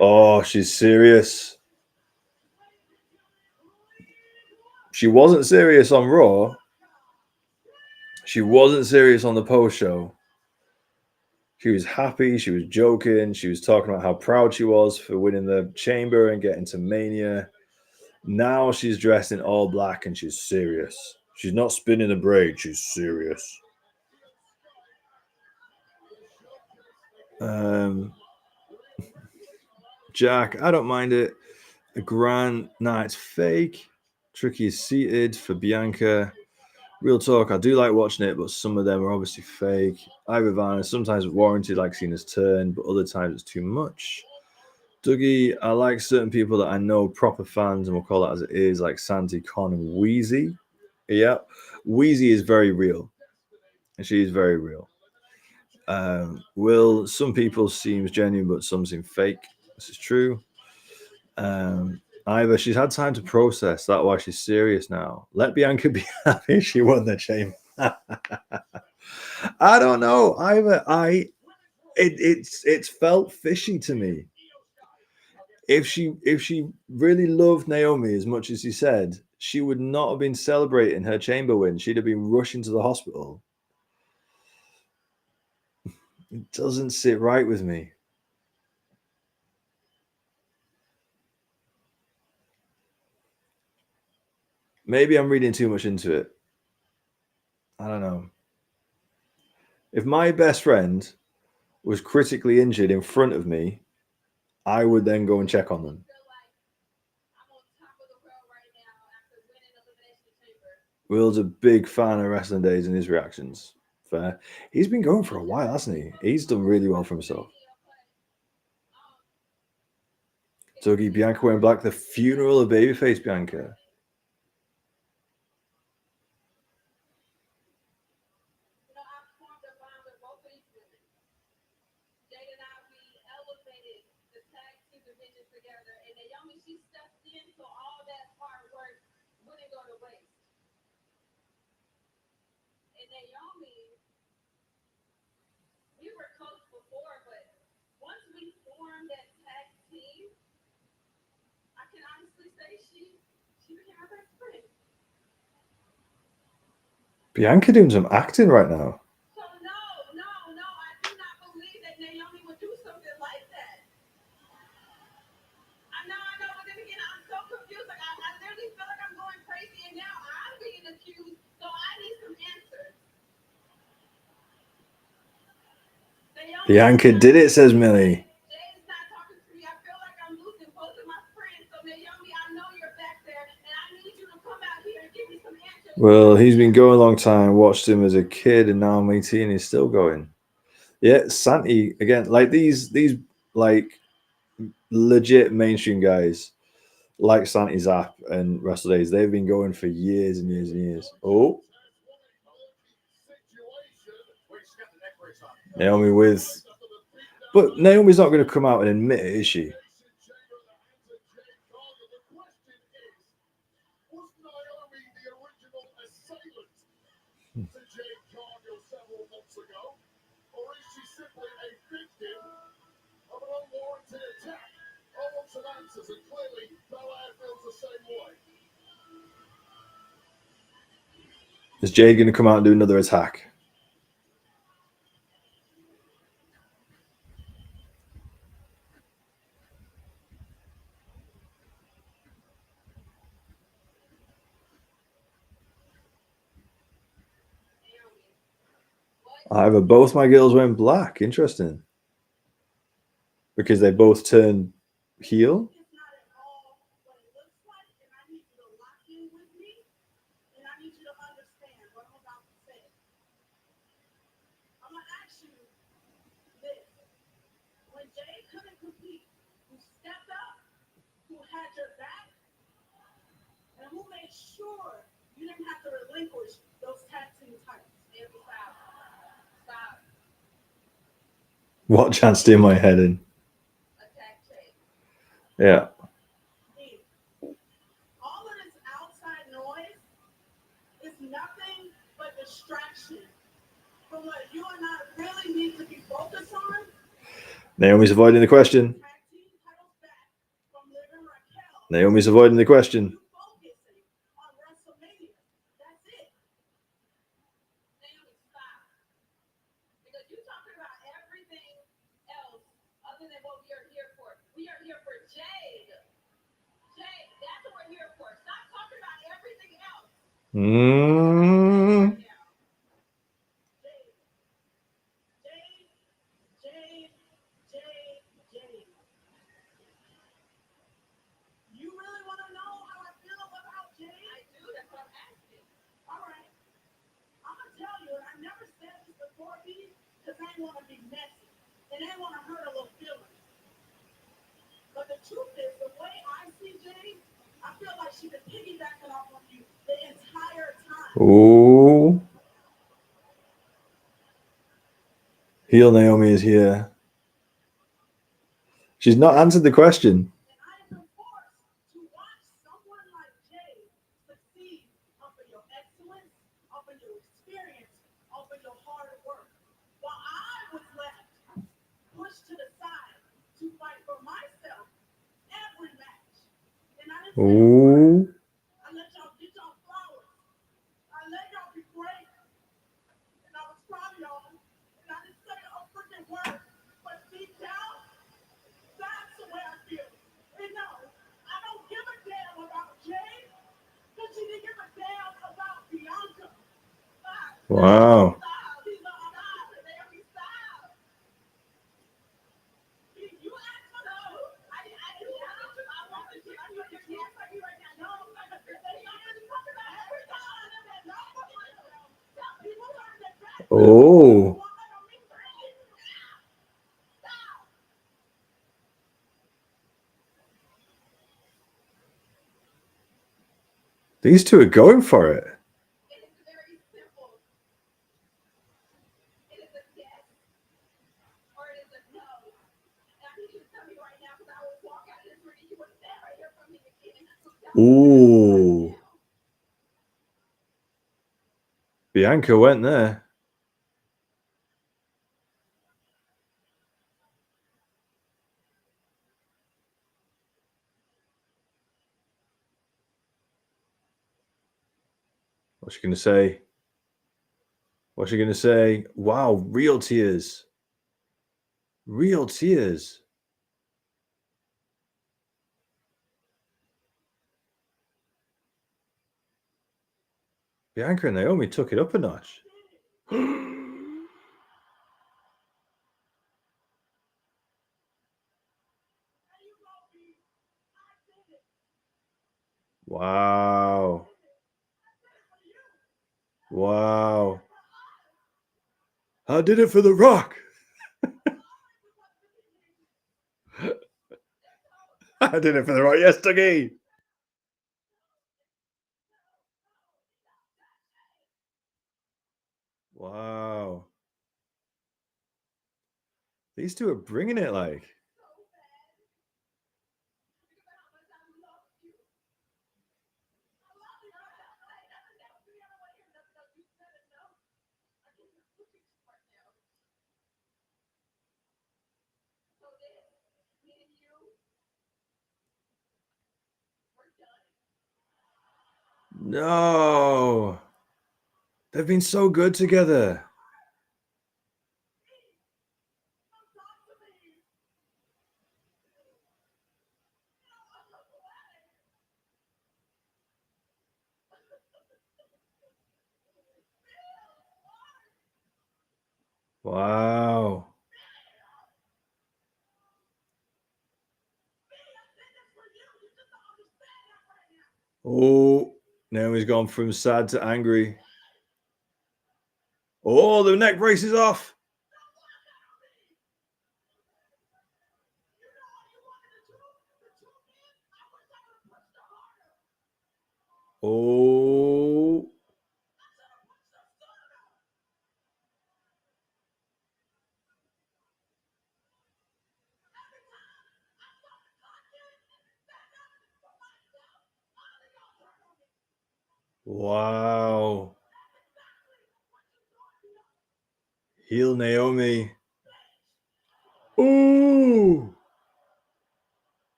S1: Oh, she's serious. She wasn't serious on Raw. She wasn't serious on the post show. She was happy. She was joking. She was talking about how proud she was for winning the chamber and getting to Mania. Now she's dressed in all black and she's serious. She's not spinning the braid. She's serious. Jack, I don't mind it. Grant, nah, it's fake. Tricky is seated for Bianca. Real talk, I do like watching it, but some of them are obviously fake. Ivana, sometimes warranted, like Cena's turn, but other times it's too much. Dougie, I like certain people that I know, proper fans, and we'll call it as it is, like Santi, Con, and Wheezy. Yeah, Wheezy is very real, and she is very real. Will, some people seems genuine, but some seem fake. This is true. Ivor, she's had time to process. That's why she's serious now. Let Bianca be happy she won the chamber. I don't know. Ivor, it's felt fishy to me. If she really loved Naomi as much as she said, she would not have been celebrating her chamber win. She'd have been rushing to the hospital. It doesn't sit right with me. Maybe I'm reading too much into it. I don't know. If my best friend was critically injured in front of me, I would then go and check on them. Will's a big fan of Wrestling Days and his reactions. Fair. He's been going for a while, hasn't he? He's done really well for himself. Dougie, Bianca wearing black, the funeral of babyface Bianca. Bianca doing some acting right now. Bianca did it, says Millie. Well, he's been going a long time. Watched him as a kid, and now I'm 18. He's still going. Yeah, Santi again. Like these like legit mainstream guys, like Santi Zap and Wrestle Days. They've been going for years and years and years. Oh, Naomi with, but Naomi's not going to come out and admit it, is she?
S2: Jade Cargill several months ago? Or is she simply a victim of an unwarranted attack? I want some answers, and clearly Belair feels the same way.
S1: Is Jade going to come out and do another attack? Either both my girls went black. Interesting. Because they both turned heel. What chance do my head in? Yeah.
S3: All of this outside noise is nothing but distraction from what you and I really need to be focused on.
S1: Naomi's avoiding the question.
S3: tag team titles back from Liv and Raquel.
S1: Naomi's avoiding the question.
S3: Focusing on WrestleMania. That's it. Naomi, stop. Because you're talking about everything else other than what we are here for. We are here for Jade. Jade, that's what we're here for. Stop talking about everything else.
S1: Mm.
S3: Right now. Jade. Jade. Jade. Jade. Jade. You really want to know how I feel about Jade? I do. That's what I'm asking. All right. I'm going to tell you, and I never said this before, B, because I didn't want to be messy. And I didn't want to hurt a little feeling. But the truth is, the way I see Jade, I feel like she's been piggybacking off of you the entire time.
S1: Ooh. Heel Naomi is here. She's not answered the question.
S3: And I have been forced to watch someone like Jade succeed off of your excellence, off of your experience, off of your hard work. While I was left pushed to the side to fight for myself every match. And I didn't say a word.
S1: Ooh.
S3: I let y'all get y'all flowers. I let y'all be great. And I was proud of y'all. And I didn't say a freaking word. But deep down, that's the way I feel. And no, I don't give a damn about Jade. Because she didn't give a damn about Bianca.
S1: Wow.
S3: Stop. He's not stop. Naomi, stop. You asked for those. I want to give you your chance for you right now. No, I'm not going to say you're talking about every time. No, tell people turn their back.
S1: Oh. These two are going for it.
S3: It is very simple. It is a yes or it is a no. And I need you to tell me right now because I will walk out of this ring and you will never hear from me again. So tell me
S1: Ooh.
S3: right now.
S1: Bianca went there. What's she going to say? What's she going to say? Wow, real tears. Real tears. Bianca and Naomi took it up a notch. Wow. Wow. I did it for The Rock. I did it for The Rock. Yes, Dougie. Wow. These two are bringing it like. No. They've been so good together. Wow. Oh, now he's gone from sad to angry. Oh, the neck brace is off. Oh. Wow. Heel Naomi. Ooh.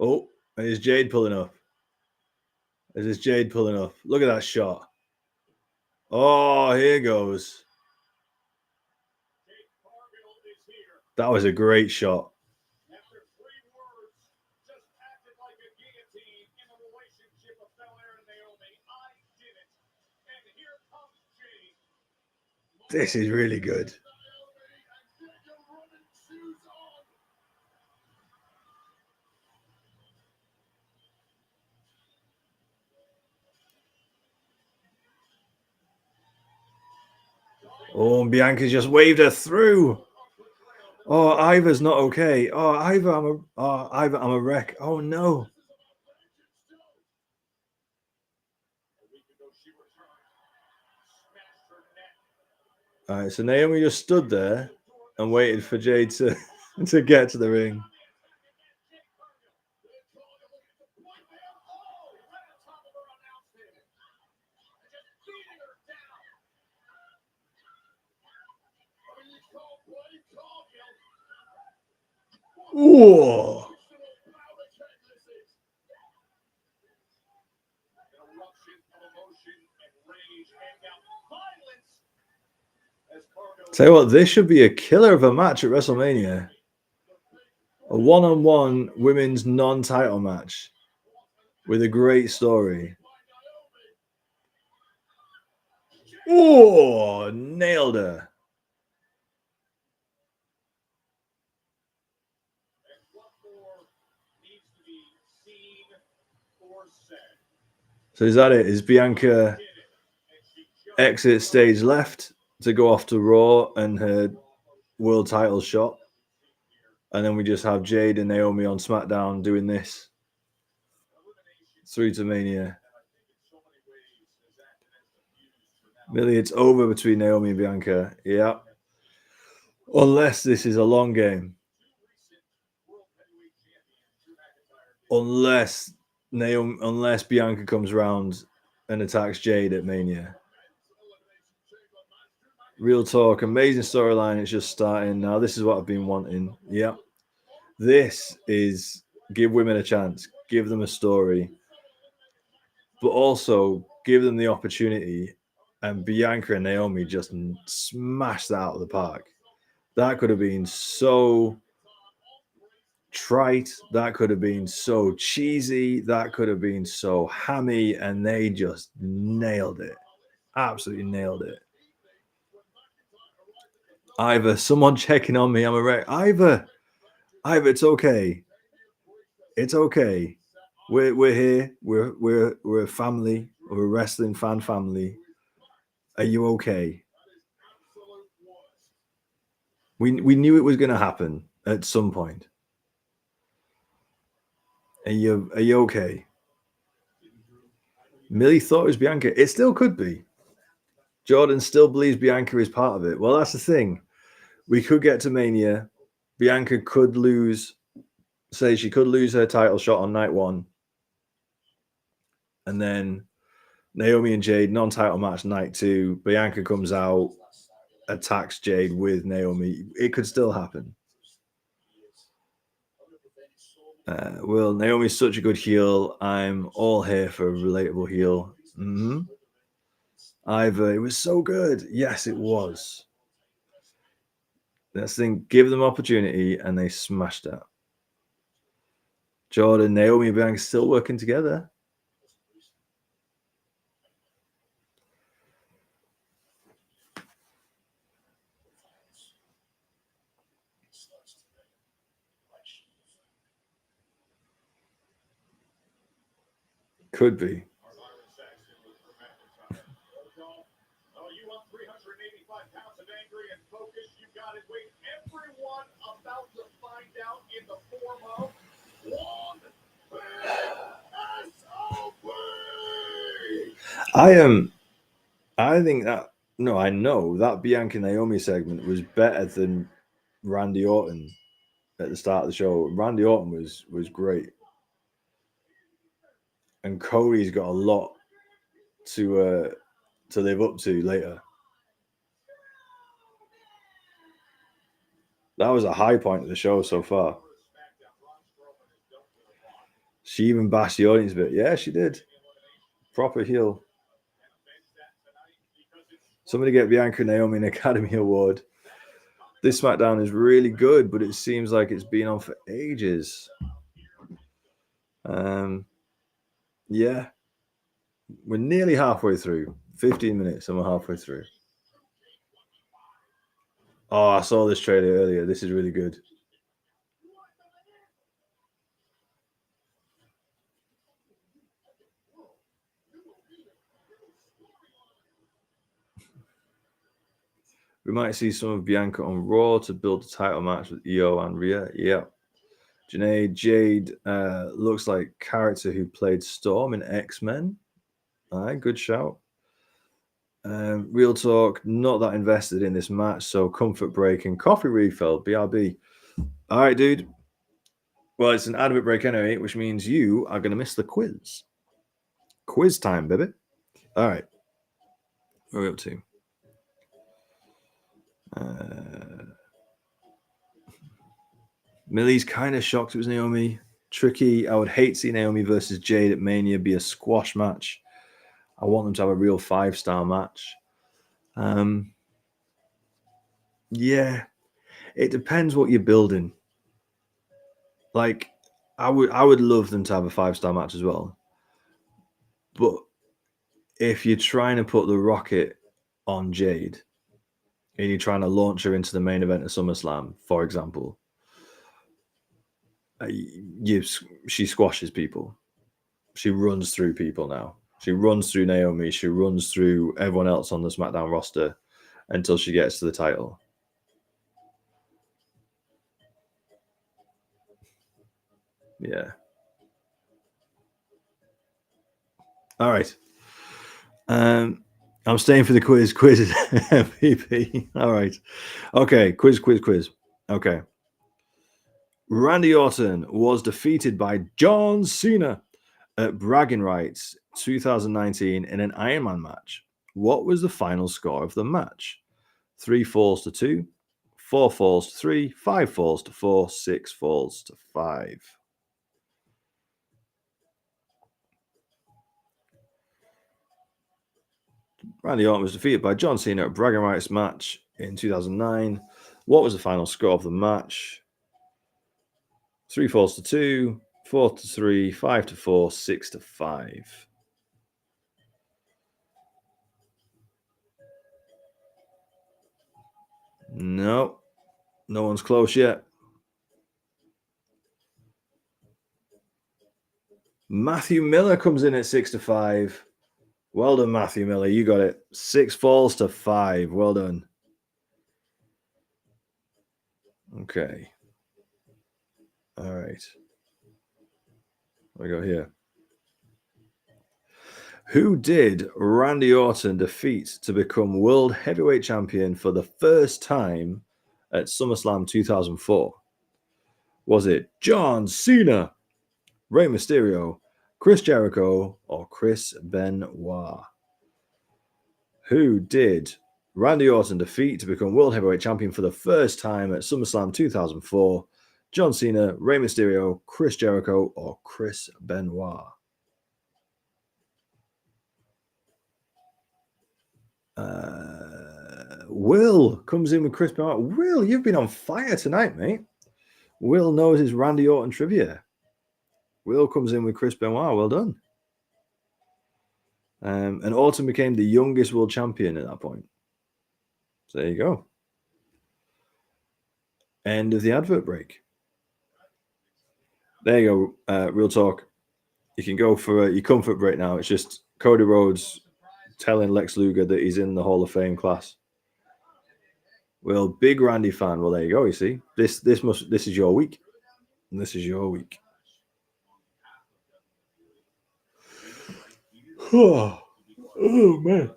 S1: Oh, is Jade pulling up? Is this Jade pulling up? Look at that shot. Oh, here goes.
S2: Cargill is here.
S1: That was a great shot.
S2: After 3 words, just acted like a guillotine in the relationship of Belair and Naomi. I did it. And here comes Jade.
S1: This is really good.
S2: Naomi and get your running shoes on.
S1: Oh, and Bianca's just waved her through. Oh, Ivor's not okay. Oh, Ivor, I'm a wreck. Oh no. All right, so Naomi just stood there and waited for Jade to, to get to the ring. Whoa. Tell you what, this should be a killer of a match at WrestleMania. A one-on-one women's non-title match with a great story. Oh, nailed her. So is that it? Is Bianca exit stage left to go off to Raw and her world title shot? And then we just have Jade and Naomi on SmackDown doing this through to Mania. Millie, it's over between Naomi and Bianca. Yeah. Unless this is a long game. Unless Bianca comes round and attacks Jade at Mania. Real talk, amazing storyline. It's just starting now. This is what I've been wanting. Yeah. This is give women a chance, give them a story, but also give them the opportunity. And Bianca and Naomi just smashed that out of the park. That could have been so trite. That could have been so cheesy. That could have been so hammy. And they just nailed it. Absolutely nailed it. Ivor, someone checking on me. I'm a wreck. Ivor, it's okay. It's okay. We're here. We're a family. We're a wrestling fan family. Are you okay? We knew it was going to happen at some point. Are you okay? Millie thought it was Bianca. It still could be. Jordan still believes Bianca is part of it. Well, that's the thing. We could get to Mania. Bianca could lose. Say she could lose her title shot on night 1. And then Naomi and Jade, non-title match night 2. Bianca comes out, attacks Jade with Naomi. It could still happen. Well, Naomi's such a good heel. I'm all here for a relatable heel. Ivor, it was so good. Yes, it was. That's the thing. Give them opportunity, and they smashed it. Jordan, Naomi, and Bianca still working together. Could be.
S2: You want 385 pounds of angry and focus? You got it. Wait, everyone about to find out in the form of one big SOB.
S1: I think that I know that Bianca Naomi segment was better than Randy Orton at the start of the show. Randy Orton was great. And Cody's got a lot to live up to later. That was a high point of the show so far. She even bashed the audience a bit. Yeah, she did. Proper heel. Somebody get Bianca Naomi an Academy Award. This SmackDown is really good, but it seems like it's been on for ages. Yeah. We're nearly halfway through. 15 minutes and we're halfway through. Oh, I saw this trailer earlier. This is really good. We might see some of Bianca on Raw to build a title match with Io and Rhea. Yeah. Jade looks like character who played Storm in X-Men. All right, good shout. Real talk, not that invested in this match, so comfort break and coffee refill, BRB. All right, dude. Well, it's an advert break anyway, which means you are going to miss the quiz. Quiz time, baby. All right. What are we up to? Millie's kind of shocked it was Naomi. Tricky. I would hate to see Naomi versus Jade at Mania be a squash match. I want them to have a real 5-star match. Yeah, it depends what you're building. Like, I would love them to have a 5-star match as well. But if you're trying to put the rocket on Jade and you're trying to launch her into the main event of SummerSlam, for example, she squashes people. She runs through people now. She runs through Naomi. She runs through everyone else on the SmackDown roster until she gets to the title. Yeah. All right. I'm staying for the quiz. Quiz is MVP. All right. Okay. Quiz. Okay. Randy Orton was defeated by John Cena at Bragging Rights 2019 in an Iron Man match. What was the final score of the match? 3 falls to 2, 4 falls to 3, 5 falls to 4, 6 falls to 5. Randy Orton was defeated by John Cena at a Bragging Rights match in 2009. What was the final score of the match? 3 falls to 2, 4 to 3, 5 to 4, 6 to 5. No one's close yet. Matthew Miller comes in at 6 to 5. Well done, Matthew Miller. You got it. 6 falls to 5. Well done. Okay. All right. What do we got here? Who did Randy Orton defeat to become World Heavyweight Champion for the first time at SummerSlam 2004? Was it John Cena, Rey Mysterio, Chris Jericho, or Chris Benoit? Who did Randy Orton defeat to become World Heavyweight Champion for the first time at SummerSlam 2004? John Cena, Rey Mysterio, Chris Jericho, or Chris Benoit? Will comes in with Chris Benoit. Will, you've been on fire tonight, mate. Will knows his Randy Orton trivia. Will comes in with Chris Benoit. Well done. And Orton became the youngest world champion at that point. So there you go. End of the advert break. There you go. Real talk. You can go for your comfort break now. It's just Cody Rhodes telling Lex Luger that he's in the Hall of Fame class. Well, big Randy fan. Well, there you go. You see, this is your week. This is your week. Oh man.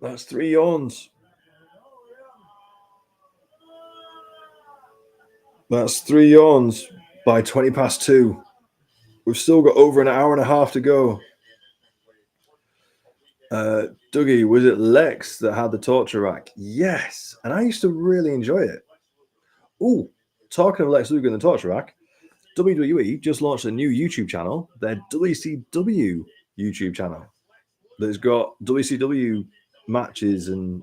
S1: That's 3 yawns. That's 3 yawns by 20 past 2. We've still got over an hour and a half to go. Dougie, was it Lex that had the torture rack? Yes. And I used to really enjoy it. Ooh, talking of Lex Luger and the Torture Rack, WWE just launched a new YouTube channel, their WCW YouTube channel, that's got WCW matches and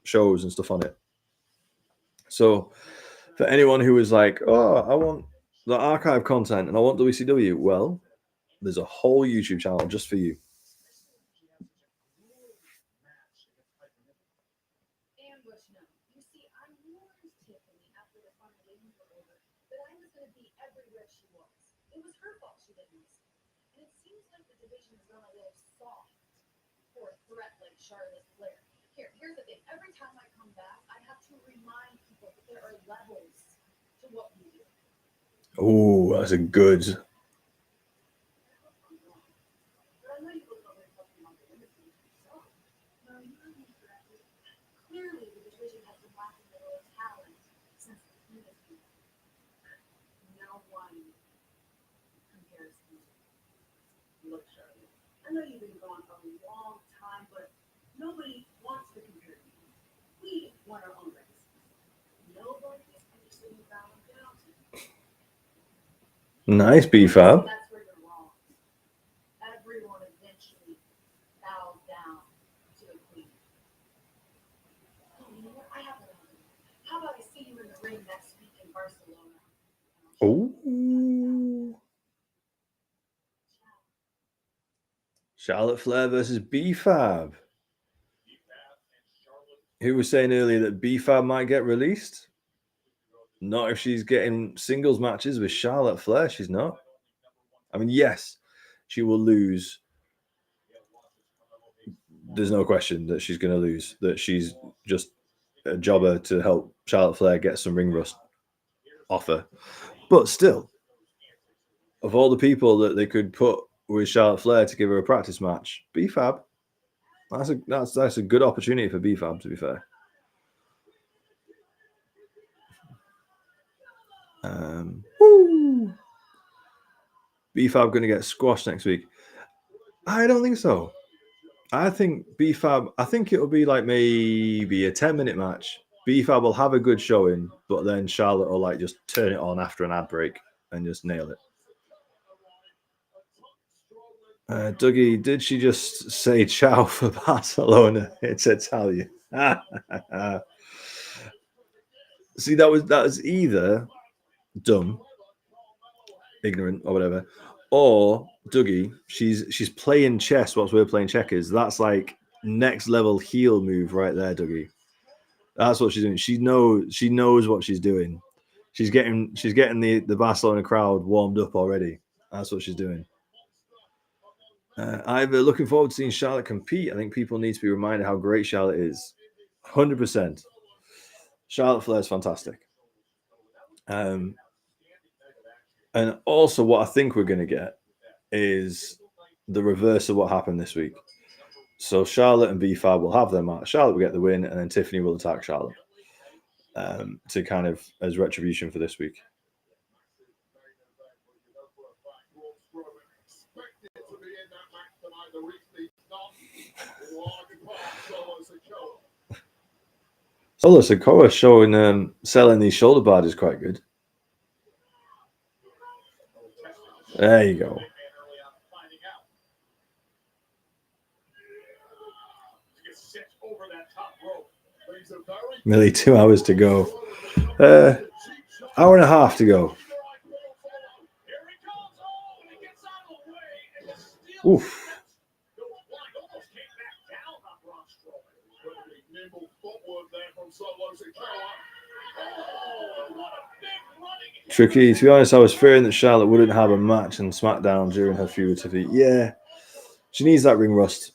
S1: shows and stuff on it. So for anyone who is like, oh, I want the archive content and I want WCW, well, there's a whole YouTube channel just for you.
S3: Charlotte Flair. Here's the thing. Every time I come back, I have to remind people that there are levels to what we do.
S1: Oh, that's a good.
S3: But I know you look over and talking about the industry yourself. No, you heard me correctly. Clearly, the division has been lacking a little talent since the industry. No one compares to you. Look, Charlotte. I know you've been gone for a long time, but nobody wants to compare to you. We want our own race. Nobody is interested in bowing down to you.
S1: Nice, B-Fab.
S3: That's where you're wrong. Everyone eventually bows down to the queen. Oh, you know what? I have an idea. How about I see you in the ring next week in Barcelona?
S1: Oh. Charlotte Flair versus B-Fab. Who was saying earlier that B-Fab might get released? Not if she's getting singles matches with Charlotte Flair. She's not. I mean, yes, she will lose. There's no question that she's going to lose. That she's just a jobber to help Charlotte Flair get some ring rust off her. But still, of all the people that they could put with Charlotte Flair to give her a practice match, B-Fab. That's a good opportunity for B-Fab, to be fair. B-Fab going to get squashed next week. I don't think so. I think B-Fab, I think it'll be like maybe a 10-minute match. B-Fab will have a good showing, but then Charlotte will like just turn it on after an ad break and just nail it. Dougie, did she just say ciao for Barcelona? It's Italian. See, that was either dumb, ignorant, or whatever, or Dougie, she's playing chess whilst we're playing checkers. That's like next level heel move right there, Dougie. That's what she's doing. She knows what she's doing. She's getting the Barcelona crowd warmed up already. That's what she's doing. Either looking forward to seeing Charlotte compete. I think people need to be reminded how great Charlotte is. 100%. Charlotte Flair is fantastic. And also what I think we're going to get is the reverse of what happened this week. So Charlotte and B-Fab will have their match. Charlotte will get the win, and then Tiffany will attack Charlotte to kind of as retribution for this week. Solo Sikoa showing selling these shoulder pads is quite good. There you go. Nearly 2 hours to go. Hour and a half to go. Oof. Tricky. To be honest, I was fearing that Charlotte wouldn't have a match in SmackDown during her feud with Tiffany. Yeah, she needs that ring rust.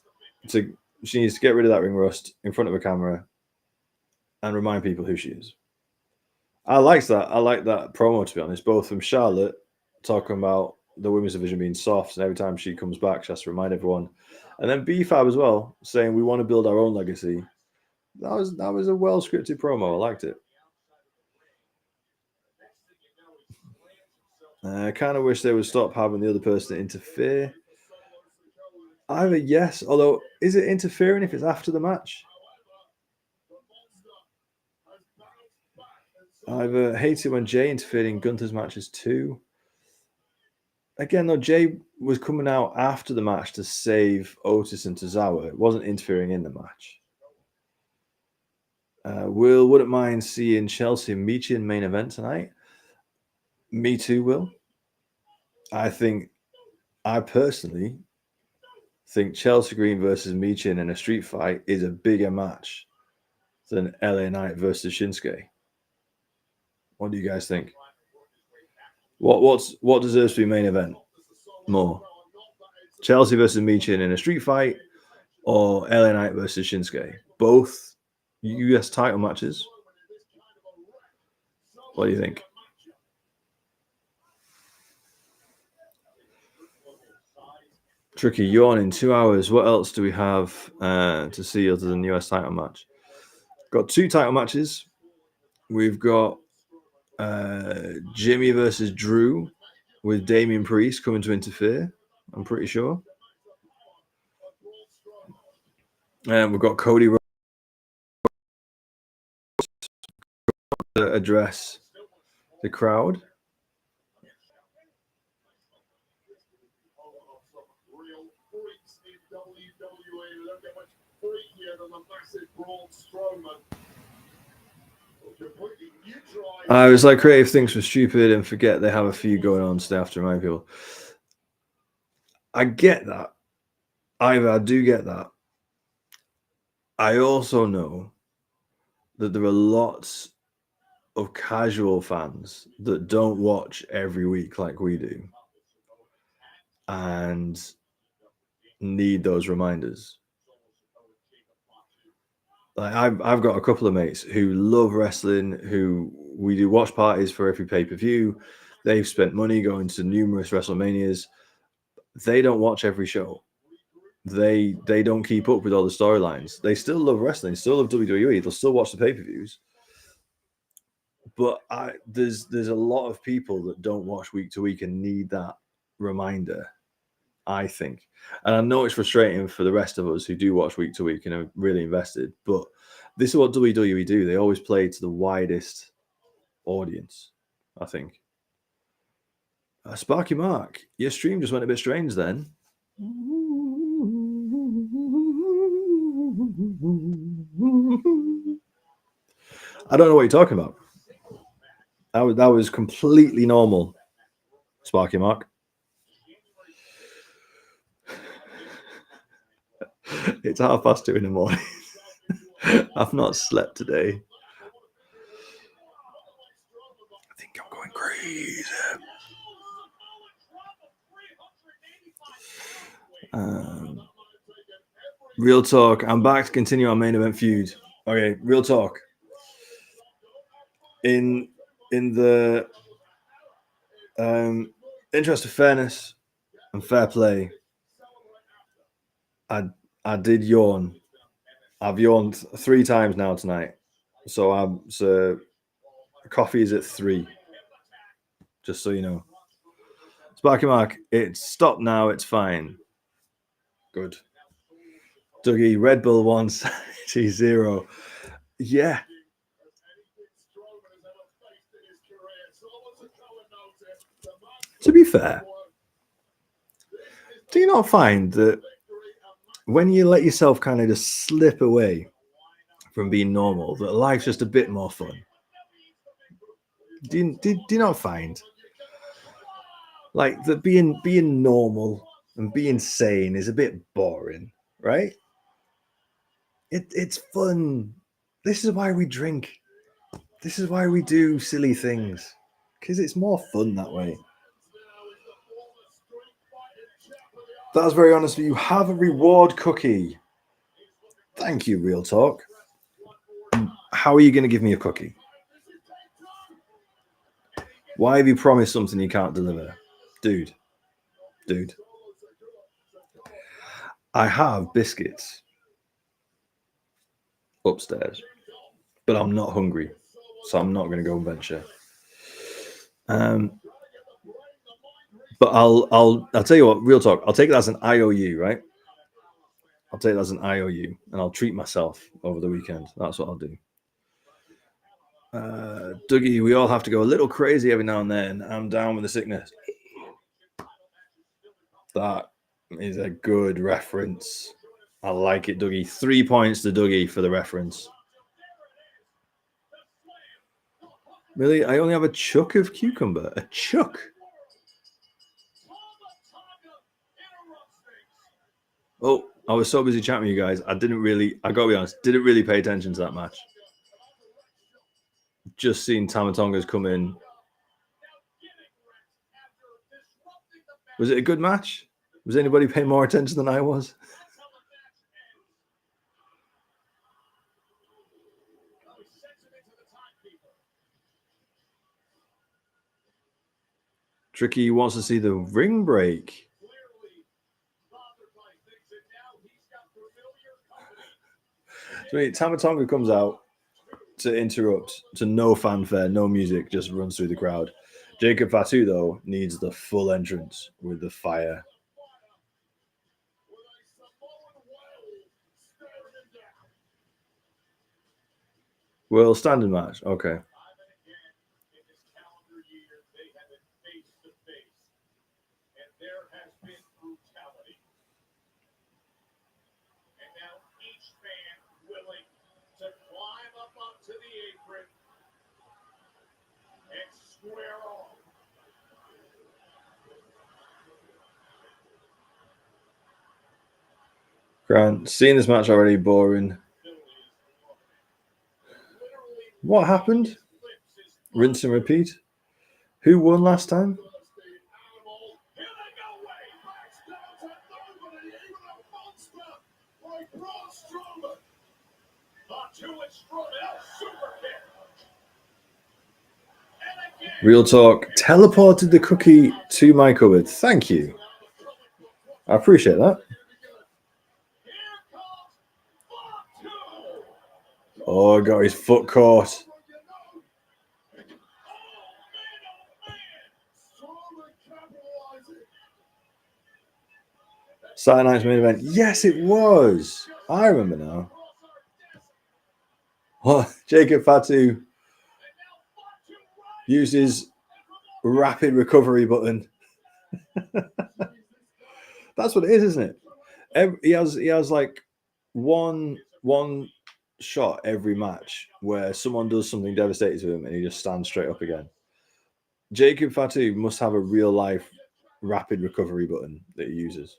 S1: She needs to get rid of that ring rust in front of a camera and remind people who she is. I like that. I like that promo, to be honest, both from Charlotte talking about the women's division being soft, and every time she comes back, she has to remind everyone. And then B-Fab as well, saying we want to build our own legacy. That was a well scripted promo. I liked it. I kind of wish they would stop having the other person interfere. Either yes, although is it interfering if it's after the match? I've hated when Jay interfered in Gunther's matches too. Again, though, Jay was coming out after the match to save Otis and Tozawa. It wasn't interfering in the match. Will wouldn't mind seeing Chelsea and Michi in main event tonight. Me too, Will. I personally think Chelsea Green versus Michin in a street fight is a bigger match than LA Knight versus Shinsuke. What do you guys think? What deserves to be main event more? Chelsea versus Michin in a street fight or LA Knight versus Shinsuke? Both US title matches. What do you think? Tricky yawn in 2 hours. What else do we have to see other than the US title match? Got 2 title matches. We've got Jimmy versus Drew with Damian Priest coming to interfere, I'm pretty sure. And we've got Cody Rhodes to address the crowd. I was like, creative things were stupid and forget they have a feud going on, so they have to remind people. I get that. I do get that. I also know that there are lots of casual fans that don't watch every week like we do and need those reminders. Like I've got a couple of mates who love wrestling, who we do watch parties for every pay-per-view. They've spent money going to numerous WrestleManias. They don't watch every show. They don't keep up with all the storylines. They still love wrestling, still love WWE. They'll still watch the pay-per-views. But there's a lot of people that don't watch week to week and need that reminder, I think. And I know it's frustrating for the rest of us who do watch week to week and are really invested, but this is what WWE do. They always play to the widest audience, I think. Sparky Mark, your stream just went a bit strange then. I don't know what you're talking about. That was completely normal, Sparky Mark. It's 2:30 in the morning. I've not slept today. I think I'm going crazy. Real talk. I'm back to continue our main event feud. Okay, real talk. In the interest of fairness and fair play, I did yawn. I've yawned 3 times now tonight. So coffee is at 3. Just so you know. Sparky Mark, it's stopped now. It's fine. Good. Dougie, Red Bull 170. Yeah. To be fair, do you not find that when you let yourself kind of just slip away from being normal, that life's just a bit more fun? Do you not find like that being normal and being sane is a bit boring, right? It's fun. This is why we drink. This is why we do silly things, because it's more fun that way. That's very honest of you. Have a reward cookie. Thank you, Real Talk. How are you going to give me a cookie? Why have you promised something you can't deliver? Dude. I have biscuits upstairs, but I'm not hungry, so I'm not going to go and venture. But I'll tell you what, Real Talk, I'll take that as an IOU, right? I'll take that as an IOU, and I'll treat myself over the weekend. That's what I'll do. Dougie, we all have to go a little crazy every now and then. I'm down with the sickness. That is a good reference. I like it, Dougie. 3 points to Dougie for the reference. Really? I only have a chuck of cucumber. A chuck? Oh, I was so busy chatting with you guys. I gotta be honest, didn't really pay attention to that match. Just seen Tama Tonga's come in. Was it a good match? Was anybody paying more attention than I was? Tricky wants to see the ring break. So Tama Tonga comes out to interrupt, to no fanfare, no music, just runs through the crowd. Jacob Fatu, though, needs the full entrance with the fire. Well, standing match. Okay. Grant, seeing this match already boring. What happened? Rinse and repeat. Who won last time? Real talk. Teleported the cookie to my cupboard. Thank you. I appreciate that. Oh, got his foot caught. Saturday night's main event. Yes, it was. I remember now. Oh, Jacob Fatu uses rapid recovery button. That's what it is, isn't it? He has like one shot every match where someone does something devastating to him and he just stands straight up again. Jacob Fatu must have a real life rapid recovery button that he uses.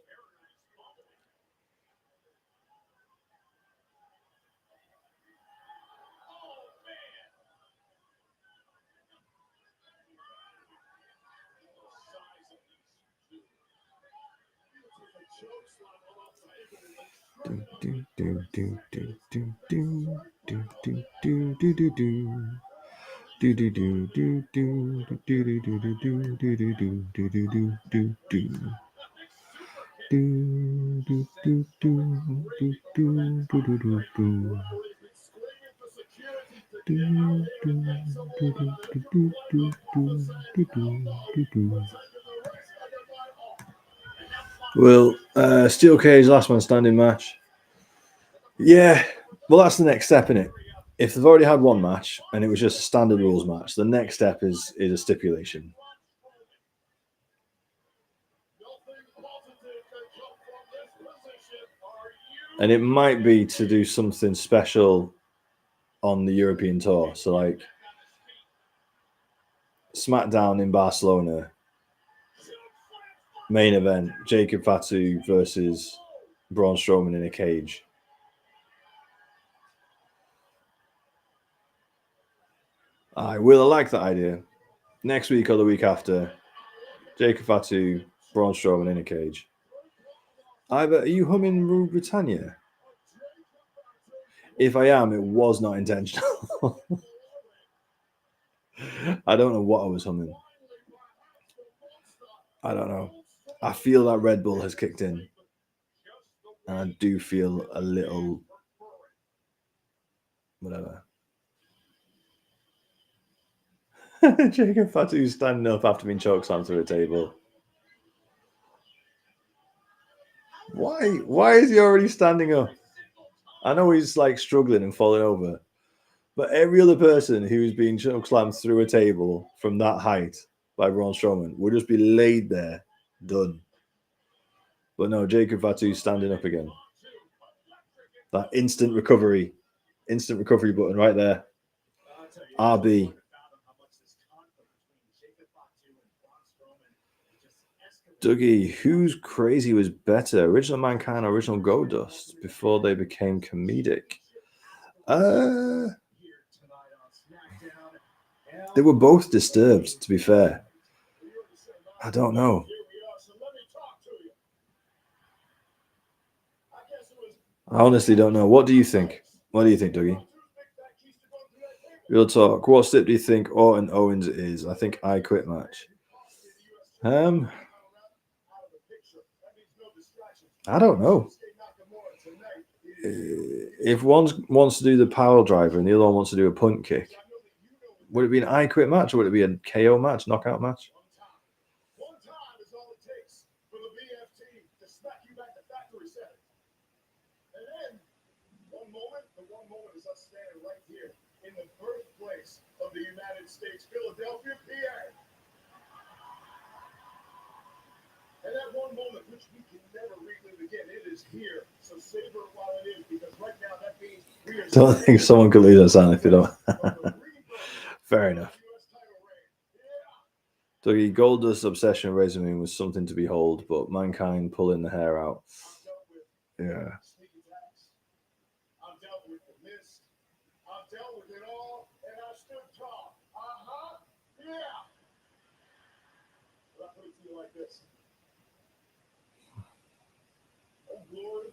S1: Well, steel cage, last man standing match. Yeah, well, that's the next step in it. If they've already had one match and it was just a standard rules match, the next step is a stipulation. And it might be to do something special on the European tour. So, like, Smackdown in Barcelona, main event, Jacob Fatu versus Braun Strowman in a cage. I like that idea. Next week or the week after, Jacob Fatu, Braun Strowman in a cage. Ivor, are you humming Rue Britannia? If I am, it was not intentional. I don't know what I was humming. I don't know. I feel that Red Bull has kicked in. And I do feel a little whatever. Jacob Fatu's standing up after being chokeslammed through a table. Why is he already standing up? I know he's like struggling and falling over, But every other person who's been choke slammed through a table from that height by Braun Strowman would just be laid there, done. But no, Jacob Fatu's standing up again. That instant recovery button right there. RB. Dougie, whose crazy was better, Original Mankind or Original Goldust, before they became comedic? They were both disturbed, to be fair. I don't know. I honestly don't know. What do you think? What do you think, Dougie? Real talk. What step do you think Orton Owens is? I think I quit match. I don't know. If one wants to do the power driver and the other one wants to do a punt kick, would it be an I quit match or would it be a KO match, knockout match?
S2: One time is all it takes for the BFT to smack you back to factory setting. And then, one moment is us standing right here in the birthplace of the United States, Philadelphia, PA. And that one moment, which we can never relive again, it is here. So savor it while it is, because right now that means we are.
S1: Don't think someone could lose that sound if you don't. Fair enough. Dougie, Goldust's obsession with Razor Moon was something to behold, but Mankind pulling the hair out. Yeah.
S2: I've dealt with the mist. I've dealt with it all, and I stood tall. Yeah. But I put it to you like this. Oh, Lord,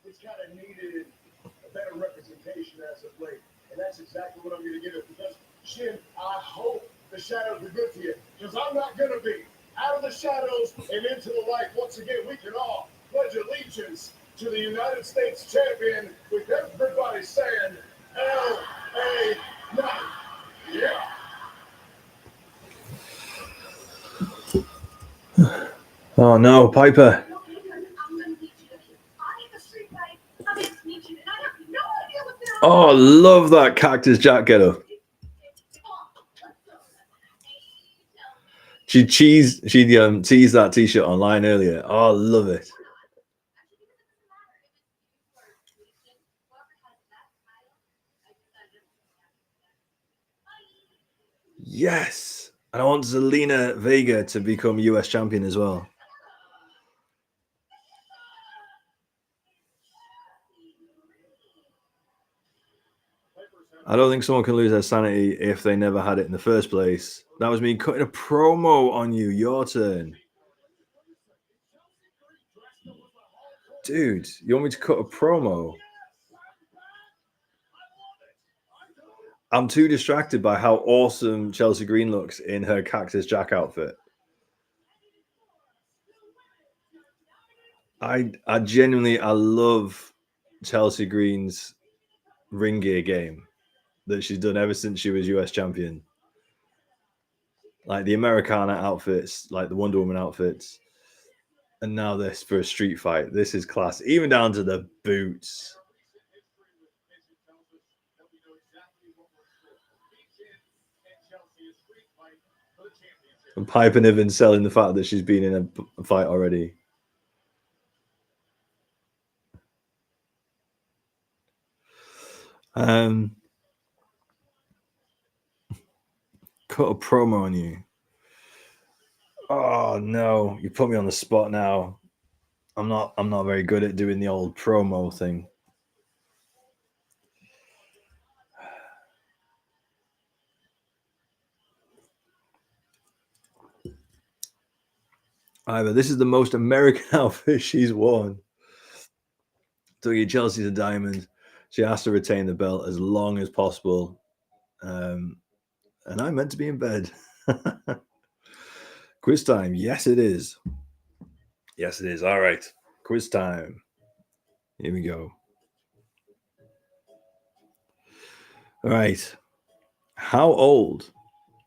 S2: it's kind of needed a better representation as of late. And that's exactly what I'm going to give it. Because, Shin, I hope the shadows are good to you. Because I'm not going to be. Out of the shadows and into the light. Once again, we can all pledge allegiance to the United States champion with everybody saying, L.A. Knight. Yeah.
S1: Oh no, Piper. Oh, love that Cactus Jack get up. She teased that t-shirt online earlier. Oh, love it. Yes. And I want Zelina Vega to become US champion as well. I don't think someone can lose their sanity if they never had it in the first place. That was me cutting a promo on you. Your turn. Dude, you want me to cut a promo? I'm too distracted by how awesome Chelsea Green looks in her Cactus Jack outfit. I genuinely love Chelsea Green's ring gear game that she's done ever since she was US champion. Like the Americana outfits, like the Wonder Woman outfits, and now this for a street fight. This is class, even down to the boots. And Piper Niven selling the fact that she's been in a fight already. Cut a promo on you. Oh no, you put me on the spot now. I'm not very good at doing the old promo thing. Either this is the most American outfit she's worn. Dougie, Chelsea's a diamond. She has to retain the belt as long as possible. And I'm meant to be in bed. Quiz time. Yes, it is. Yes, it is. All right. Quiz time. Here we go. All right. How old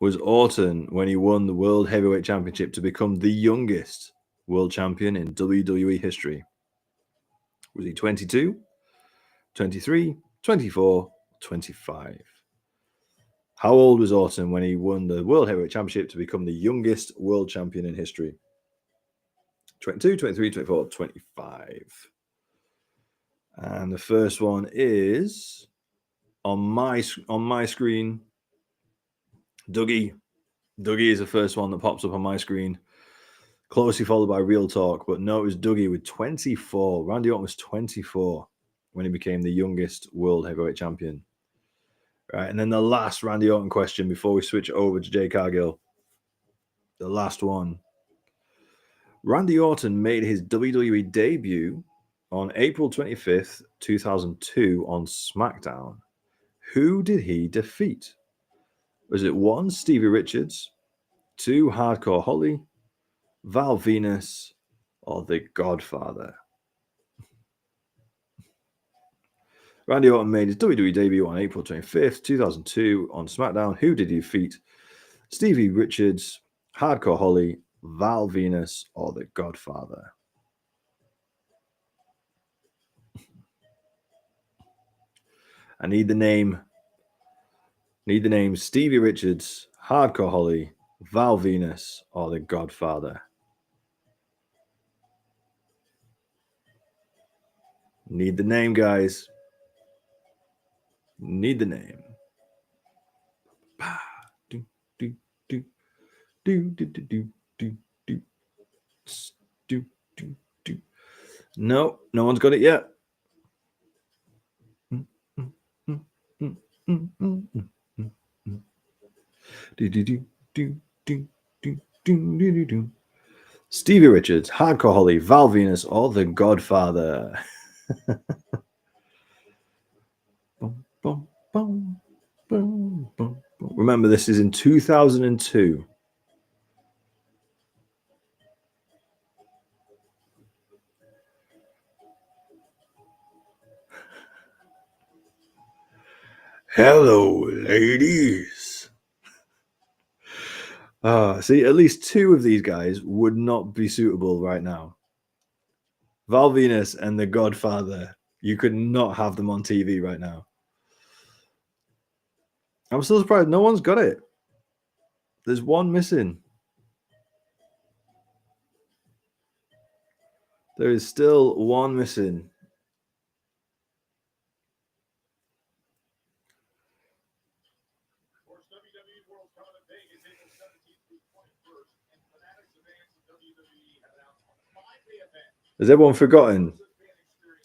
S1: was Orton when he won the World Heavyweight Championship to become the youngest world champion in WWE history? Was he 22, 23, 24, 25? How old was Orton when he won the World Heavyweight Championship to become the youngest world champion in history? 22, 23, 24, 25. And the first one is on my screen. Dougie is the first one that pops up on my screen. Closely followed by Real Talk, but no, it was Dougie with 24. Randy Orton was 24 when he became the youngest world heavyweight champion. Right, and then the last Randy Orton question before we switch over to Jade Cargill. The last one. Randy Orton made his WWE debut on April 25th, 2002 on SmackDown. Who did he defeat? Was it 1, Stevie Richards, 2, Hardcore Holly, Val Venus, or The Godfather? Randy Orton made his WWE debut on April 25th, 2002 on SmackDown. Who did he defeat? Stevie Richards, Hardcore Holly, Val Venus, or The Godfather? I need the name. Stevie Richards, Hardcore Holly, Val Venus, or The Godfather. Need the name, guys. Need the name. No, no one's got it yet. Stevie Richards, Hardcore Holly, Val Venus, or The Godfather? Remember, this is in 2002. Hello, ladies. See, at least 2 of these guys would not be suitable right now. Val Venus and The Godfather. You could not have them on TV right now. I'm still surprised no one's got it. There's one missing. There is still one missing. Has everyone forgotten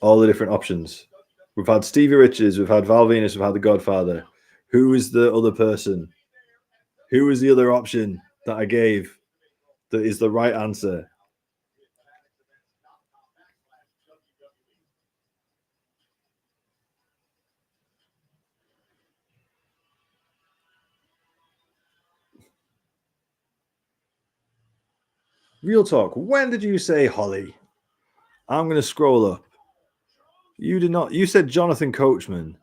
S1: all the different options? We've had Stevie Richards, we've had Val Venus, we've had The Godfather. Who is the other person? Who is the other option that I gave that is the right answer? Real talk. When did you say Holly? I'm going to scroll up. You did not. You said Jonathan Coachman.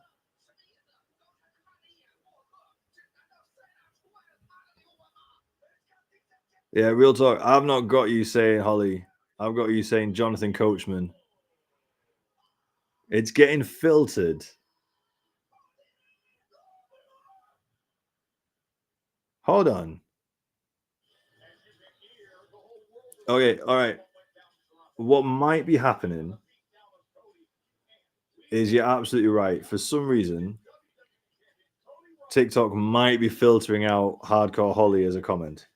S1: Yeah, real talk. I've not got you saying Holly. I've got you saying Jonathan Coachman. It's getting filtered. Hold on. Okay, all right. What might be happening is you're absolutely right. For some reason, TikTok might be filtering out Hardcore Holly as a comment.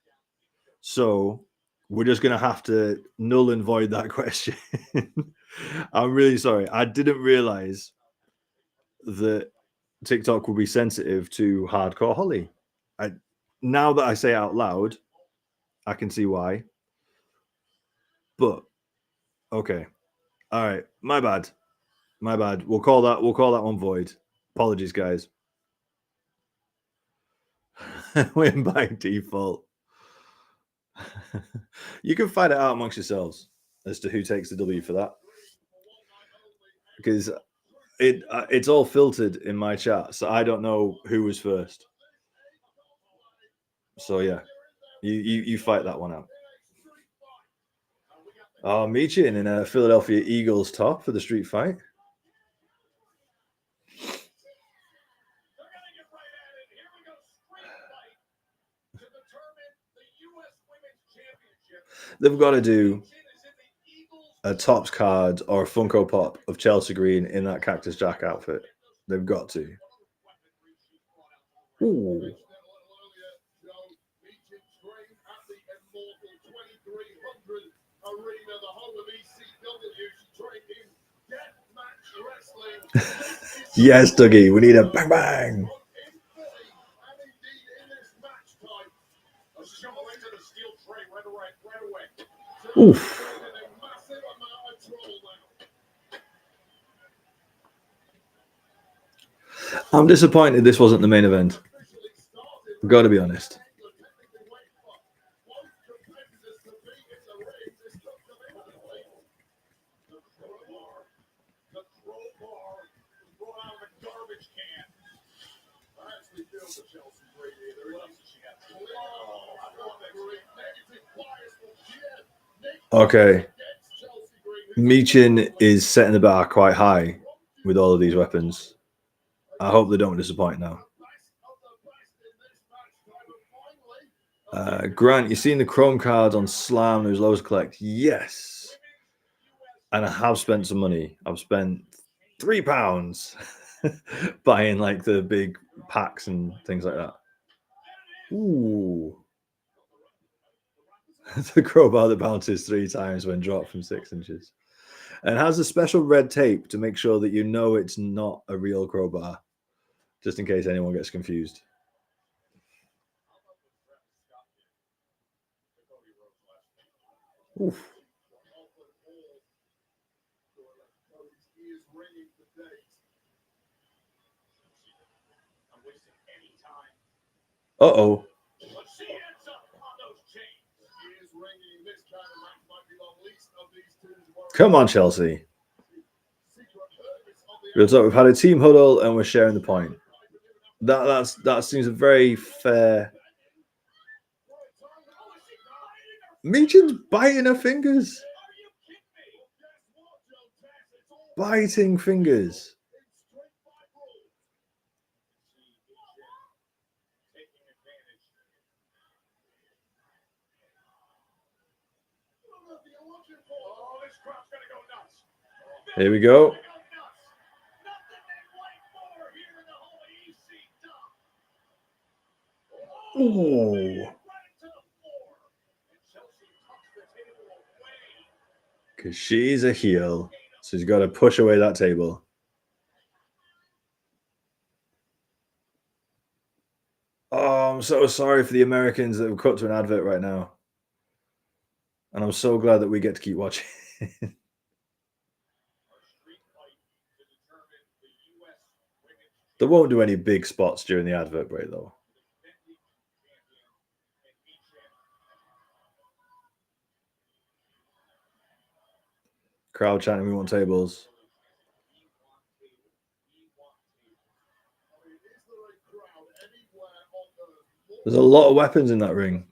S1: So we're just going to have to null and void that question. I'm really sorry. I didn't realize that TikTok will be sensitive to Hardcore Holly. Now that I say it out loud, I can see why. But okay. All right. My bad. We'll call that one void. Apologies, guys. Win by default. You can find it out amongst yourselves as to who takes the W for that, because it's all filtered in my chat, so I don't know who was first. So yeah, you fight that one out. Oh, Michin in a Philadelphia Eagles top for the street fight. They've got to do a Tops card or a Funko Pop of Chelsea Green in that Cactus Jack outfit. They've got to. Ooh. Yes, Dougie, we need a bang bang. Oof. I'm disappointed this wasn't the main event. I've got to be honest. Okay. Michin is setting the bar quite high with all of these weapons. I hope they don't disappoint now. Grant, you've seen the Chrome cards on Slam. There's loads to collect. Yes. And I have spent some money. I've spent £3 buying like the big packs and things like that. Ooh. The crowbar that bounces 3 times when dropped from 6 inches. And has a special red tape to make sure that you know it's not a real crowbar, just in case anyone gets confused. Oof. Uh-oh. Come on, Chelsea. Real talk, we've had a team huddle and we're sharing the point. That seems a very fair. Michin's biting her fingers. Biting fingers. Here we go. Ooh. Because she's a heel. So she's got to push away that table. Oh, I'm so sorry for the Americans that have cut to an advert right now. And I'm so glad that we get to keep watching. They won't do any big spots during the advert break, though. Crowd chanting, we want tables. There's a lot of weapons in that ring.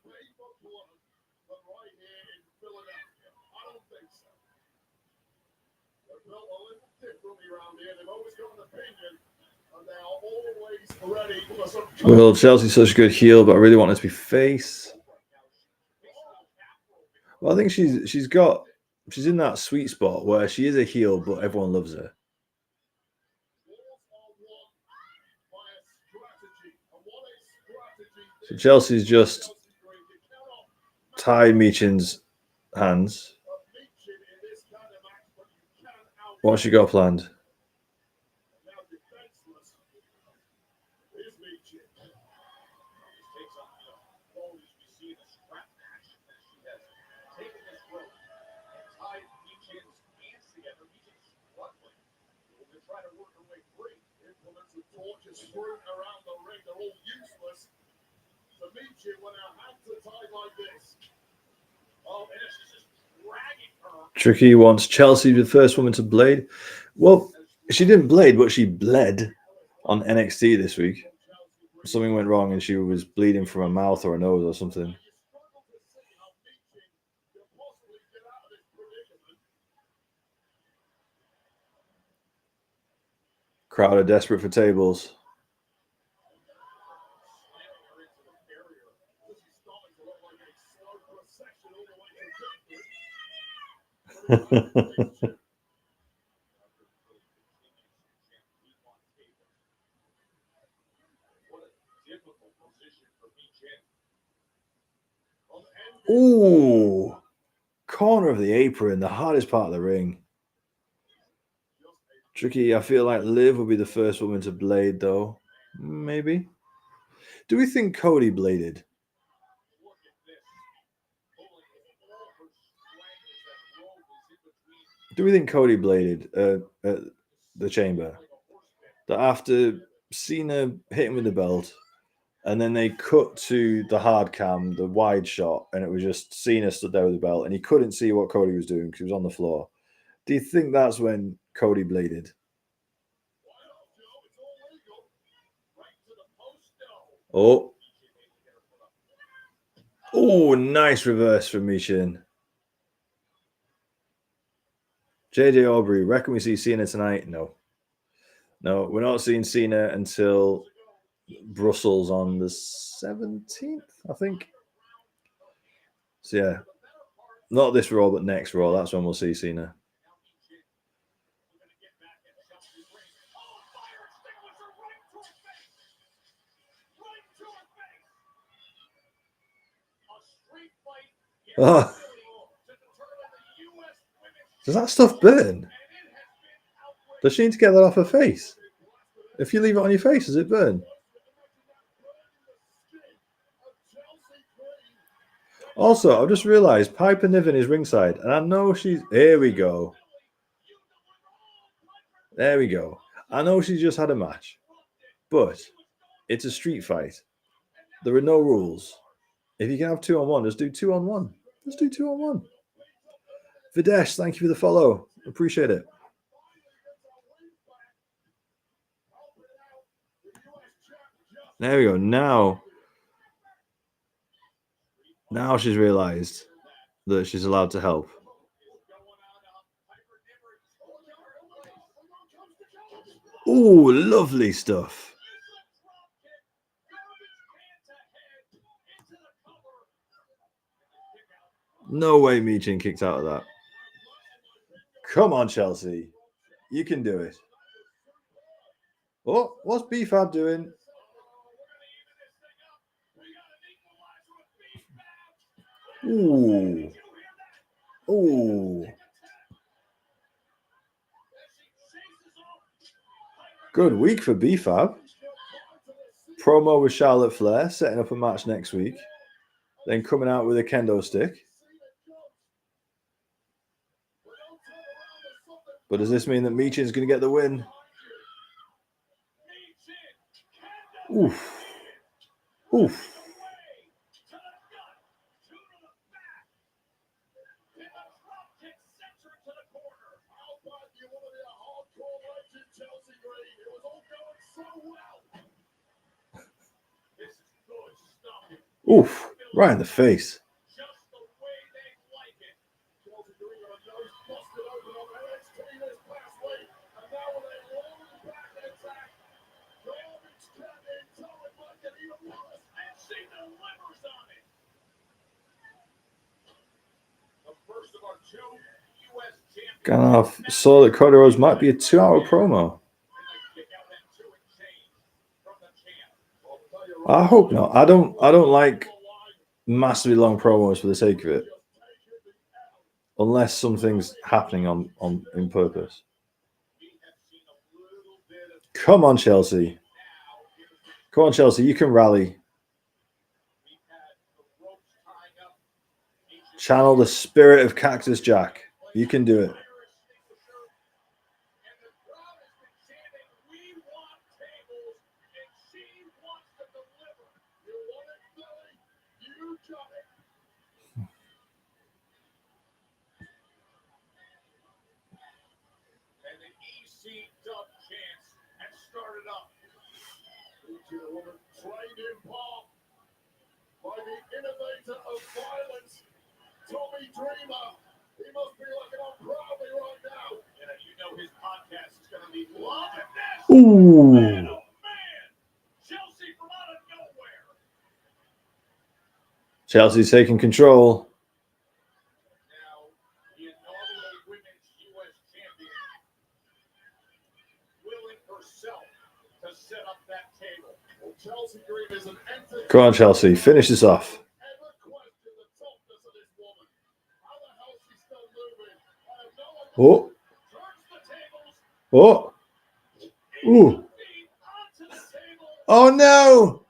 S1: Well, Chelsea's such a good heel, but I really want her to be face. Well, I think she's in that sweet spot where she is a heel, but everyone loves her. So Chelsea's just tied Michin's hands. What's she got planned? Tricky wants Chelsea to be the first woman to blade. Well, she didn't blade, but she bled on NXT this week. Something went wrong and she was bleeding from her mouth or her nose or something. Crowd are desperate for tables. Ooh, corner of the apron, the hardest part of the ring. Tricky. I feel like Liv will be the first woman to blade, though. Maybe. Do we think Cody bladed? Do we think Cody bladed at the Chamber? That after Cena hit him with the belt, and then they cut to the hard cam, the wide shot, and it was just Cena stood there with the belt, and he couldn't see what Cody was doing because he was on the floor. Do you think that's when Cody bladed? Oh. Oh, nice reverse from Michin. JJ Aubrey, reckon we see Cena tonight? No. No, we're not seeing Cena until Brussels on the 17th, I think. So, yeah. Not this Raw, but next Raw. That's when we'll see Cena. Oh. Does that stuff burn? Does she need to get that off her face? If you leave it on your face, does it burn? Also, I've just realised Piper Niven is ringside, and I know she's... Here we go. There we go. I know she's just had a match, but it's a street fight. There are no rules. If you can have 2-on-1, just do 2-on-1. Let's do 2-on-1. Videsh, thank you for the follow. Appreciate it. There we go. Now she's realized that she's allowed to help. Ooh, lovely stuff. No way Michin kicked out of that. Come on, Chelsea. You can do it. Oh, what's B-Fab doing? Ooh. Ooh. Good week for B-Fab. Promo with Charlotte Flair, setting up a match next week. Then coming out with a kendo stick. But does this mean that Michin's going to get the win? Oof. Oof. Oof. Right in the face. Kind of saw that Cody Rhodes might be a 2-hour promo. I hope not. I don't like massively long promos for the sake of it, unless something's happening on in purpose. Come on, Chelsea. Come on, Chelsea. You can rally. Channel the spirit of Cactus Jack. You can do it.
S2: By the innovator of violence, Tommy Dreamer. He must be looking on proudly right now. Yeah, you know his podcast is going to be loving this.
S1: Ooh.
S2: Man, oh man. Chelsea from out of nowhere.
S1: Chelsea's taking control.
S2: Now, he normally herself to set up that table. Well, Chelsea Green is an entity.
S1: Come on, Chelsea, finish this off.
S2: Ever question the toughness of this woman? How the hell she's still moving? I have no idea.
S1: Oh,
S2: Turns the tables.
S1: oh, ooh.
S2: Feet onto the table.
S1: Oh no!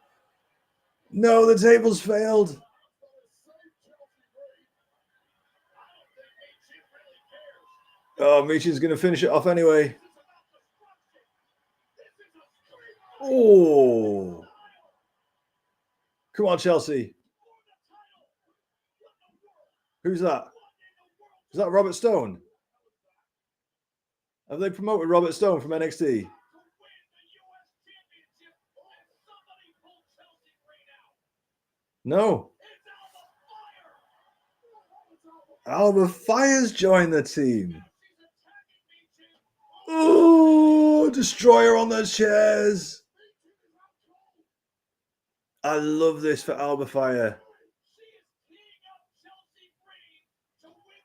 S1: No, the table's failed. Oh, Michi's going to finish it off anyway. Oh. Come on, Chelsea. Who's that? Is that Robert Stone? Have they promoted Robert Stone from NXT? No. Alba Fire's joined the team. Oh, Destroyer on those chairs. I love this for Alba Fire.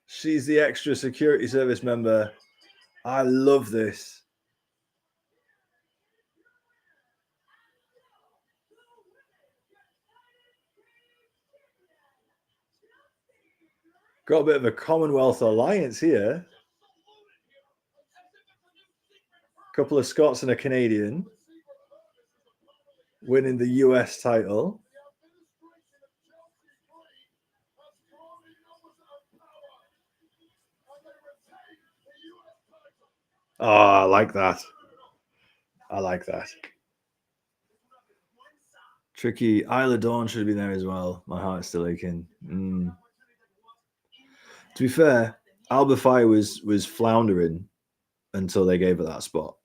S1: She's the extra security service member. I love this. Got a bit of a Commonwealth alliance here. Couple of Scots and a Canadian winning the US title. Oh, I like that. I like that. Tricky. Isla Dawn should have been there as well. My heart's still aching. To be fair, Alba Fire was floundering until they gave her that spot.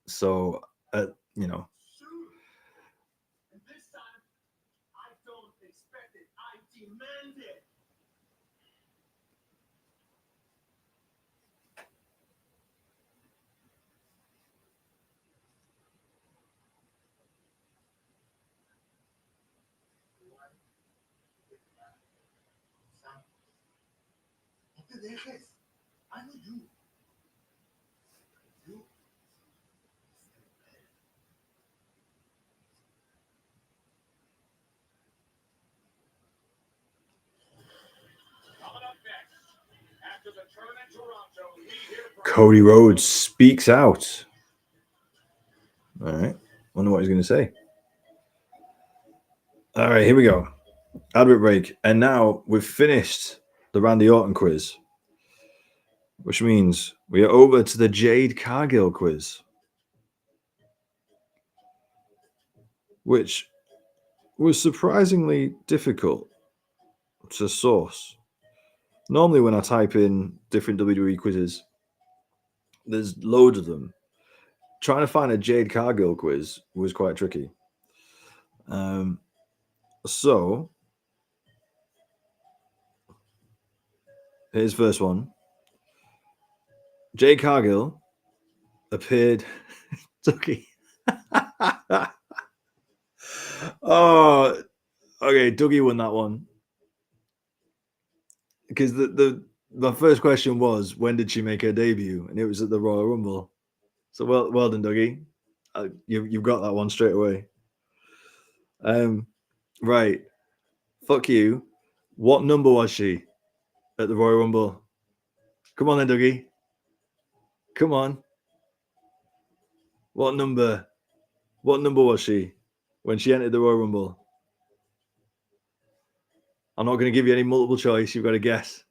S1: So, you know.
S2: This time, I don't expect it. I demand it. No te dejes. I know you. You. Coming up next, after the turn in Toronto, we hear from
S1: Cody Rhodes speaks out. All right. Wonder what he's going to say. All right, here we go. Advert break. And now we've finished the Randy Orton quiz, which means we are over to the Jade Cargill quiz, which was surprisingly difficult to source. Normally, when I type in different WWE quizzes, there's loads of them. Trying to find a Jade Cargill quiz was quite tricky. So here's the first one. Jade Cargill appeared. Dougie. Oh, okay. Dougie won that one because the first question was, when did she make her debut? And it was at the Royal Rumble. So well done, Dougie. You've got that one straight away. Right. Fuck you. What number was she at the Royal Rumble? Come on then, Dougie. Come on. What number was she when she entered the Royal Rumble? I'm not going to give you any multiple choice. You've got to guess.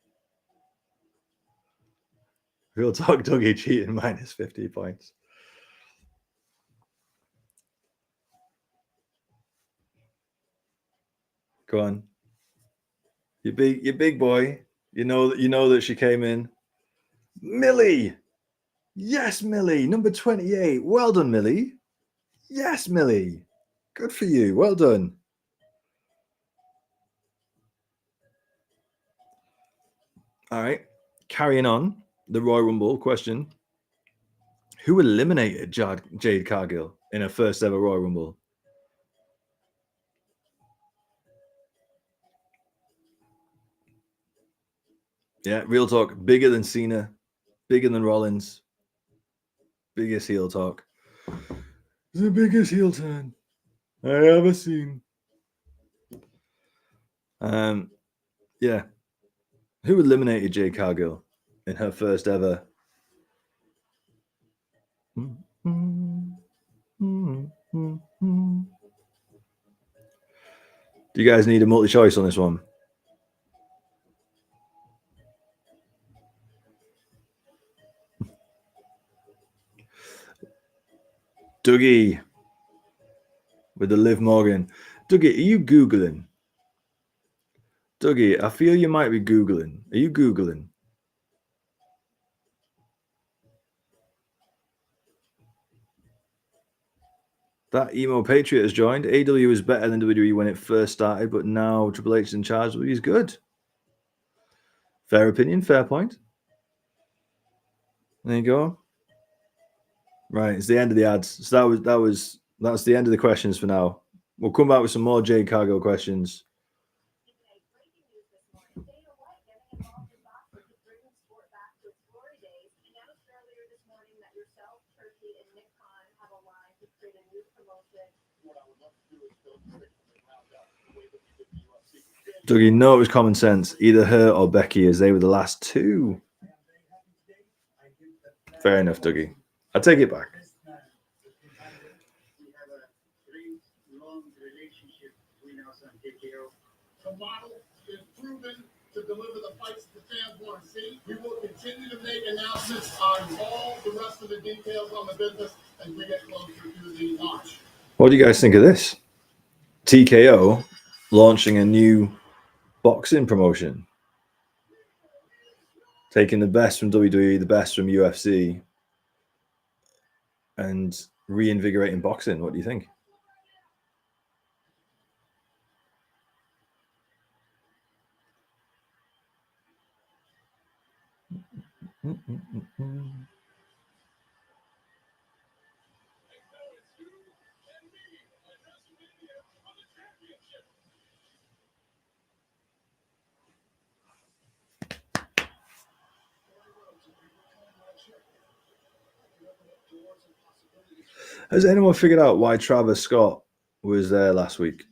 S1: Real talk, Dougie cheating minus 50 points. Go on. You big boy. You know that she came in. Millie. Yes, Millie. Number 28. Well done, Millie. Yes, Millie. Good for you. Well done. All right. Carrying on the Royal Rumble question. Who eliminated Jade Cargill in her first ever Royal Rumble? Yeah, real talk. Bigger than Cena. Bigger than Rollins. Biggest heel talk. The biggest heel turn I ever seen. Yeah. Who eliminated Jade Cargill in her first ever? Do you guys need a multi-choice on this one? Dougie with the Liv Morgan. Dougie, are you Googling? Dougie, I feel you might be Googling. Are you Googling? That emo patriot has joined. AEW is better than WWE when it first started, but now Triple H is in charge. WWE is good. Fair opinion, fair point. There you go. Right, it's the end of the ads. So that's the end of the questions for now. We'll come back with some more Jade Cargill questions. Dougie, no, it was common sense. Either her or Becky, as they were the last two. Fair enough, Dougie. I take it back.
S2: The model is proven to deliver the fights the fans want to see. We will continue to make announcements on all the rest of the details on the business as we get closer to the launch.
S1: What do you guys think of this? TKO launching a new boxing promotion. Taking the best from WWE, the best from UFC, and reinvigorating boxing. What do you think? Has anyone figured out why Travis Scott was there last week?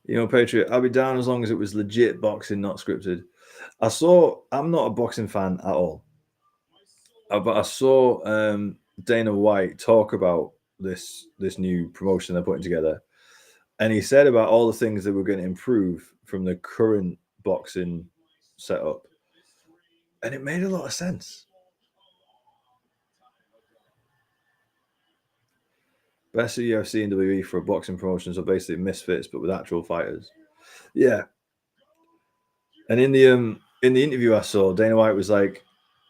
S1: You know, Patriot, I'll be down as long as it was legit boxing, not scripted. I'm not a boxing fan at all, but I saw Dana White talk about this new promotion they're putting together, and he said about all the things that were going to improve from the current boxing setup, and it made a lot of sense. Best of UFC and WWE for boxing promotions are basically misfits, but with actual fighters. Yeah. And in the interview I saw, Dana White was like,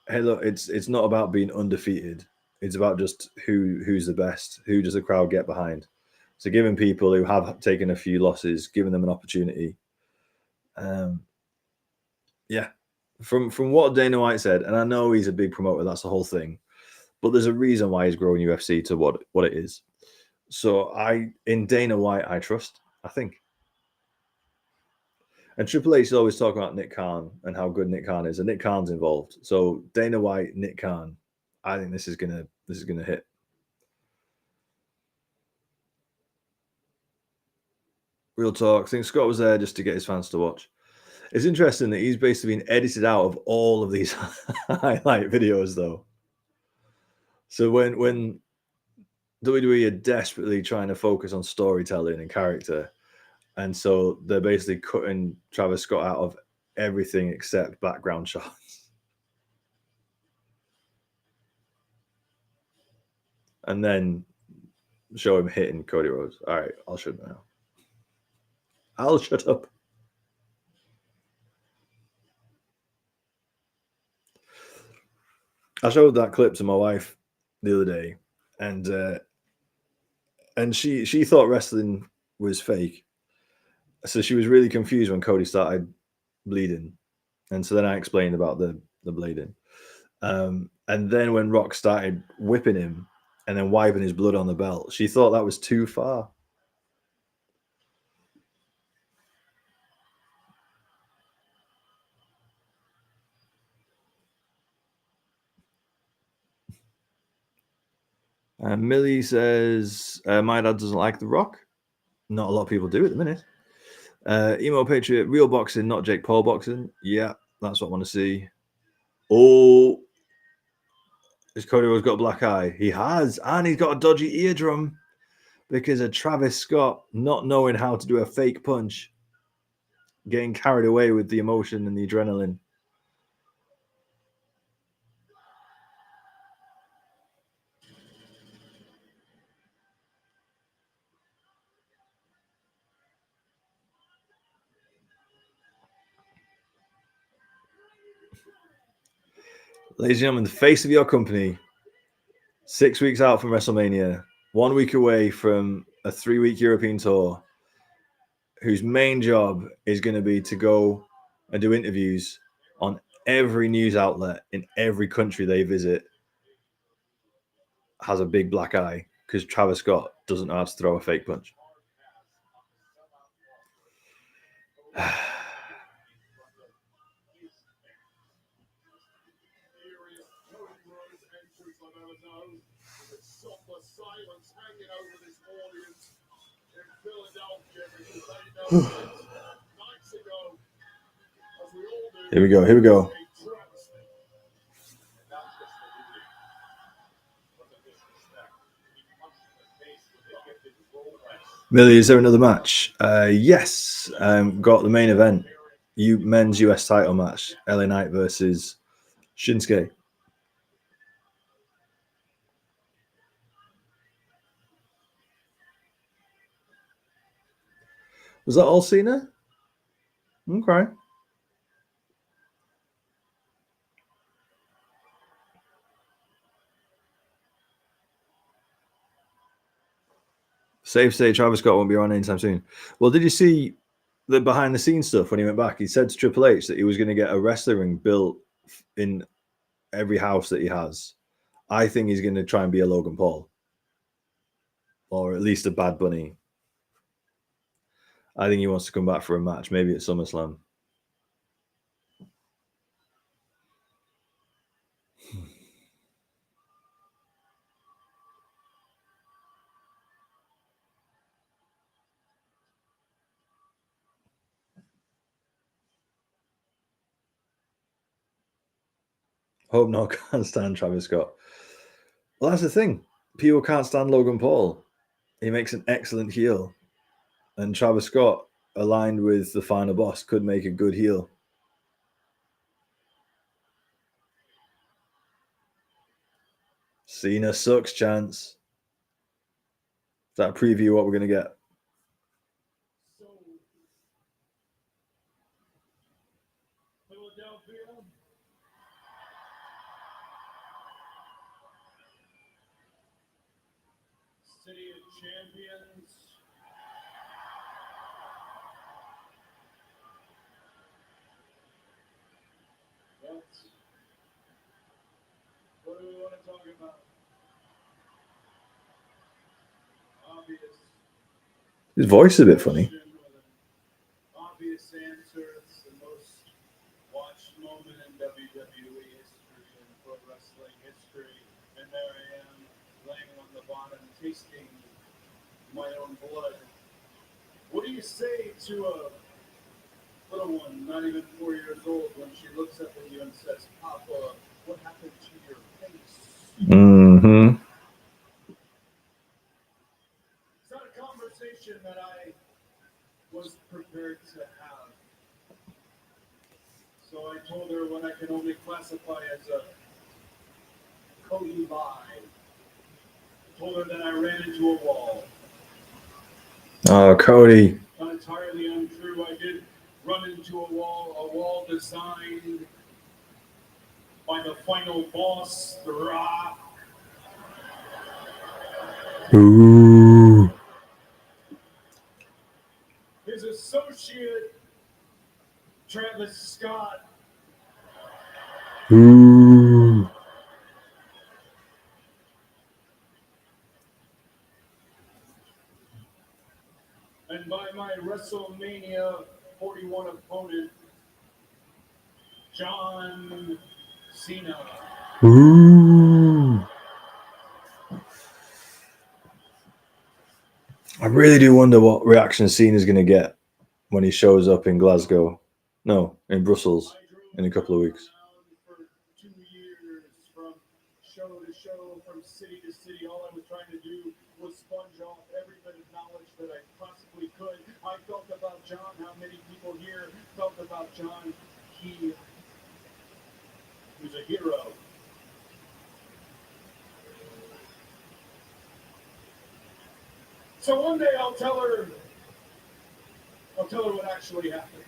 S1: "Hey, look, it's not about being undefeated. It's about just who's the best. Who does the crowd get behind? So giving people who have taken a few losses, giving them an opportunity. Yeah. From what Dana White said, and I know he's a big promoter. That's the whole thing. But there's a reason why he's growing UFC to what it is. So in Dana White, I trust, I think. And Triple H is always talking about Nick Khan and how good Nick Khan is, and Nick Khan's involved. So Dana White, Nick Khan, I think this is gonna hit. Real talk. I think Scott was there just to get his fans to watch. It's interesting that he's basically been edited out of all of these highlight videos, though. So when WWE are desperately trying to focus on storytelling and character, and so they're basically cutting Travis Scott out of everything except background shots. And then show him hitting Cody Rhodes. All right, I'll shut now. I'll shut up. I showed that clip to my wife the other day, and she thought wrestling was fake. So she was really confused when Cody started bleeding. And so then I explained about the bleeding. And then when Rock started whipping him and then wiping his blood on the belt, she thought that was too far. Millie says, my dad doesn't like The Rock. Not a lot of people do at the minute. Emo Patriot, real boxing, not Jake Paul boxing. Yeah, that's what I want to see. Oh, has Cody always got a black eye? He has, and he's got a dodgy eardrum because of Travis Scott not knowing how to do a fake punch, getting carried away with the emotion and the adrenaline. Ladies and gentlemen, the face of your company, 6 weeks out from WrestleMania, 1 week away from a 3-week European tour, whose main job is going to be to go and do interviews on every news outlet in every country they visit, has a big black eye because Travis Scott doesn't know how to throw a fake punch. Here we go. Here we go. Millie, is there another match? Yes. Got the main event. Men's US title match. LA Knight versus Shinsuke. Was that all Cena? Okay. Safe to say Travis Scott won't be on anytime soon. Well, did you see the behind the scenes stuff when he went back? He said to Triple H that he was going to get a wrestling ring built in every house that he has. I think he's going to try and be a Logan Paul. Or at least a Bad Bunny. I think he wants to come back for a match, maybe at SummerSlam. Hope no can't stand Travis Scott. Well, that's the thing. People can't stand Logan Paul. He makes an excellent heel. And Travis Scott, aligned with the final boss, could make a good heel. Cena sucks, chance. Is that a preview of what we're going to get?
S2: City of Champions. What do we want to talk about? Obvious.
S1: His voice is a bit funny.
S2: Obvious answer. It's the most watched moment in WWE history and pro wrestling history. And there I am, laying on the bottom, tasting my own blood. What do you say to a little one, not even 4 years old, when she looks up at you and says, "Papa, what happened to your face?"
S1: Mm-hmm.
S2: It's not a conversation that I was prepared to have. So I told her what I can only classify as a Cody lie. I told her that I ran into a wall.
S1: Oh, Cody.
S2: Not entirely untrue. I did run into a wall designed by the final boss, The Rock.
S1: Ooh.
S2: His associate, Travis Scott.
S1: Ooh.
S2: And by my WrestleMania 41 opponent, John Cena.
S1: Ooh. really do wonder what reaction Cena's going to get when he shows up in Glasgow. No, in Brussels in a couple of weeks.
S2: For 2 years, from show to show, from city to city, all I was trying to do was sponge off every bit of knowledge that I possibly could. I felt about John how many people here felt about John. He was a hero. So one day I'll tell her what actually happened.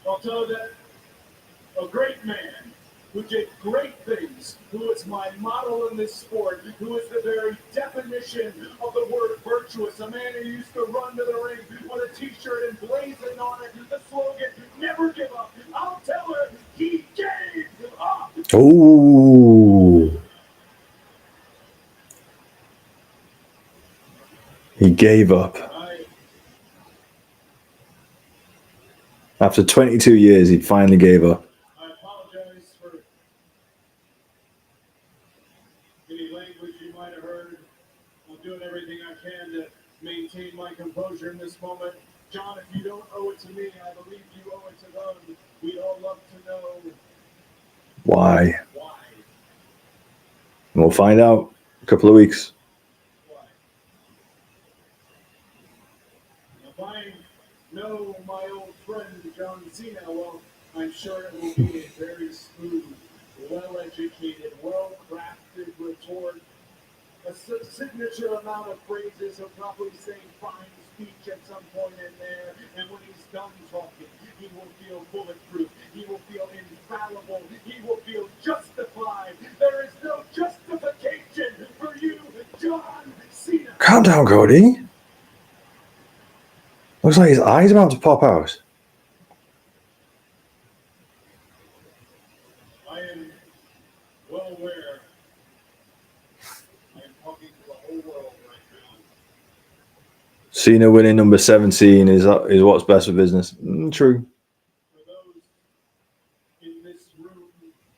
S2: I'll tell her that a great man who did great things, who is my model in this sport, who is the very definition of the word virtuous, a man who used to run to the ring with a t-shirt and blazing on it the slogan, never give up. I'll tell her he gave up.
S1: Oh, he gave up. After 22 years, he finally gave up.
S2: I apologize for any language you might have heard. I'm doing everything I can to maintain my composure in this moment. John, if you don't owe it to me, I believe you owe it to them. We'd all love to know
S1: Why?
S2: why.
S1: We'll find out in a couple of weeks.
S2: Why? If I know my old friend John Cena, well, I'm sure it will be a very smooth, well-educated, well-crafted retort. A signature amount of phrases. He'll probably say fine speech at some point in there, and when he's done talking, he will feel bulletproof. He will feel infallible. He will feel justified. There is no justification for you, John Cena.
S1: Calm down, Cody. Looks like his eye's about to pop out.
S2: I am well aware. I am talking to the whole world right now.
S1: Cena winning number 17 is what's best for business. True.
S2: For those in this room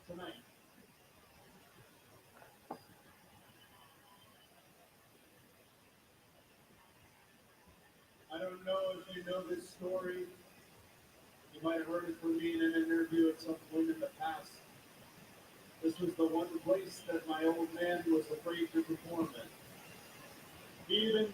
S2: tonight, I don't know if you know this story. You might have heard it from me in an interview at some point in the past. This was the one place that my old man was afraid to perform in. He even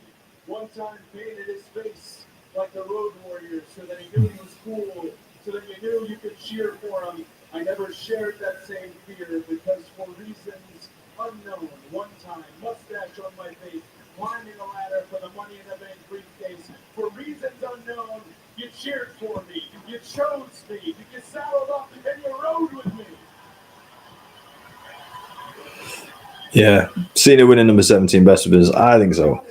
S2: one time painted his face like the Road Warriors so that he knew he was cool, so that you knew you could cheer for him. I never shared that same fear because for reasons unknown, one time, mustache on my face, climbing a ladder for the Money in the Bank briefcase, for reasons unknown, you cheered for me, you chose me, you saddled up and you rode with me.
S1: Yeah, Cena winning number 17, best of business. I think so.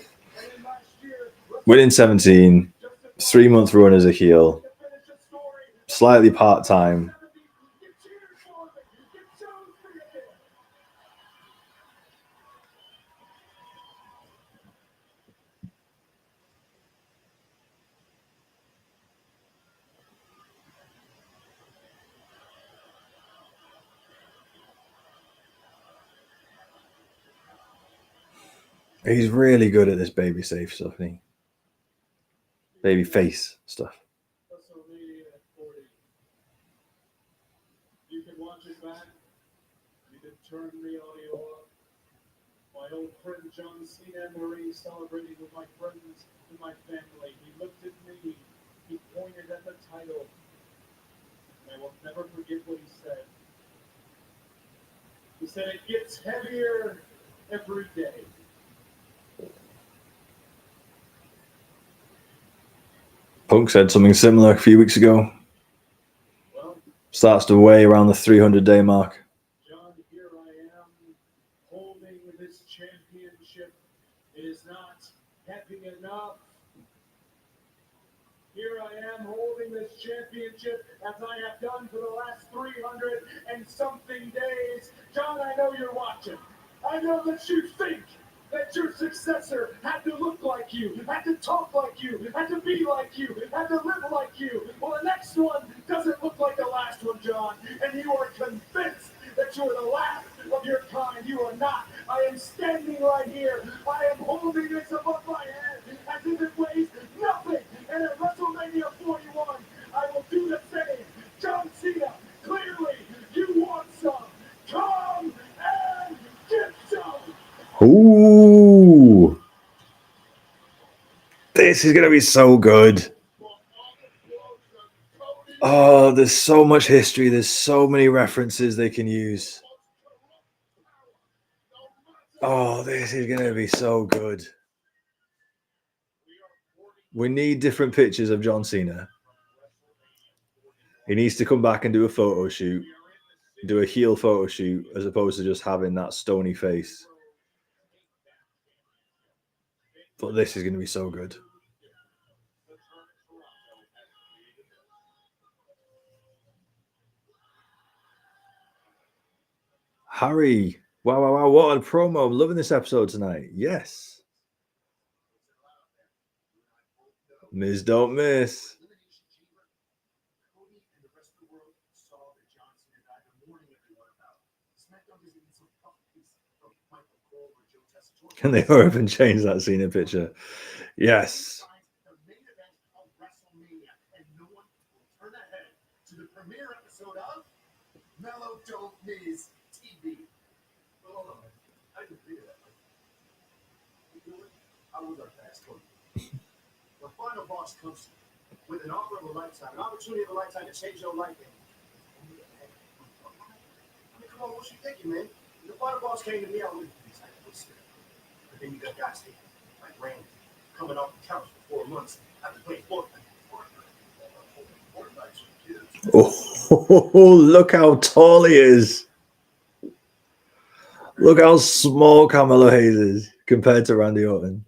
S1: Winning 17, 3-month run as a heel, slightly part-time. He's really good at this baby safe stuff, isn't he? Baby face stuff.
S2: WrestleMania 40. You can watch it back. You can turn the audio off. My old friend John Cena Marie celebrating with my friends and my family. He looked at me. He pointed at the title. And I will never forget what he said. He said, "It gets heavier every day."
S1: Punk said something similar a few weeks ago.
S2: Well,
S1: Starts to weigh around the 300-day mark.
S2: John, here I am holding this championship. It is not heavy enough. Here I am holding this championship as I have done for the last 300 and something days. John, I know you're watching. I know that you think that your successor had to look like you, had to talk like you, had to be like you, had to live like you. Well, the next one doesn't look like the last one, John, and you are convinced that you are the last of your kind. You are not. I am standing right here. I am holding this above my head as if it
S1: Ooh. This is going to be so good. Oh, there's so much history. There's so many references they can use. Oh, this is going to be so good. We need different pictures of John Cena. He needs to come back and do a photo shoot, do a heel photo shoot, as opposed to just having that stony face. But this is going to be so good. Harry, wow, what a promo. I'm loving this episode tonight. Yes. Miz don't miss. Can they hurry up and change that Cena picture? Yes.
S2: Mellow Don't Miss TV. Hold on, man. I didn't figure that. You do it? I was our fast one. The final boss comes with an offer of a lifetime, an opportunity of a lifetime to change your life. I mean, come on, what you thinking, man? The final boss came to me, I would have been excited. But then you got guys here, like Randy, coming off the couch for 4 months after playing Fortnite.
S1: Oh, look how tall he is. Look how small Carmelo Hayes is compared to Randy Orton.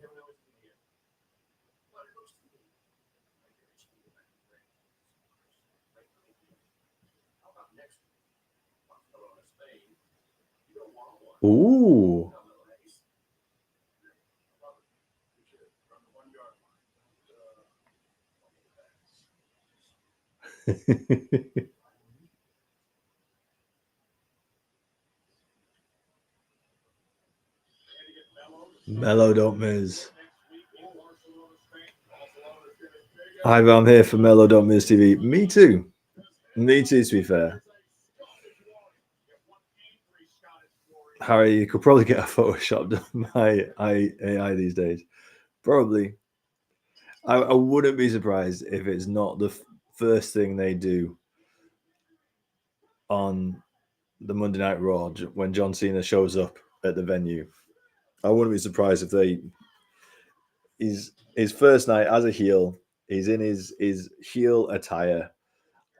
S1: Ooh. Mellow don't miss. Hi, I'm here for Mellow Don't Miss TV. Me too. Me too, to be fair. Harry, you could probably get a Photoshop done by AI these days. Probably. I wouldn't be surprised if it's not the first thing they do on the Monday Night Raw when John Cena shows up at the venue. I wouldn't be surprised if his first night as a heel, he's in his heel attire.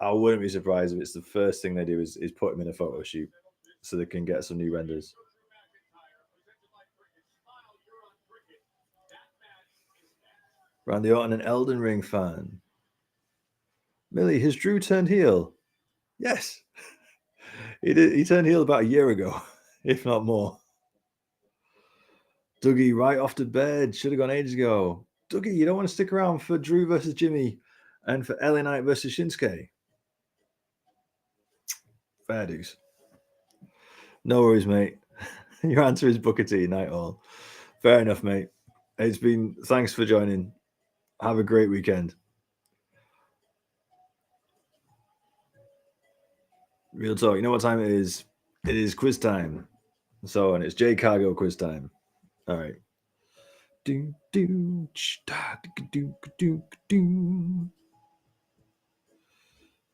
S1: I wouldn't be surprised if it's the first thing they do is put him in a photo shoot so they can get some new renders. Randy Orton, an Elden Ring fan. Millie, has Drew turned heel? Yes. He did. He turned heel about a year ago, if not more. Dougie, right off the bed. Should have gone ages ago. Dougie, you don't want to stick around for Drew versus Jimmy and for LA Knight versus Shinsuke. Fair dues. No worries, mate. Your answer is Booker T, Night All. Fair enough, mate. Thanks for joining. Have a great weekend. Real talk. You know what time it is? It is quiz time. And it's Jade Cargill quiz time. All right.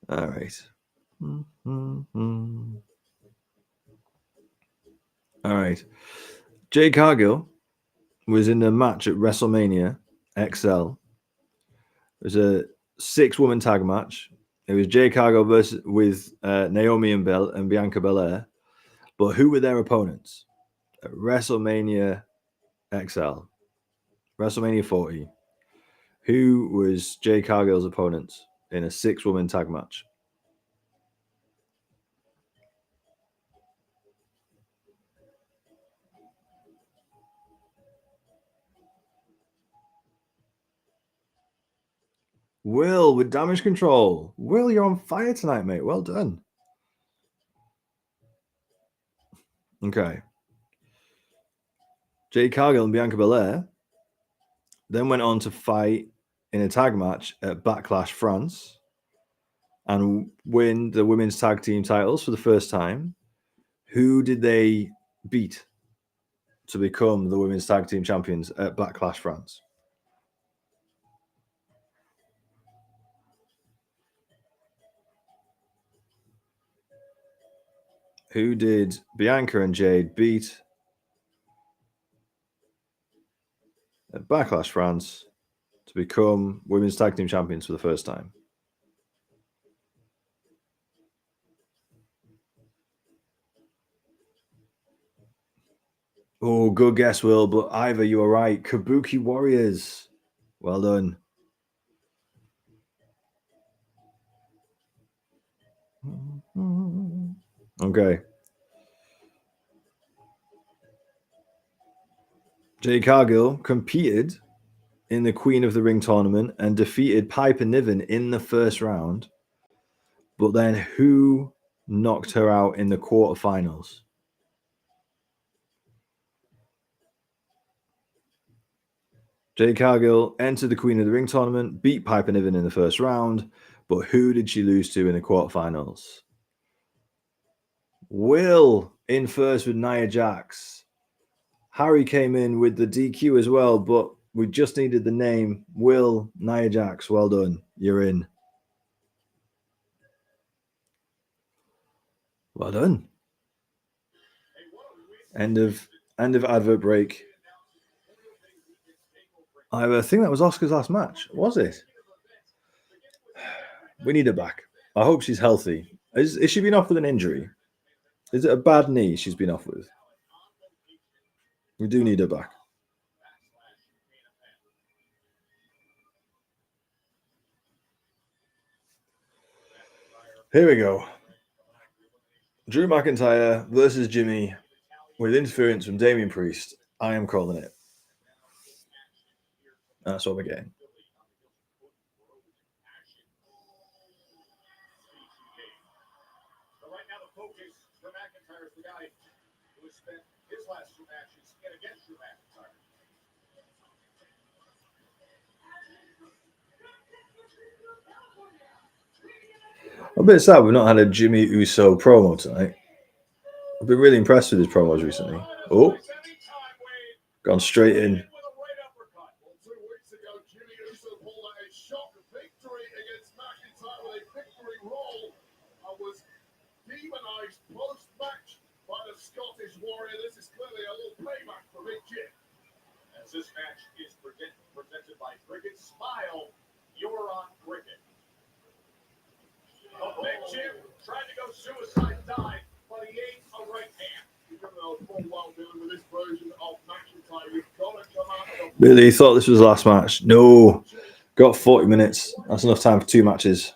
S1: All right. All right. Jade Cargill was in a match at WrestleMania XL. It was a 6-woman tag match. It was Jade Cargill with Naomi and Bianca Belair. But who were their opponents at WrestleMania XL? WrestleMania 40. Who was Jade Cargill's opponents in a 6-woman tag match? Will with Damage Control. Will, you're on fire tonight, mate. Well done. Okay. Jade Cargill and Bianca Belair then went on to fight in a tag match at Backlash France and win the women's tag team titles for the first time. Who did they beat? to become the women's tag team champions at Backlash France? Who did Bianca and Jade beat at Backlash France to become women's tag team champions for the first time? Oh, good guess, Will, but Ivor, you were right. Kabuki Warriors. Well done. Okay. Jade Cargill competed in the Queen of the Ring tournament and defeated Piper Niven in the first round. But then who knocked her out in the quarterfinals? Jade Cargill entered the Queen of the Ring tournament, beat Piper Niven in the first round, but who did she lose to in the quarterfinals? Will in first with Nia Jax. Harry came in with the DQ as well, but we just needed the name. Will, Nia Jax, well done. You're in. Well done. End of advert break. I think that was Oscar's last match. Was it? We need her back. I hope she's healthy. Is she been off with an injury? Is it a bad knee she's been off with? We do need her back. Here we go. Drew McIntyre versus Jimmy with interference from Damian Priest. I am calling it. That's what we're getting.
S2: Right now, the focus for McIntyre is the guy who has spent his last two matches in against Drew McIntyre.
S1: I'm a bit sad we've not had a Jimmy Uso promo tonight. I've been really impressed with his promos recently. Oh, gone straight in.
S2: 2 weeks ago, Jimmy Uso pulled out a shock victory against McIntyre with a victory roll. I was demonized post-match by the Scottish Warrior. This is clearly a little payback for Big Jim. As this match is presented by Cricket Smile, you're on Cricket. Oh, Big Jim tried to go suicide dive, but he ate a right hand. Even though full well dealing with this version of McIntyre, you've got to come out.
S1: Really thought this was the last match. No. Got 40 minutes. That's enough time for 2 matches.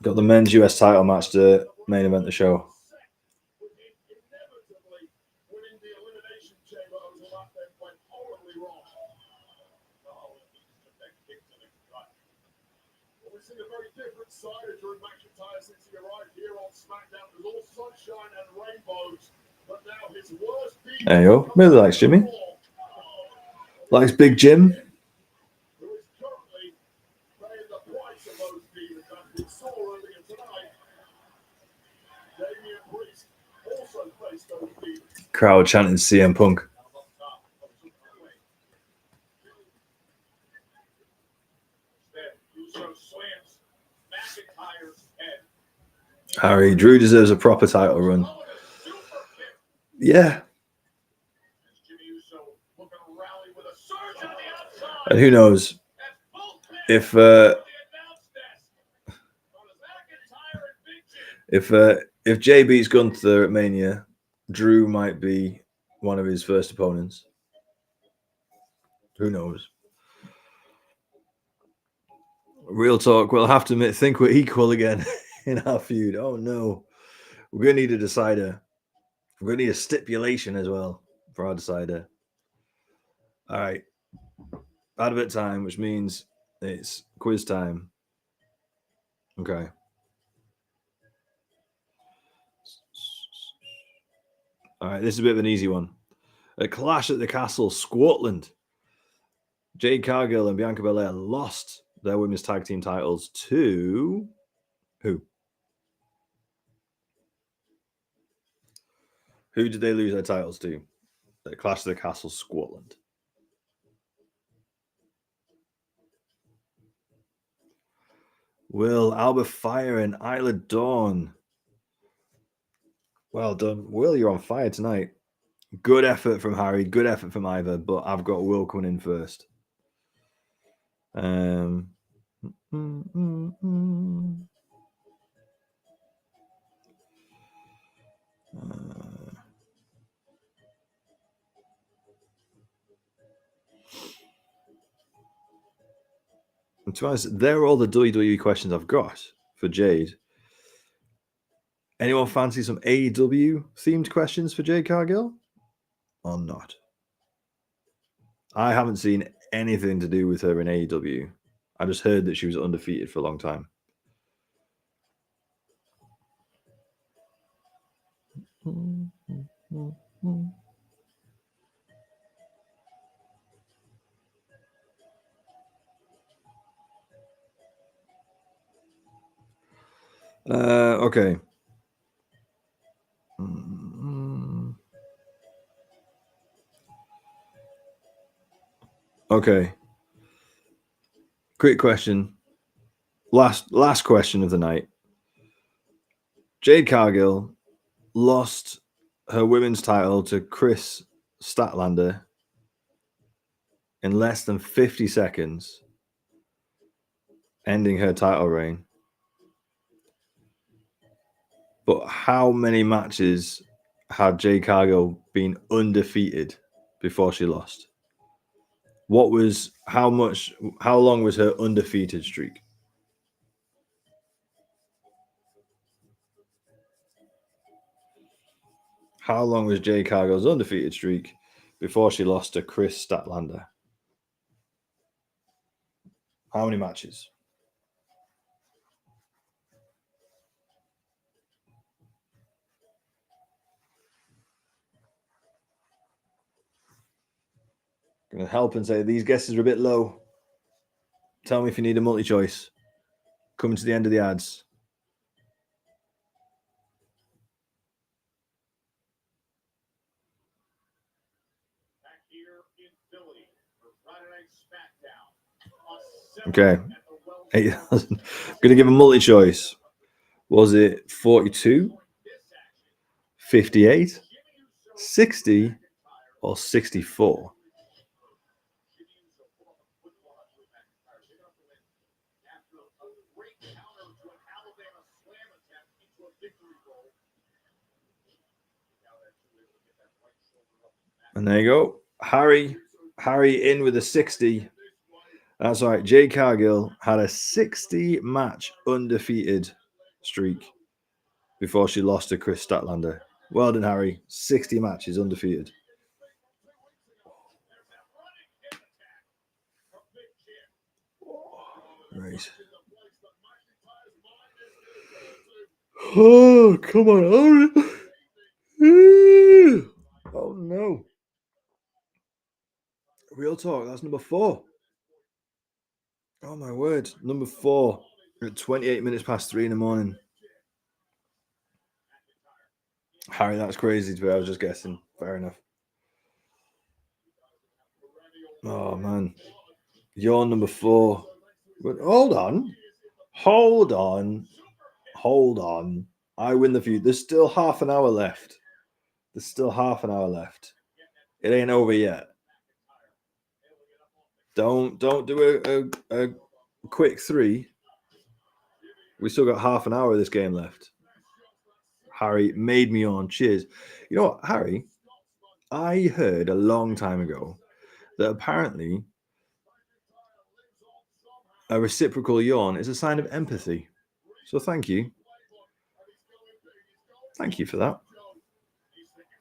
S1: Got the men's US title match to main event the show.
S2: Inevitably winning the Elimination Chamber over the lap that went horribly wrong. Oh, just that kick to the gut. Well, we've seen a very different side of Drew McIntyre since he arrived here on SmackDown. It was all sunshine and rainbows, but now his worst beat.
S1: There you go. Really likes Jimmy. Likes Big Jim.
S2: Who is currently paying the price of those demons that we saw earlier tonight. Damian Priest also faced those demons.
S1: Crowd chanting CM Punk. Harry, Drew deserves a proper title run. Yeah. And who knows if Jay beats Gunther at Mania, Drew might be one of his first opponents. Who knows? Real talk. We'll have to admit, think we're equal again in our feud. Oh no, we're gonna need a decider. We're gonna need a stipulation as well for our decider. All right, advert time, which means it's quiz time. Okay. All right, this is a bit of an easy one. A Clash at the Castle, Scotland. Jade Cargill and Bianca Belair lost their women's tag team titles to who? Who did they lose their titles to? At Clash of the Castle, Scotland. Will, Albert Fire, and Isla Dawn. Well done. Will, you're on fire tonight. Good effort from Harry. Good effort from Ivor, but I've got Will coming in first. And to be honest, they're all the WWE questions I've got for Jade. Anyone fancy some AEW themed questions for Jade Cargill? Or not? I haven't seen anything to do with her in AEW. I just heard that she was undefeated for a long time. Okay. Okay. Quick question. Last question of the night. Jade Cargill lost her women's title to Chris Statlander in less than 50 seconds, ending her title reign. But how many matches had Jade Cargill been undefeated before she lost? How long was her undefeated streak? How long was Jade Cargill's undefeated streak before she lost to Chris Statlander? How many matches? Going to help and say these guesses are a bit low. Tell me if you need a multi-choice. Coming to the end of the ads.
S2: Back here in Philly for Friday Night Smackdown.
S1: Okay. 8,000. I'm going to give a multi-choice. Was it 42, 58, 60, or 64? And there you go. Harry in with a 60. That's right. Jade Cargill had a 60-match undefeated streak before she lost to Chris Statlander. Well done, Harry. 60 matches undefeated. Right. Oh, come on, Harry. Oh, no. Real talk. That's number 4. Oh, my word. Number 4 at 28 minutes past 3 in the morning. Harry, that's crazy to be. I was just guessing. Fair enough. Oh, man. You're number 4. But hold on. I win the feud. There's still half an hour left. It ain't over yet. Don't do a quick 3. We still got half an hour of this game left. Harry made me on. Cheers. You know what, Harry? I heard a long time ago that apparently a reciprocal yawn is a sign of empathy. So thank you. Thank you for that.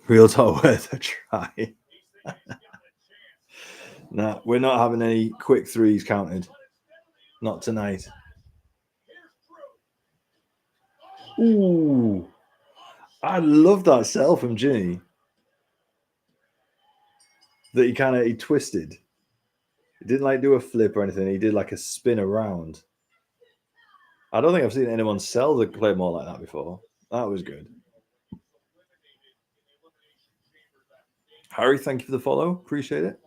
S1: Real talk worth a try. No, we're not having any quick 3s counted. Not tonight. Ooh. I love that sell from Ginny. That he twisted. He didn't like do a flip or anything. He did like a spin around. I don't think I've seen anyone sell the Claymore like that before. That was good. Harry, thank you for the follow. Appreciate it.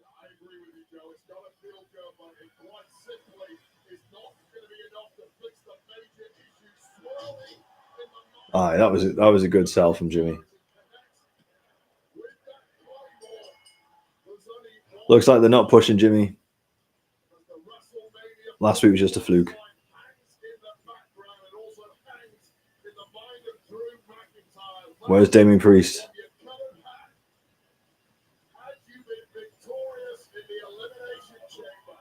S2: I agree with you, Joe. It's got to feel good, but it quite simply is not going to be enough to fix the major issues swirling in the mind.
S1: Aye, that was a good sell from Jimmy.
S2: With that Cargill, there's only one
S1: Looks like they're not pushing Jimmy.
S2: as the WrestleMania
S1: Last week was just a fluke.
S2: hangs in the background and also hangs in the mind of Drew McIntyre.
S1: Where's Damien Priest?
S2: From your colored hat, had you been victorious in the Elimination Chamber?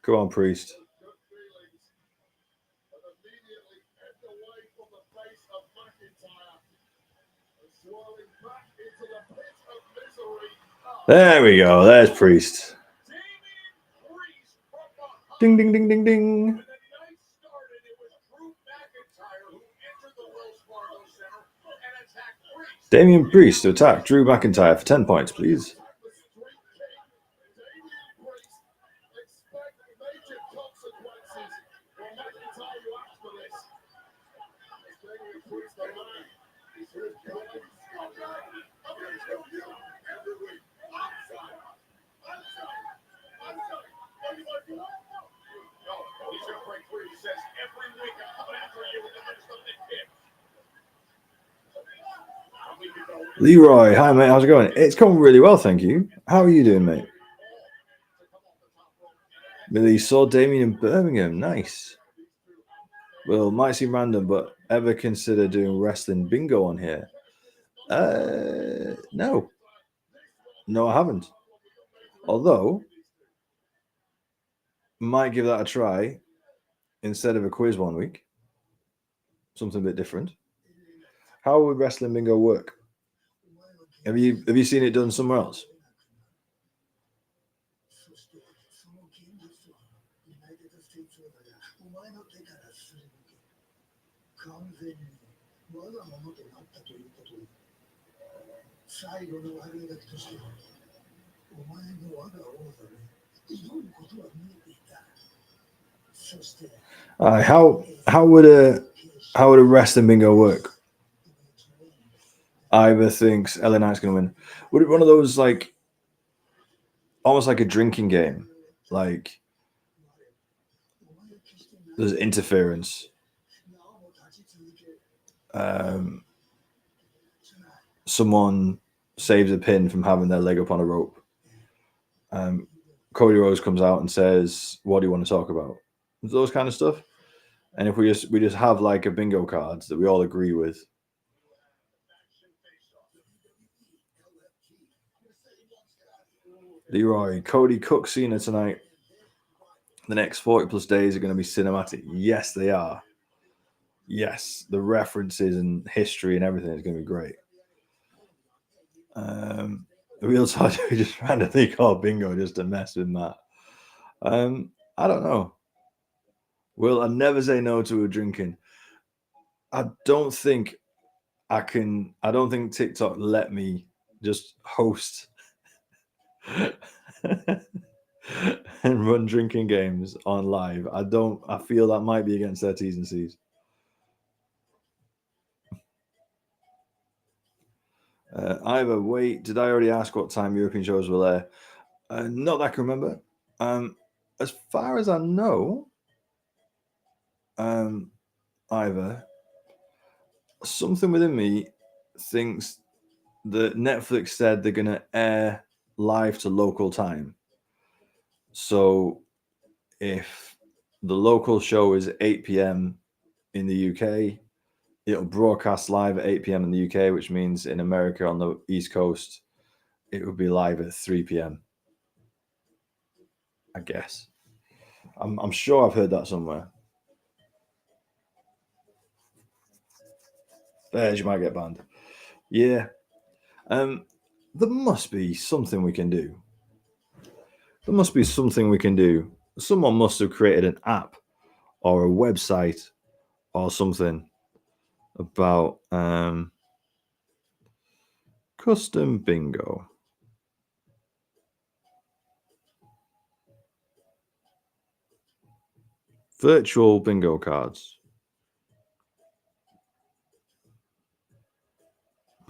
S1: Come on, Priest.
S2: Good feelings, but immediately ebbed away from the face of McIntyre and swirling back into the pit of misery.
S1: There we go. There's Priest.
S2: Damien Priest from behind.
S1: Ding, ding, ding, ding, ding.
S2: When the night started, it was Drew McIntyre who entered the Wells Fargo Center and attacked Priest.
S1: Damien Priest to attack Drew McIntyre for 10 points, please.
S2: The Street King, Damien Priest, expect major consequences for McIntyre to act for this. As Damien Priest, the man, is here going. I'm going to tell you every week. I'm sorry. What do you want to do? No, he's going to break free. He says every week I'm coming after you with the Minnesota Kid. A week ago,
S1: Leroy, hi mate, how's it going? It's going really well, thank you. How are you doing, mate? Billy saw Damien in Birmingham, nice. Well, might seem random, but ever consider doing wrestling bingo on here? No, I haven't. Although, might give that a try instead of a quiz one week. Something a bit different. How would wrestling bingo work? Have you seen it done somewhere else?
S4: そしてその現実はユナイテッド・ステイツオーダーがお前の手からすり抜け完全に我が物となったということに最後の悪ガキとしてお前の我が王座に挑むことは見えていた。そして
S1: How would a wrestling bingo work? Ivor thinks LA Knight's going to win. Would it be one of those like almost like a drinking game? Like there's interference. Someone saves a pin from having their leg up on a rope. Cody Rhodes comes out and says, "What do you want to talk about?" Those kind of stuff. And if we just have like a bingo cards that we all agree with. Leroy, Cody Cook Cena tonight. The next 40 plus days are going to be cinematic. Yes, they are. Yes, the references and history and everything is going to be great. The real time we just randomly call bingo just to mess with Matt. I don't know. Will I never say no to a drinking? I don't think TikTok let me just host and run drinking games on live. I feel that might be against their T's and C's. Ivor, wait, did I already ask what time European shows were there? Not that I can remember. As far as I know, Ivor, something within me thinks that Netflix said they're going to air live to local time. So if the local show is 8 p.m. in the UK, it'll broadcast live at 8 p.m. in the UK, which means in America on the East Coast, it would be live at 3 p.m. I guess. I'm sure I've heard that somewhere. Bears, you might get banned. Yeah. There must be something we can do. Someone must have created an app or a website or something about custom bingo. Virtual bingo cards.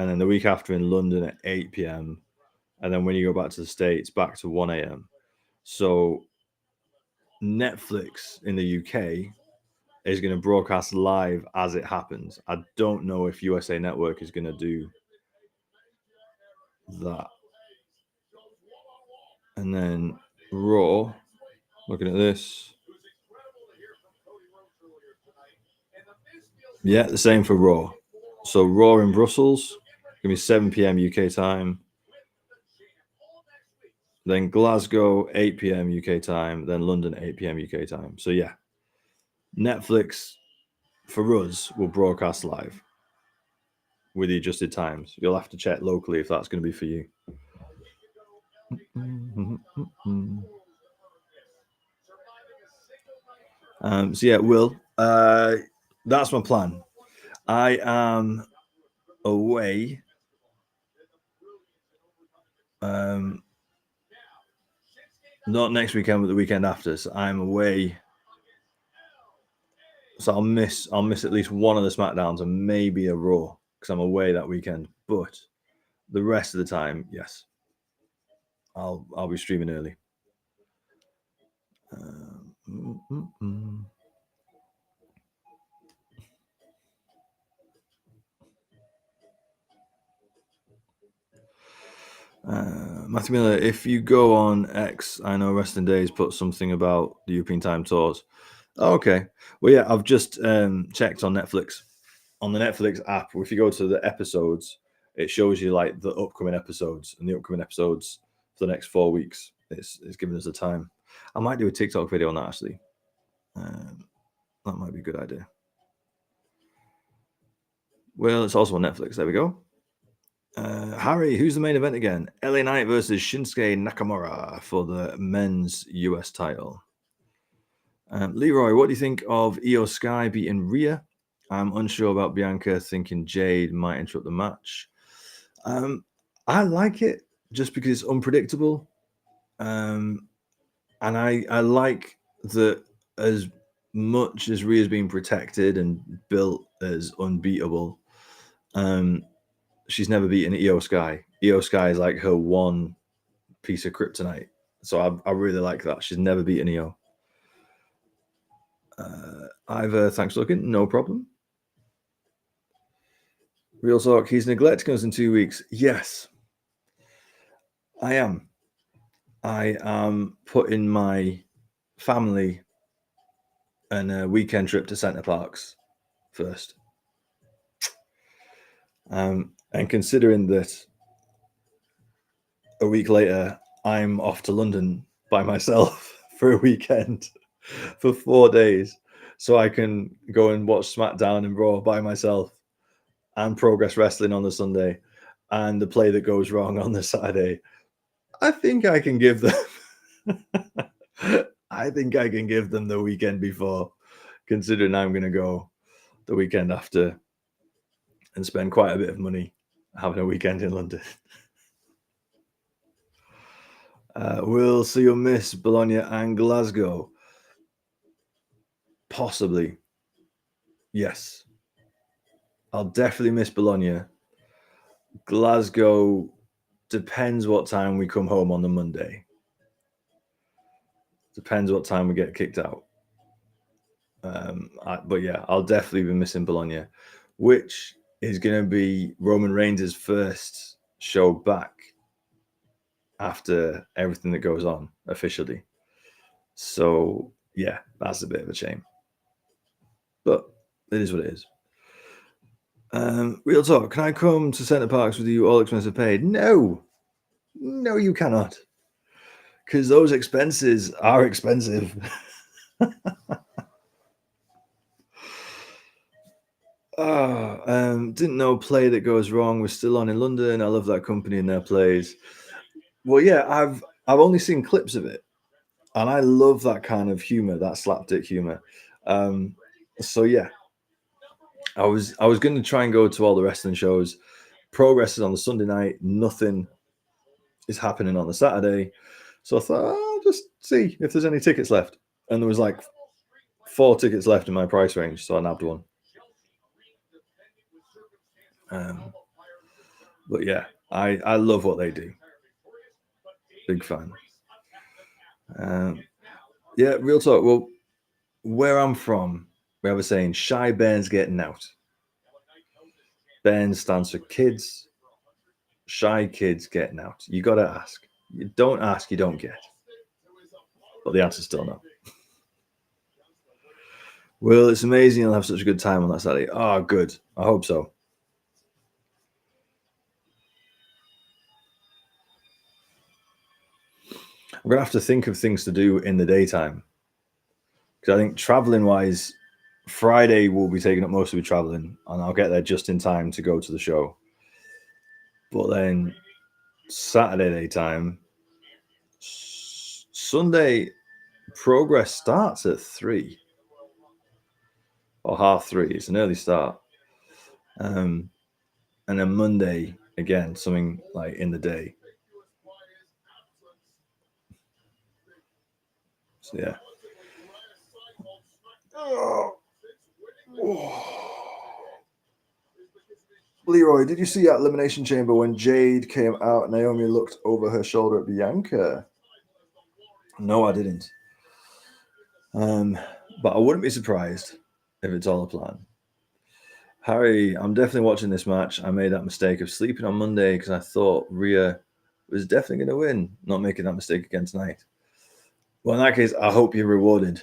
S1: and then the week after in London at 8 p.m. And then when you go back to the States, back to 1 a.m. So Netflix in the UK is going to broadcast live as it happens. I don't know if USA Network is going to do that. And then Raw, looking at this. Yeah, the same for Raw. So Raw in Brussels, going to be 7 p.m. UK time. Then Glasgow, 8 p.m. UK time. Then London, 8 p.m. UK time. So yeah, Netflix for us will broadcast live with the adjusted times. You'll have to check locally if that's going to be for you. So yeah, Will, that's my plan. I am away. Not next weekend, but the weekend after. So I'm away. So I'll miss at least one of the Smackdowns and maybe a Raw because I'm away that weekend. But the rest of the time, yes, I'll be streaming early. Matthew Miller, if you go on X, I know Wrestling Days put something about the European time tours. Oh, okay. Well, yeah, I've just checked on Netflix. On the Netflix app, if you go to the episodes, it shows you like the upcoming episodes, and the upcoming episodes for the next 4 weeks. It's giving us the time. I might do a TikTok video on that actually. That might be a good idea. Well, it's also on Netflix. There we go. Harry, who's the main event again? LA Knight versus Shinsuke Nakamura for the men's US title. Leroy, what do you think of Io Sky beating Rhea? I'm unsure about Bianca, thinking Jade might interrupt the match. I like it just because it's unpredictable. And I like that as much as Rhea's been protected and built as unbeatable, she's never beaten Io Sky. Io Sky is like her one piece of kryptonite. So I really like that. She's never beaten Io. Ivor, thanks for looking. No problem. Real talk, he's neglecting us in 2 weeks. Yes, I am. I am putting my family and a weekend trip to Center Parcs first. And considering that a week later, I'm off to London by myself for a weekend for 4 days. So I can go and watch SmackDown and Raw by myself and Progress Wrestling on the Sunday and the play that goes wrong on the Saturday. I think I can give them the weekend before, considering I'm going to go the weekend after and spend quite a bit of money having a weekend in London. We'll see you miss Bologna and Glasgow. Possibly. Yes. I'll definitely miss Bologna. Glasgow depends what time we come home on the Monday. Depends what time we get kicked out. But yeah, I'll definitely be missing Bologna, which is going to be Roman Reigns' first show back after everything that goes on officially. So yeah, that's a bit of a shame. But it is what it is. Real talk, can I come to Center Parcs with you, all expenses paid? No, you cannot. Because those expenses are expensive. Didn't know Play That Goes Wrong was still on in London. I love that company and their plays. Well, yeah, I've only seen clips of it, and I love that kind of humor, that slapdick humor. So yeah, I was going to try and go to all the wrestling shows. Progress is on the Sunday night. Nothing is happening on the Saturday. So I thought, I'll just see if there's any tickets left. And there was like 4 tickets left in my price range, so I nabbed one. But yeah, I love what they do. Big fan. Yeah, real talk. Well, where I'm from, we have a saying, shy Bairns getting out. Bairns stands for kids. Shy kids getting out. You got to ask. You don't ask, you don't get. But the answer's still no. Well, it's amazing you'll have such a good time on that Saturday. Oh, good. I hope so. I'm going to have to think of things to do in the daytime. Because I think traveling wise, Friday will be taken up mostly with traveling, and I'll get there just in time to go to the show. But then Saturday daytime, Sunday Progress starts at 3 or 3:30. It's an early start. And then Monday, again, something like in the day. So, yeah. Leroy, did you see at Elimination Chamber when Jade came out, Naomi looked over her shoulder at Bianca? No, I didn't. But I wouldn't be surprised if it's all a plan. Harry, I'm definitely watching this match. I made that mistake of sleeping on Monday because I thought Rhea was definitely going to win. Not making that mistake again tonight. Well, in that case, I hope you're rewarded.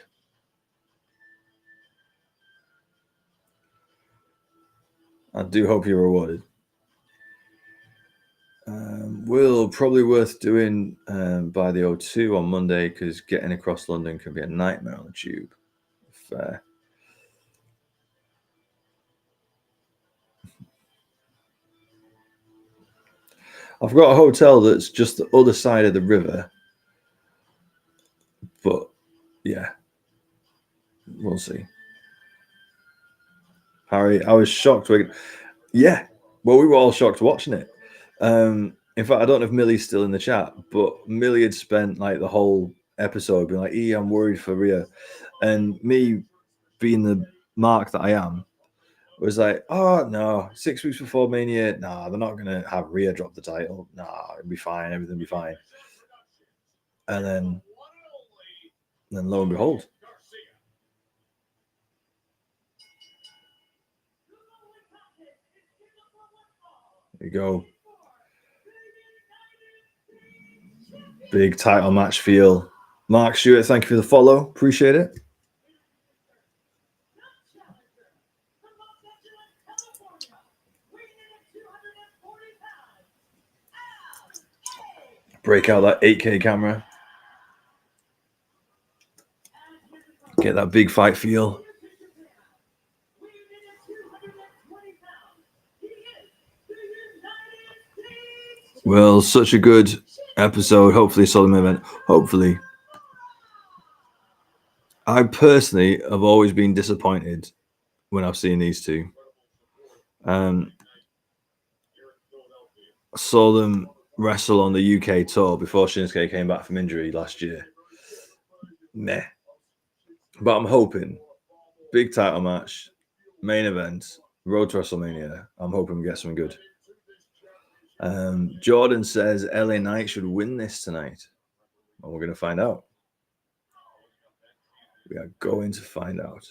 S1: I do hope you're rewarded. Will probably worth doing by the O2 on Monday because getting across London can be a nightmare on the tube. Fair. I've got a hotel that's just the other side of the river. But yeah, we'll see. Harry, I was shocked. Yeah, well, we were all shocked watching it. In fact, I don't know if Millie's still in the chat, but Millie had spent like the whole episode being like, I'm worried for Rhea. And me being the mark that I am, was like, oh no, 6 weeks before Mania, nah, they're not going to have Rhea drop the title. Nah, it'll be fine, everything will be fine. And then lo and behold. There you go. Big title match feel. Mark Stewart, thank you for the follow. Appreciate it. Break out that 8K camera. Get that big fight feel. Well, such a good episode. Hopefully, a solid event. Hopefully. I personally have always been disappointed when I've seen these two. I saw them wrestle on the UK tour before Shinsuke came back from injury last year. Meh. But I'm hoping big title match, main event, road to WrestleMania. I'm hoping we get something good. Jordan says LA Knight should win this tonight. Well, we're going to find out. We are going to find out.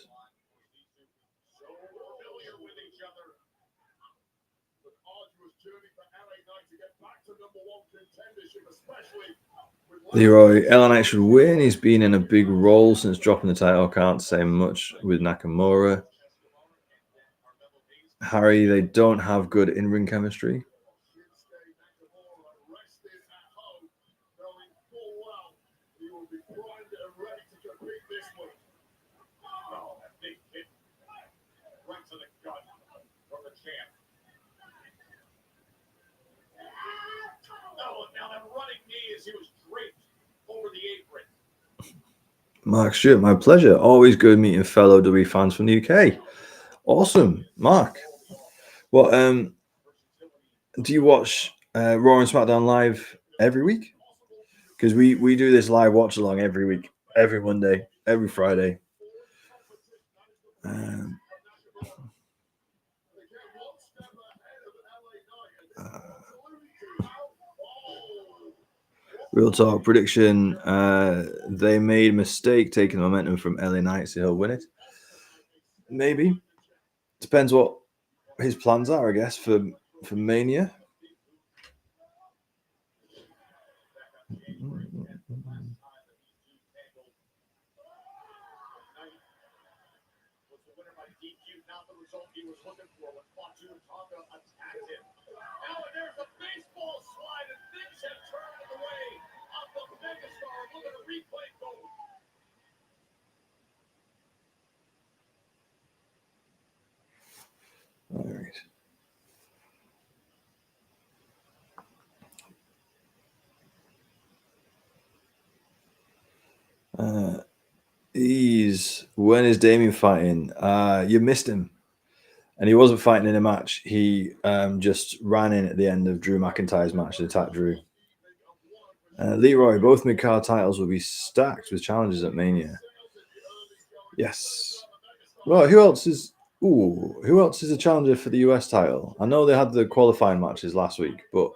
S1: Leroy, LA Knight should win. He's been in a big role since dropping the title. Can't say much with Nakamura. Harry, they don't have good in-ring chemistry. Mark Stewart, my pleasure. Always good meeting fellow WWE fans from the UK. Awesome, Mark. Well, do you watch Raw and SmackDown live every week? Because we do this live watch along every week, every Monday, every Friday. Real talk prediction. They made a mistake taking the momentum from LA Knight, so he'll win it. Maybe. Depends what his plans are, I guess, for Mania. All right. When is Damien fighting? You missed him. And he wasn't fighting in a match. He just ran in at the end of Drew McIntyre's match to attack Drew. Leroy, both mid-card titles will be stacked with challenges at Mania. Yes. Well, who else is a challenger for the US title? I know they had the qualifying matches last week, but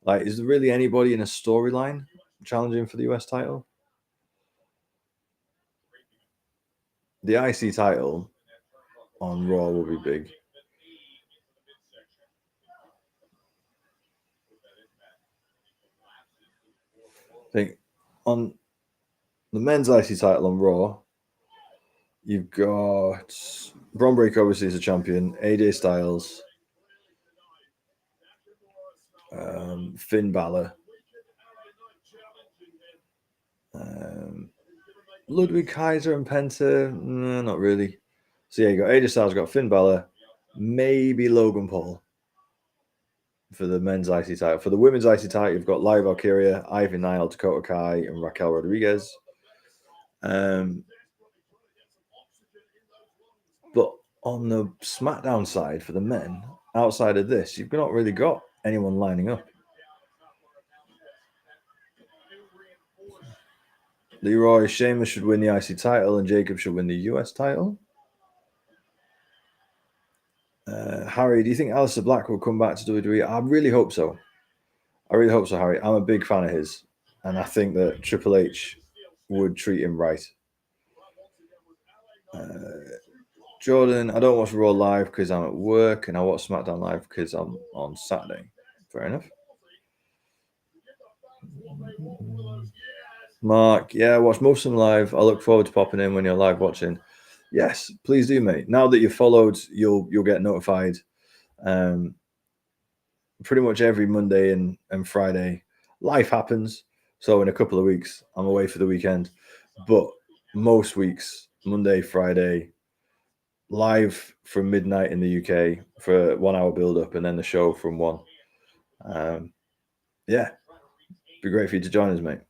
S1: like, is there really anybody in a storyline challenging for the US title? The IC title on Raw will be big. I think on the men's IC title on Raw, you've got Braun Breaker, obviously, is a champion. AJ Styles, Finn Balor, Ludwig Kaiser and Penta. No, not really. So yeah, you got AJ Styles, got Finn Balor, maybe Logan Paul for the men's IC title. For the women's IC title, you've got Lyra Valkyria, Ivy Nile, Dakota Kai, and Raquel Rodriguez. But on the SmackDown side for the men, outside of this, you've not really got anyone lining up. Leroy, Sheamus should win the IC title and Jacob should win the US title. Harry, do you think Aleister Black will come back to WWE? I really hope so. Harry. I'm a big fan of his. And I think that Triple H would treat him right. Jordan, I don't watch Raw live because I'm at work, and I watch SmackDown live because I'm on Saturday. Fair enough. Mark, yeah, I watch most of them live. I look forward to popping in when you're live watching. Yes, please do, mate. Now that you've followed, you'll get notified. Pretty much every Monday and Friday, life happens. So in a couple of weeks, I'm away for the weekend. But most weeks, Monday, Friday, live from midnight in the UK for a 1 hour build up, and then the show from 1. Yeah, be great for you to join us, mate.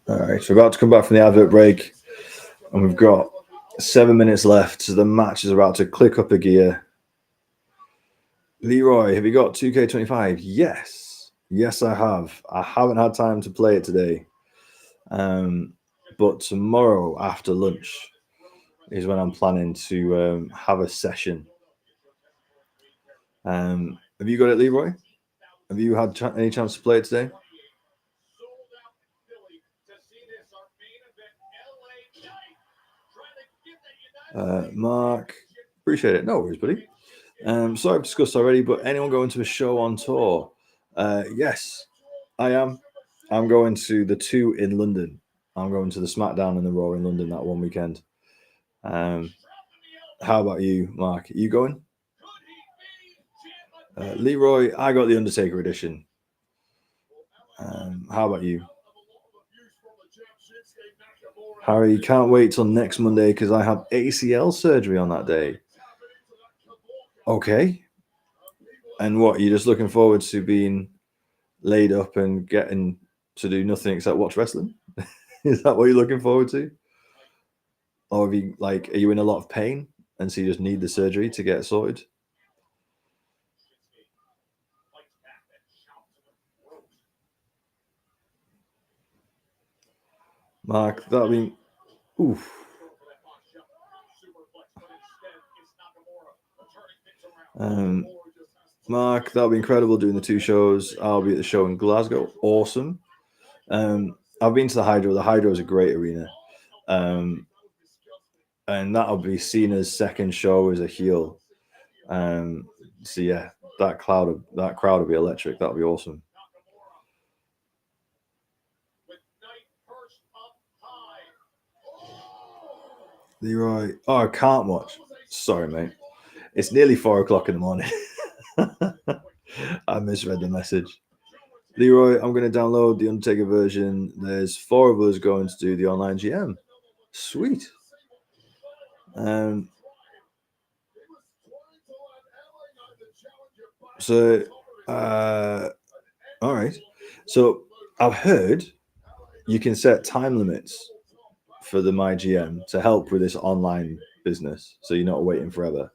S1: All right, so we're about to come back from the advert break, and we've got 7 minutes left, so the match is about to click up a gear. Leroy, have you got 2K25? Yes, I have. I haven't had time to play it today, but tomorrow after lunch is when I'm planning to have a session. Have you got it, Leroy? Have you had any chance to play it today? Mark, appreciate it. No worries, buddy. Sorry I've discussed already, but anyone going to a show on tour? Yes, I am. I'm going to the 2 in London. I'm going to the SmackDown and the Raw in London that one weekend. How about you, Mark? Are you going? Leroy, I got the Undertaker edition. How about you? Harry, can't wait till next Monday because I have ACL surgery on that day. Okay. And what, you're just looking forward to being laid up and getting to do nothing except watch wrestling? Is that what you're looking forward to? Or are you in a lot of pain and so you just need the surgery to get sorted? Mark, that'll be. Oof. Mark, that'll be incredible doing the 2 shows. I'll be at the show in Glasgow. Awesome. I've been to the Hydro. The Hydro is a great arena. And that'll be Cena's second show as a heel. So yeah, that crowd will be electric. That'll be awesome. Leroy, oh, I can't watch. Sorry, mate. It's nearly 4 o'clock in the morning. I misread the message. Leroy, I'm going to download the Undertaker version. There's 4 of us going to do the online GM. Sweet. So, all right. So I've heard you can set time limits for the MyGM to help with this online business, so you're not waiting forever.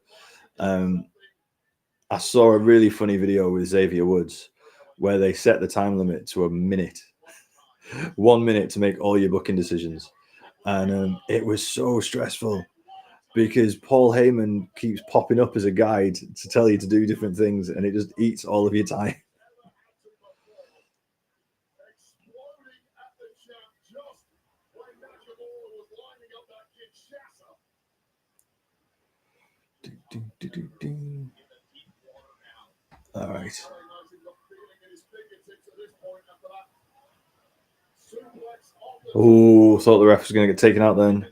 S1: I saw a really funny video with Xavier Woods where they set the time limit to a minute, 1 minute to make all your booking decisions. And it was so stressful because Paul Heyman keeps popping up as a guide to tell you to do different things, and it just eats all of your time. All right. Oh, thought the ref was going to get taken out then.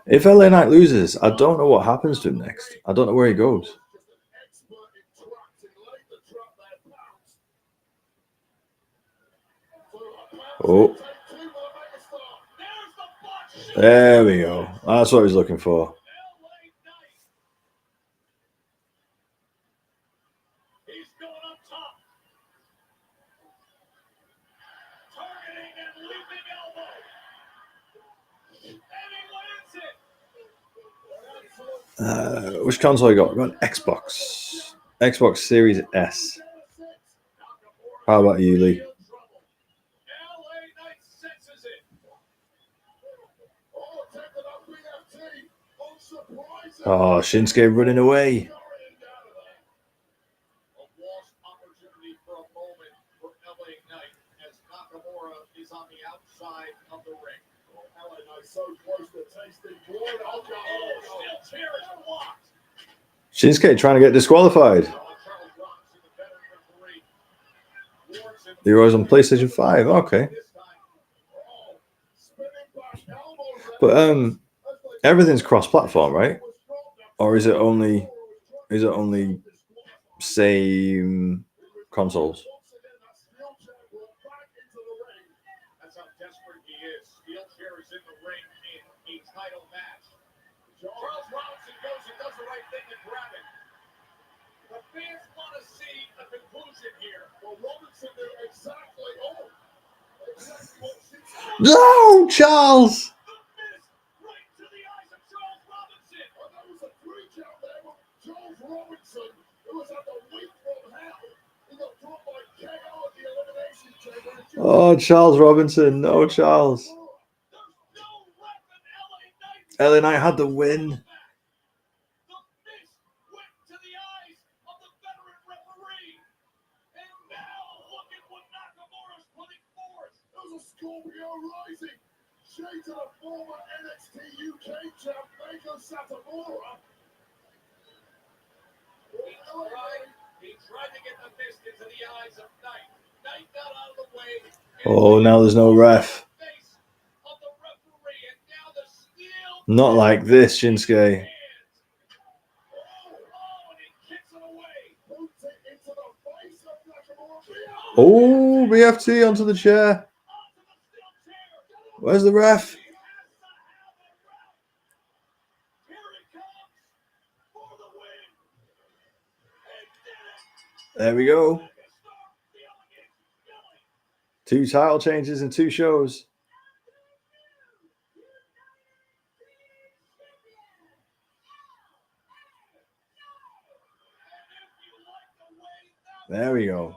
S1: If LA Knight loses, I don't know what happens to him next. I don't know where he goes. Oh. There we go. That's what I was looking for. Which console you got? I got an Xbox Series S. How about you, Lee? Oh, Shinsuke running away. Shinsuke trying to get disqualified. Leroy's on PlayStation 5. Okay. But everything's cross-platform, right? Or is it only same consoles? No, Charles! Oh, Charles Robinson. No, Charles. LA Knight had the win.
S2: Jade to the former NXT UK champ, Meiko Satomura. He tried to get the fist into the eyes of Knight. Knight got out of the way.
S1: Oh, now there's no ref. Not like this, Shinsuke. Oh, BFT onto the chair. Where's the ref? There we go. 2 title changes in 2 shows. There we go.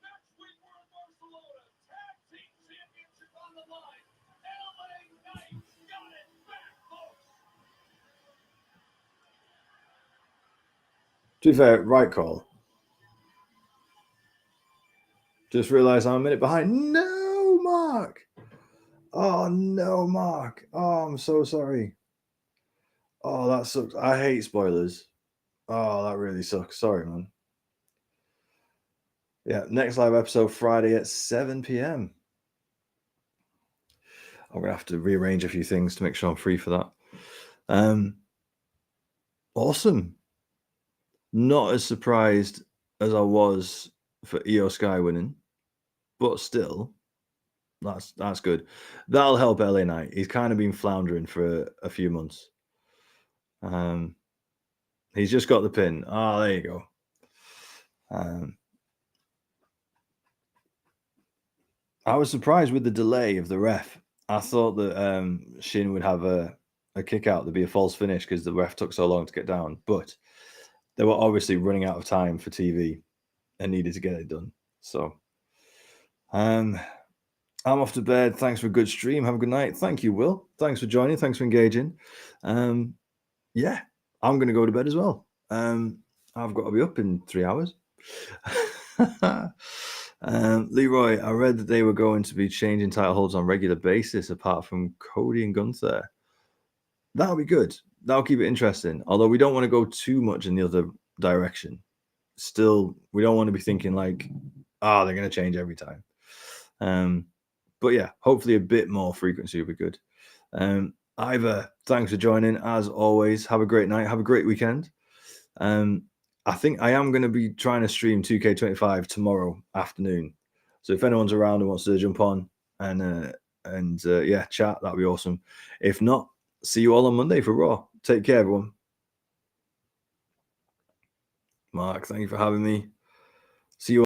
S2: Next week we're in Barcelona. Tag Team Championship on the line. LA Knight got it back, folks.
S1: To be fair, right call. Just realised I'm a minute behind. No, Mark. Oh, no, Mark. Oh, I'm so sorry. Oh, that sucks. I hate spoilers. Oh, that really sucks. Sorry, man. Yeah, next live episode Friday at 7 p.m. I'm going to have to rearrange a few things to make sure I'm free for that. Awesome. Not as surprised as I was for Io Sky winning, but still, that's good. That'll help LA Knight. He's kind of been floundering for a few months. He's just got the pin. Oh, there you go. I was surprised with the delay of the ref. I thought that Shin would have a kick out. There'd be a false finish because the ref took so long to get down. But they were obviously running out of time for TV and needed to get it done. So I'm off to bed. Thanks for a good stream. Have a good night. Thank you, Will. Thanks for joining. Thanks for engaging. Yeah, I'm going to go to bed as well. I've got to be up in 3 hours. Leroy, I read that they were going to be changing title holds on a regular basis apart from Cody and Gunther. That'll be good. That'll keep it interesting. Although we don't want to go too much in the other direction. Still, we don't want to be thinking like, they're going to change every time. But yeah, hopefully a bit more frequency would be good. Ivor, thanks for joining. As always, have a great night. Have a great weekend. I think I am going to be trying to stream 2K25 tomorrow afternoon. So if anyone's around and wants to jump on and chat, that'd be awesome. If not, see you all on Monday for Raw. Take care, everyone. Mark, thank you for having me. See you all.